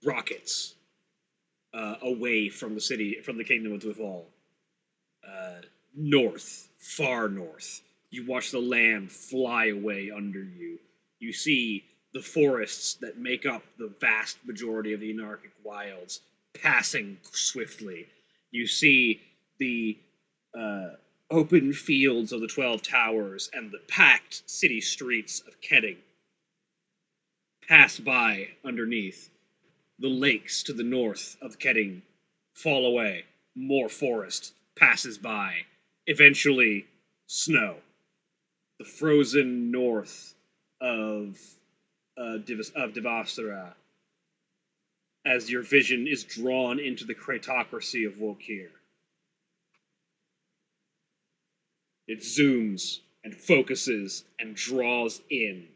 rockets away from the city, from the kingdom of Duval, north, far north. You watch the land fly away under you. You see the forests that make up the vast majority of the anarchic wilds passing swiftly. You see the open fields of the 12 Towers and the packed city streets of Kedding pass by underneath. The lakes to the north of Kedding fall away. More forest passes by. Eventually, snow. the frozen north of Divastara, as your vision is drawn into the cratocracy of Volkir. It zooms and focuses and draws in.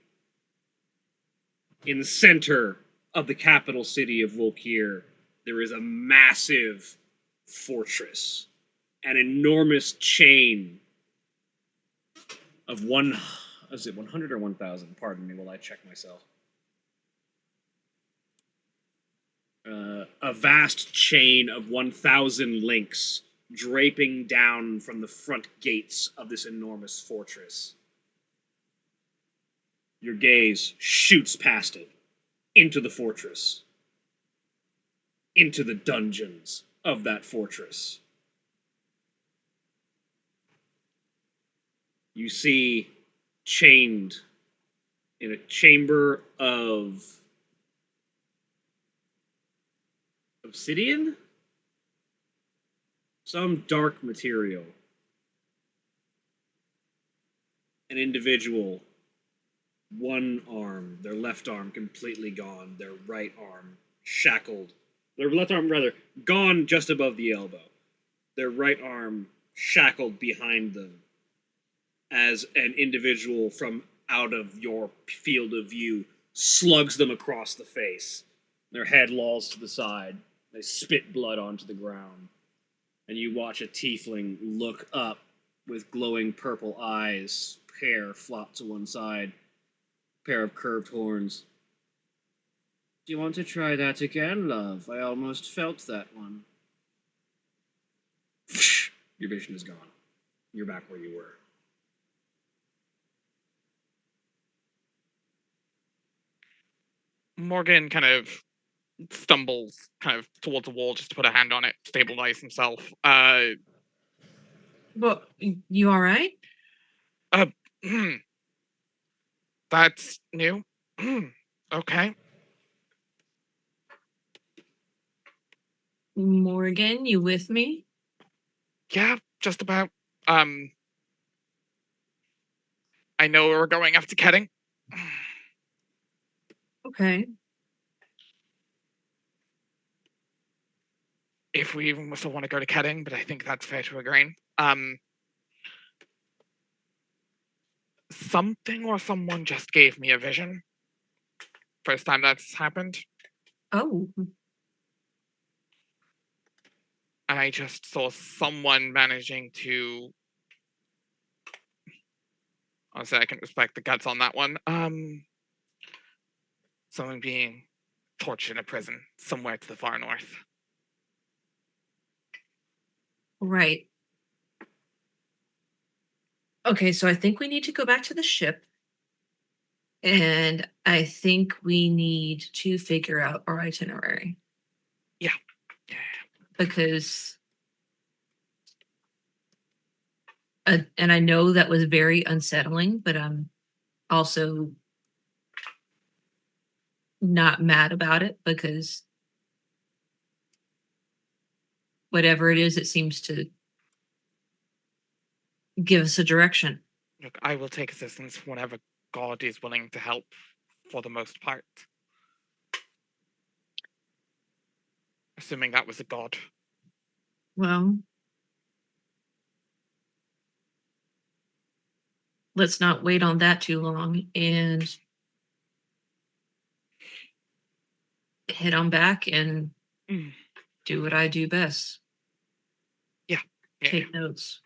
In the center of the capital city of Volkir, there is a massive fortress, an enormous chain of is it 100 or 1,000? Pardon me while I check myself. A vast chain of 1,000 links draping down from the front gates of this enormous fortress. Your gaze shoots past it, into the fortress, into the dungeons of that fortress. You see chained in a chamber of obsidian? Some dark material. An individual, one arm, their left arm completely gone, their right arm shackled. Their left arm, rather, gone just above the elbow. Their right arm shackled behind them as an individual from out of your field of view slugs them across the face. Their head lolls to the side. They spit blood onto the ground. And you watch a tiefling look up with glowing purple eyes, hair flop to one side, pair of curved horns. Do you want to try that again, love? I almost felt that one. Your vision is gone. You're back where you were. Morgan kind of stumbles kind of towards the wall just to put a hand on it, stabilize himself. Well, you all right? That's new. Okay. Morgan, you with me? Yeah, just about. I know we're going after Ketting. Okay. If we even still want to go to Ketting, but I think that's fair to agree. Something or someone just gave me a vision. First time that's happened. Oh. And I just saw someone managing to. Honestly, I can respect the guts on that one. Someone being tortured in a prison somewhere to the far north. Right. Okay, so I think we need to go back to the ship. And I think we need to figure out our itinerary. Yeah. Because and I know that was very unsettling, but I'm also not mad about it because whatever it is, it seems to give us a direction. Look, I will take assistance whenever God is willing to help, for the most part. Assuming that was a god. Well, let's not wait on that too long and head on back and do what I do best. Yeah. Take notes.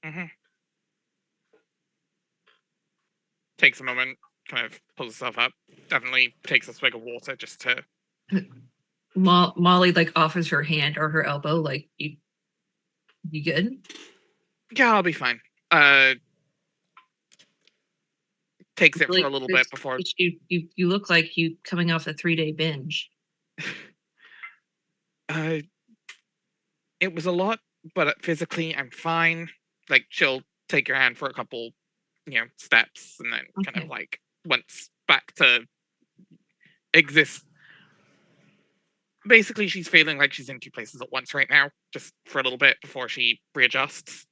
Mm-hmm. Takes a moment, kind of pulls herself up. Definitely takes a swig of water just to. Molly like offers her hand or her elbow, like you good? Yeah, I'll be fine. Takes it Like, for a little bit before. You look like you coming off a 3-day binge. It was a lot, but physically I'm fine. Like, she'll take your hand for a couple, steps, and then kind of like once back to exist. Basically, she's feeling like she's in two places at once right now, just for a little bit before she readjusts.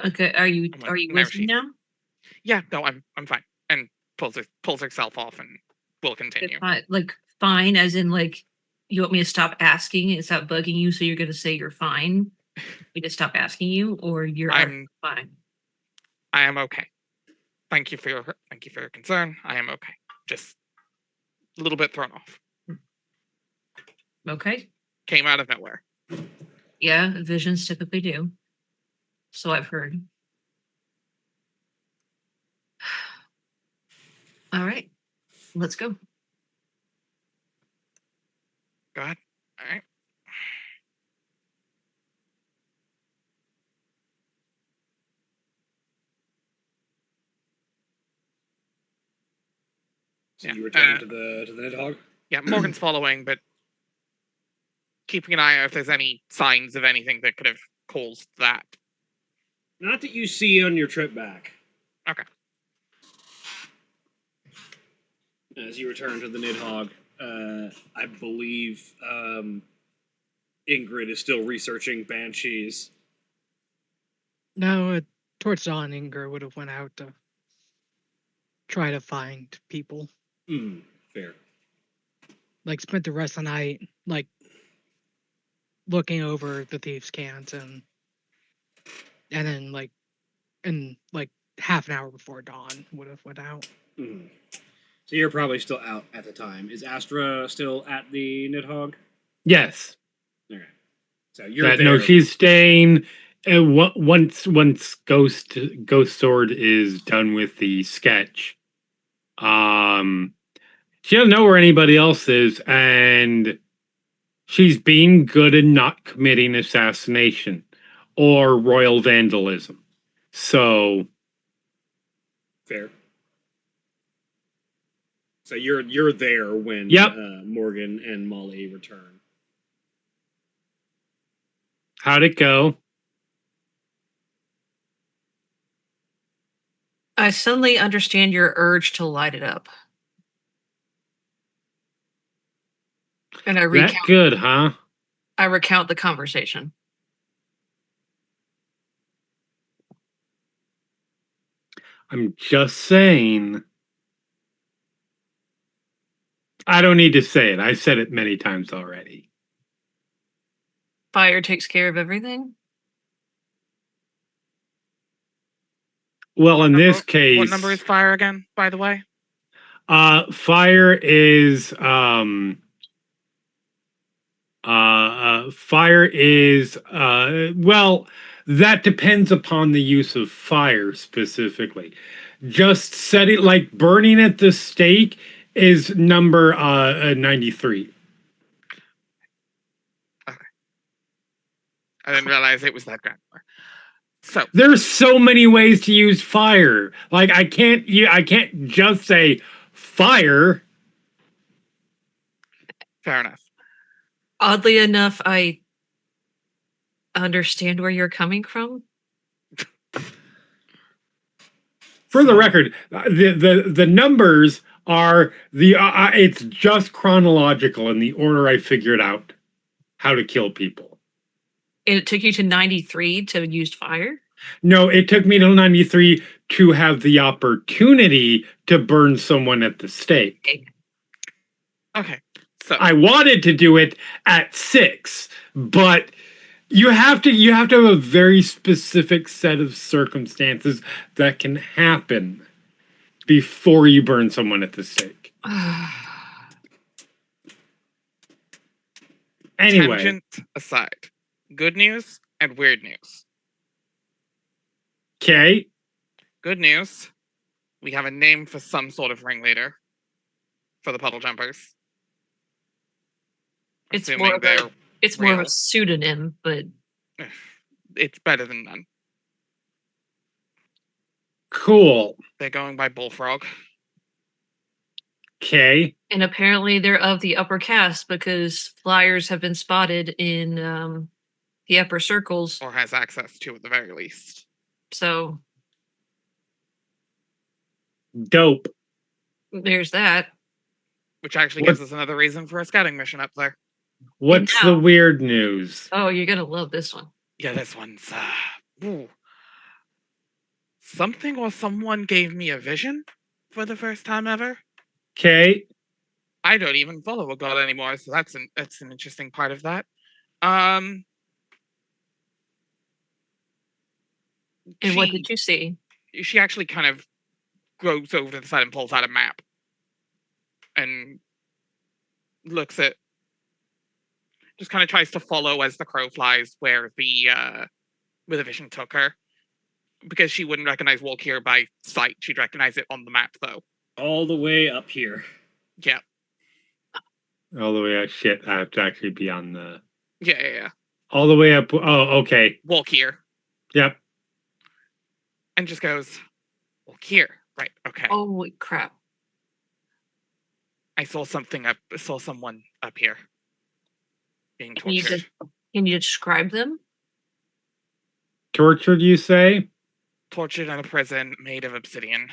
Okay, are you I'm like, are you no, with me she's- now? Yeah, no, I'm fine. And pulls herself off and will Okay, continue. fine. Like fine, as in like you want me to stop asking and stop bugging you, so you're gonna say you're fine. Me to stop asking you, or you're I'm fine. I am okay. Thank you for your concern. I am okay. Just a little bit thrown off. Okay. Came out of nowhere. Yeah, visions typically do. So I've heard. All right, let's go. Go ahead. All right. So Yeah, you return to the Nidhogg? Yeah, Morgan's following, but keeping an eye out if there's any signs of anything that could have caused that. Not that you see on your trip back. Okay. As you return to the Nidhogg, I believe Ingrid is still researching banshees. No, towards dawn, Inger would have went out to try to find people. Fair. Like spent the rest of the night like looking over the thieves' cant and then like half an hour before dawn would have went out. So you're probably still out at the time. Is Astra still at the Nidhogg? Yes. Okay. So you're there. No, she's staying. Once Ghost Sword is done with the sketch, she doesn't know where anybody else is, and she's being good and not committing assassination or royal vandalism. So Fair. So you're there when Yep. Morgan and Molly return. how'd it go? I suddenly understand your urge to light it up. And I That good, huh? recount the conversation. I'm just saying. I don't need to say it. I've said it many times already. Fire takes care of everything. Well, in this case, What number is fire again, by the way? Fire is well, that depends upon the use of fire specifically. Just setting, like burning at the stake, is number 93. Okay. I didn't realize it was that granular. So There's so many ways to use fire. Like I can't just say fire. fair enough. Oddly enough, I understand where you're coming from. For the record, the numbers are it's just chronological in the order I figured out how to kill people. And it took you to 93 to use fire? No, it took me till 93 to have the opportunity to burn someone at the stake. Okay. So I wanted to do it at 6, but you have to have a very specific set of circumstances that can happen before you burn someone at the stake. Anyway, tangent aside, good news and weird news. okay. Good news, we have a name for some sort of ringleader for the puddle jumpers. It's Assuming more of they're a more of a real. pseudonym, but It's better than none. Cool. They're going by Bullfrog. Okay. and apparently they're of the upper caste because flyers have been spotted in the upper circles. Or has access to at the very least. So Dope. there's that. Which actually gives us another reason for a scouting mission up there. What's now- the weird news? Oh, you're gonna love this one. Yeah, this one's ooh. something or someone gave me a vision for the first time ever. Okay. I don't even follow a god anymore, so that's an interesting part of that. And what She did you see? she actually kind of goes over to the side and pulls out a map and looks at, just kind of tries to follow as the crow flies where the vision took her, because she wouldn't recognize Walkir by sight. She'd recognize it on the map though. All the way up here. Yeah. All the way up. Shit, I have to actually be on the. Yeah. All the way up. Oh, okay. Walkir. Yep. And just goes, Walkir. Right. Okay. Holy crap! I saw someone up here being Can you tortured. can you describe them? Tortured, you say? Tortured in a prison made of obsidian.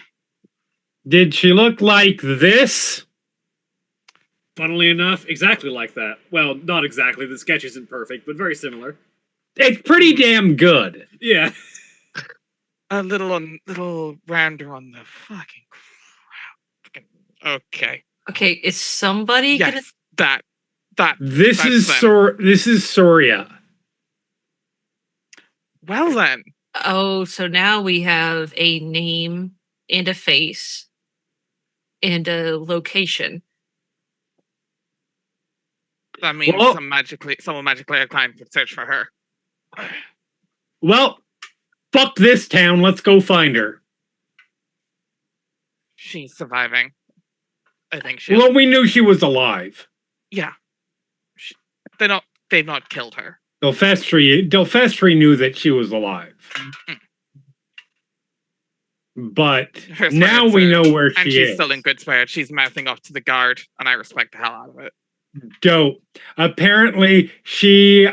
Did she look like this? Funnily enough, exactly like that. Well, not exactly. The sketch isn't perfect, but very similar. It's pretty damn good. Yeah. A little rounder on the fucking crap. Okay. Okay, is somebody gonna? Yes, that. This that's is them. This is Soria. Well then, Oh, so now we have a name and a face and a location. that means Well- someone magically inclined could search for her. Well, fuck this town. Let's go find her. She's surviving. I think she. Well, we knew she was alive. Yeah. They've not killed her. Delfestri knew that she was alive. But Her now spirits we are- know where And she she's is. still in good spirits. She's mouthing off to the guard, and I respect the hell out of it. Dope. Apparently she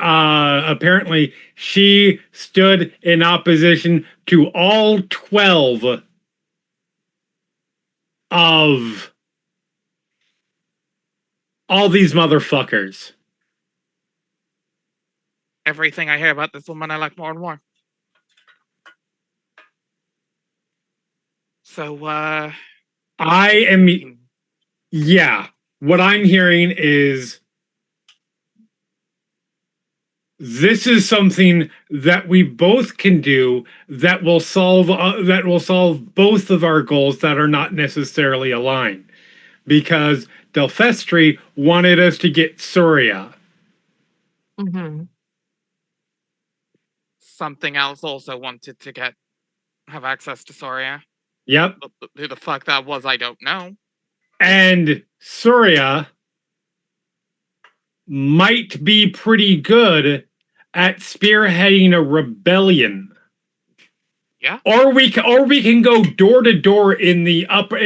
stood in opposition to all 12 of all these motherfuckers. Everything I hear about this woman, I like more and more. So, I am, yeah. What I'm hearing is this is something that we both can do that will solve both of our goals that are not necessarily aligned. Because Delfestri wanted us to get Soria. Mm-hmm. something else also wanted to have access to Soria. Yep. Who the fuck that was, I don't know. And Soria might be pretty good at spearheading a rebellion. Yeah. Or we can go door to door in the upper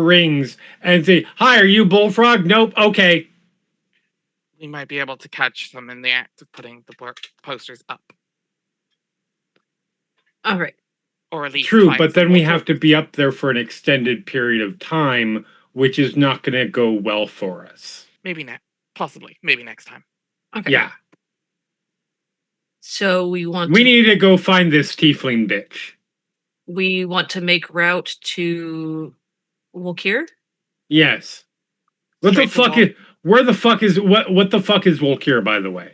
rings and say, "Hi, are you Bullfrog?" Nope. Okay. We might be able to catch them in the act of putting the posters up. All right. Or at least True, find but then some we more have to be up there for an extended period of time, which is not going to go well for us. Maybe possibly. Maybe next time. Okay. Yeah. So we need to go find this tiefling bitch. We want to make route to Walkir? Yes. What the Straight to fuck is where the fuck is what the fuck is Walkir, by the way?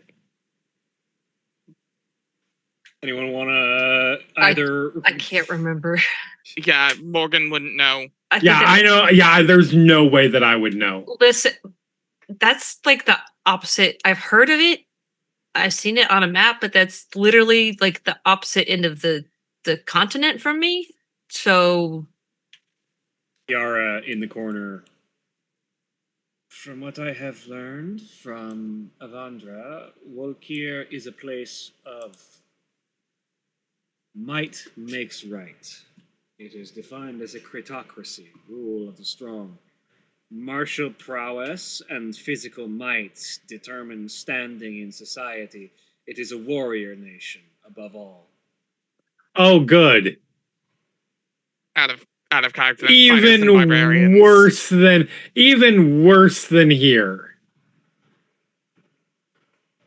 Anyone want to either? I can't remember. Yeah, Morgan wouldn't know. I know. Yeah, there's no way that I would know. Listen, that's like the opposite. I've heard of it. I've seen it on a map, but that's literally like the opposite end of the continent from me. So Yara in the corner. From what I have learned from Avandra, Walkir is a place of might makes right. It is defined as a critocracy, rule of the strong. Martial prowess and physical might determine standing in society. It is a warrior nation, above all. Oh, good. Out of character. Even worse than here.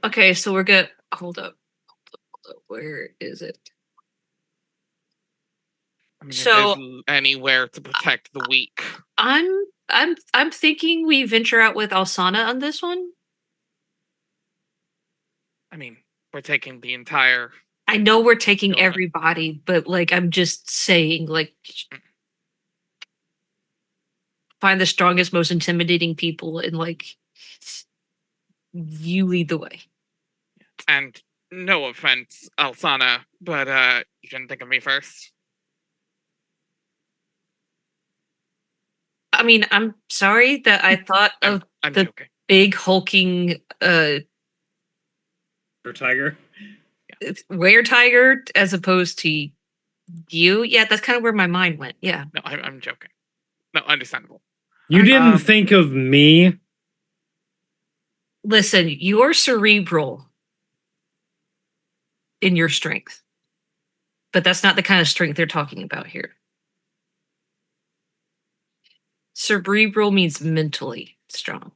okay, so we're good. Hold up. Where is it? I mean, So- if there's anywhere to protect the weak. I'm thinking we venture out with Alsana on this one. I mean, we're taking the entire. I know we're taking Go ahead. everybody, but like I'm just saying, like find the strongest, most intimidating people and like you lead the way. And no offense, Alsana, but you didn't think of me first. I mean, I'm sorry that I thought of I'm the- joking. big hulking Or tiger. were tiger as opposed to you. Yeah, that's kind of where my mind went. Yeah. No, I'm joking. No, understandable. You Alright, didn't think of me? Listen, you're cerebral in your strength. But that's not the kind of strength they're talking about here. Cerebral means mentally strong.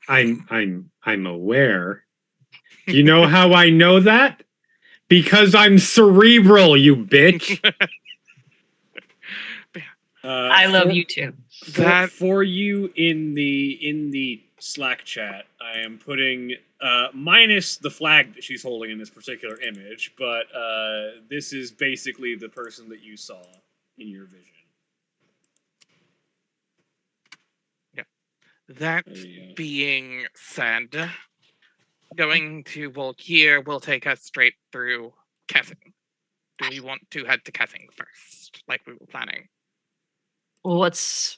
I'm aware. Do you know how I know that? Because I'm cerebral, you bitch. I love you too. For you in the Slack chat, I am putting minus the flag that she's holding in this particular image, but this is basically the person that you saw in your vision. That being said, going to Volkir will take us straight through Kessing. Do we want to head to Kessing first, like we were planning? Well, what's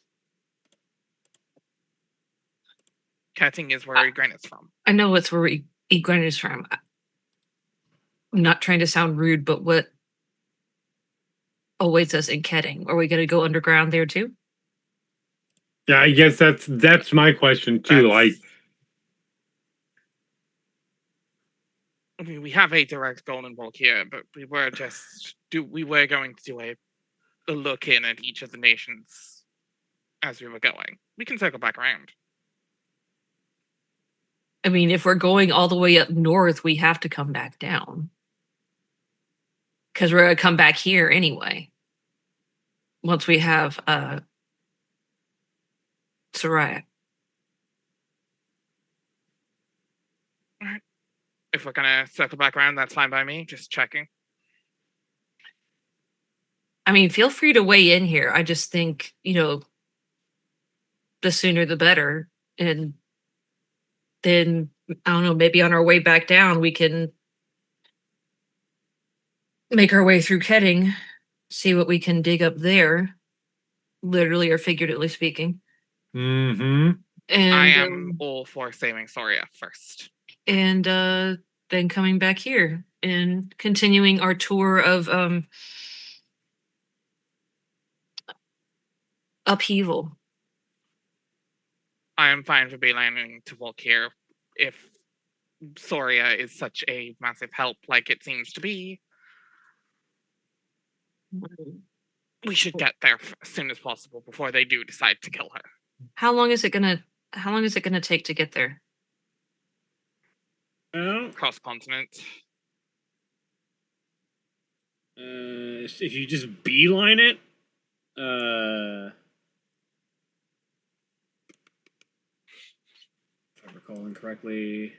Kessing is where Egren is from. I know it's where Egren is from. I'm not trying to sound rude, but what awaits us in Ketting? Are we going to go underground there too? Yeah, I guess that's my question too. Like, I mean, we have a direct goal in Volkir, but we were going to do a look in at each of the nations as we were going. We can circle back around. I mean, if we're going all the way up north, we have to come back down. Because we're going to come back here anyway. Once we have Soraya. Alright. If we're gonna circle back around, that's fine by me. Just checking. I mean, feel free to weigh in here. I just think, the sooner the better. And then, I don't know, maybe on our way back down, we can make our way through Ketting, see what we can dig up there, literally or figuratively speaking. mm-hmm. And I am all for saving Soria first. And then coming back here and continuing our tour of upheaval. I am fine for beelining to Volkir if Soria is such a massive help like it seems to be. We should get there as soon as possible before they do decide to kill her. How long is it gonna take to get there? Cross continent. If you just beeline it, if I'm recalling correctly,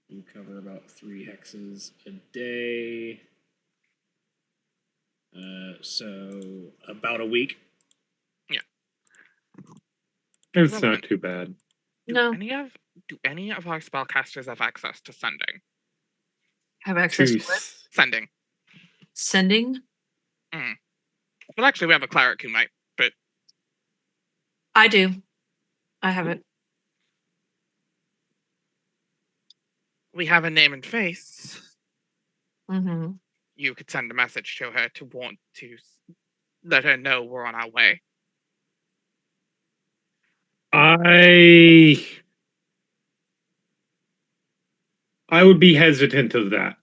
you cover about 3 hexes a day. So about a week. Yeah. It's not too bad. No. Do any of our spellcasters have access to sending? Have access to what? Sending. Sending? Well, actually, we have a cleric who might, but I do. I have it. we have a name and face. Mm-hmm. You could send a message to her to want to let her know we're on our way. I would be hesitant of that.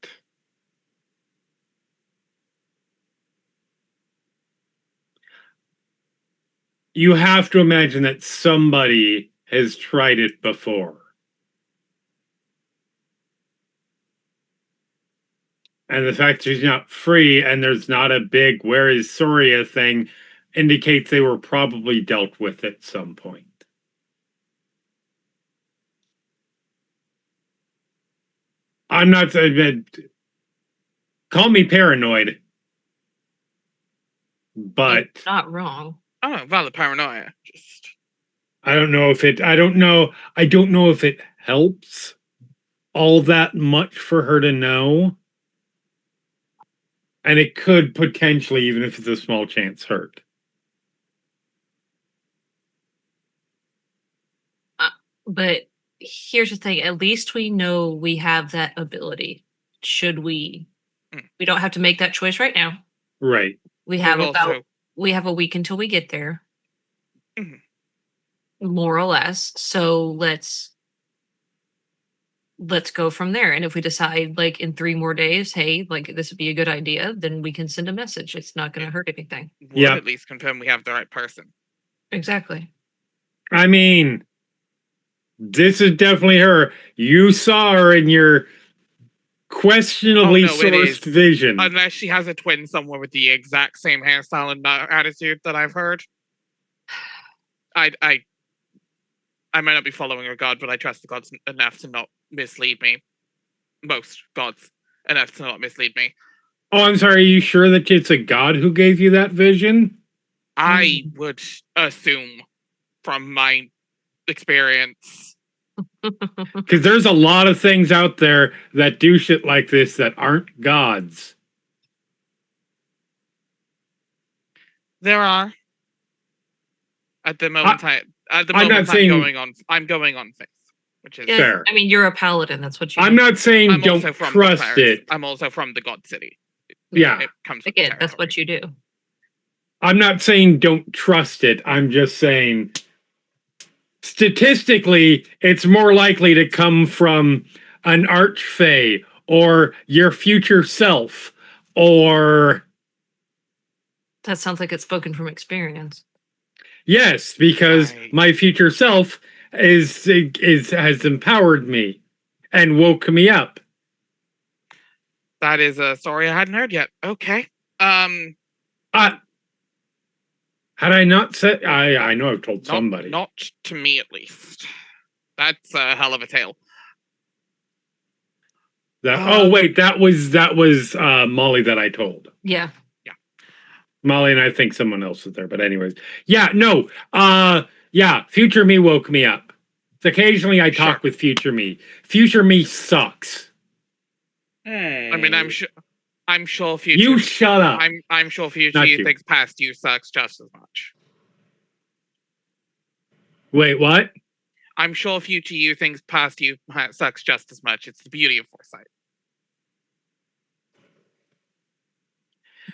You have to imagine that somebody has tried it before. And the fact she's not free and there's not a big "where is Soria" thing indicates they were probably dealt with at some point. I'm not saying, call me paranoid, but You're not wrong. Oh, valid paranoia. Just I don't know if it. I don't know if it helps all that much for her to know, and it could potentially, even if it's a small chance, hurt. But here's the thing: at least we know we have that ability. Should we? We don't have to make that choice right now. Right. We have But about also- we have a week until we get there, Mhm. more or less. So let's go from there. And if we decide like in 3 more days, hey, like this would be a good idea, then we can send a message. It's not going to hurt anything. would Yeah. at least confirm we have the right person. Exactly. I mean, this is definitely her. You saw her in your questionably Oh, no, it sourced is. vision. Unless she has a twin somewhere with the exact same hairstyle and attitude that I've heard. I might not be following her god, but I trust the gods enough to not mislead me. Most gods enough to not mislead me. Oh, I'm sorry. Are you sure that it's a god who gave you that vision? I would assume from my experience. Because there's a lot of things out there that do shit like this that aren't gods. There are. At the moment, I'm going on faith, which is Yeah, Fair. I mean, you're a paladin. That's what you I'm do. not saying I'm don't also from trust the Paris. it. I'm also from the God City. Yeah. It comes with Again, that's what you do. I'm not saying don't trust it. I'm just saying statistically, it's more likely to come from an archfey or your future self or That sounds like it's spoken from experience. yes, because my future self is has empowered me and woke me up. That is a story I hadn't heard yet. Okay. Had I not said, I know I've told somebody. Not to me, at least. That's a hell of a tale. Oh wait, that was Molly that I told. Yeah. Molly and I think someone else was there, but anyways, yeah, no, yeah, future me woke me up. So occasionally I talk with future me. Future me sucks. Hey. I mean, I'm sure future. You shut up. I'm sure future Not you you. thinks past you sucks just as much. Wait, what? I'm sure future you thinks past you sucks just as much. It's the beauty of foresight.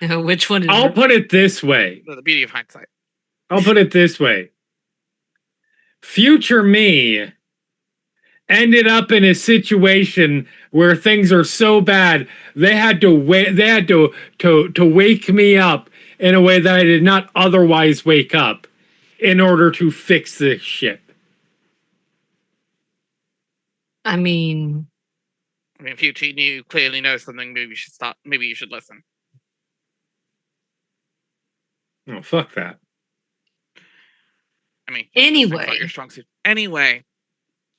Which one is I'll put it this way. The beauty of hindsight. I'll put it this way. Future me ended up in a situation where things are so bad they had to wake me up in a way that I did not otherwise wake up in order to fix this shit. I mean, future you clearly knows something. Maybe you should listen. Oh, fuck that. I mean, anyway, not your strong suit. Anyway,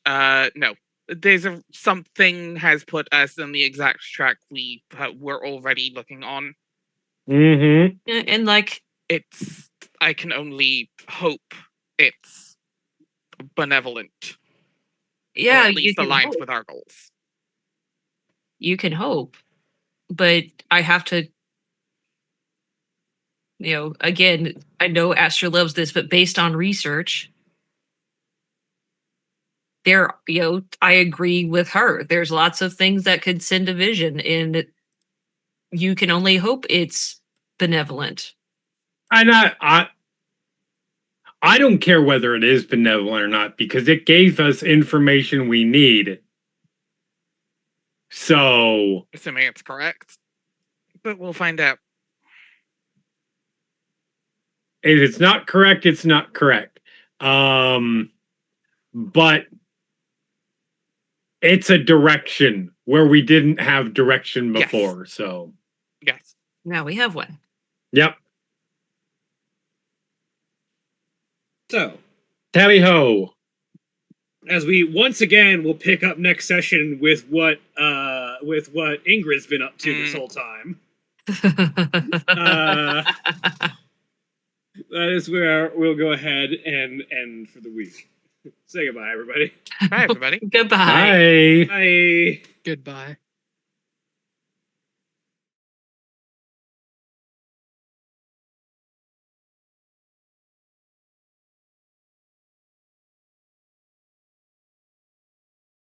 no. There's something has put us on the exact track we were already looking on. Mm-hmm. and like I can only hope it's benevolent. yeah, or at least you can aligns hope. with our goals. You can hope, but I have to. Again, I know Astra loves this, but based on research, I agree with her. There's lots of things that could send a vision, and you can only hope it's benevolent. And I don't care whether it is benevolent or not because it gave us information we need. So, assuming it's correct, but we'll find out. If it's not correct, it's not correct. But it's a direction where we didn't have direction Yes. before. So, Yes. Now we have one. yep. So, Tally ho. as we once again will pick up next session with what Ingrid's been up to this whole time. That is where we'll go ahead and end for the week. Say goodbye, everybody. Bye, everybody. Goodbye. Bye. Bye. Goodbye.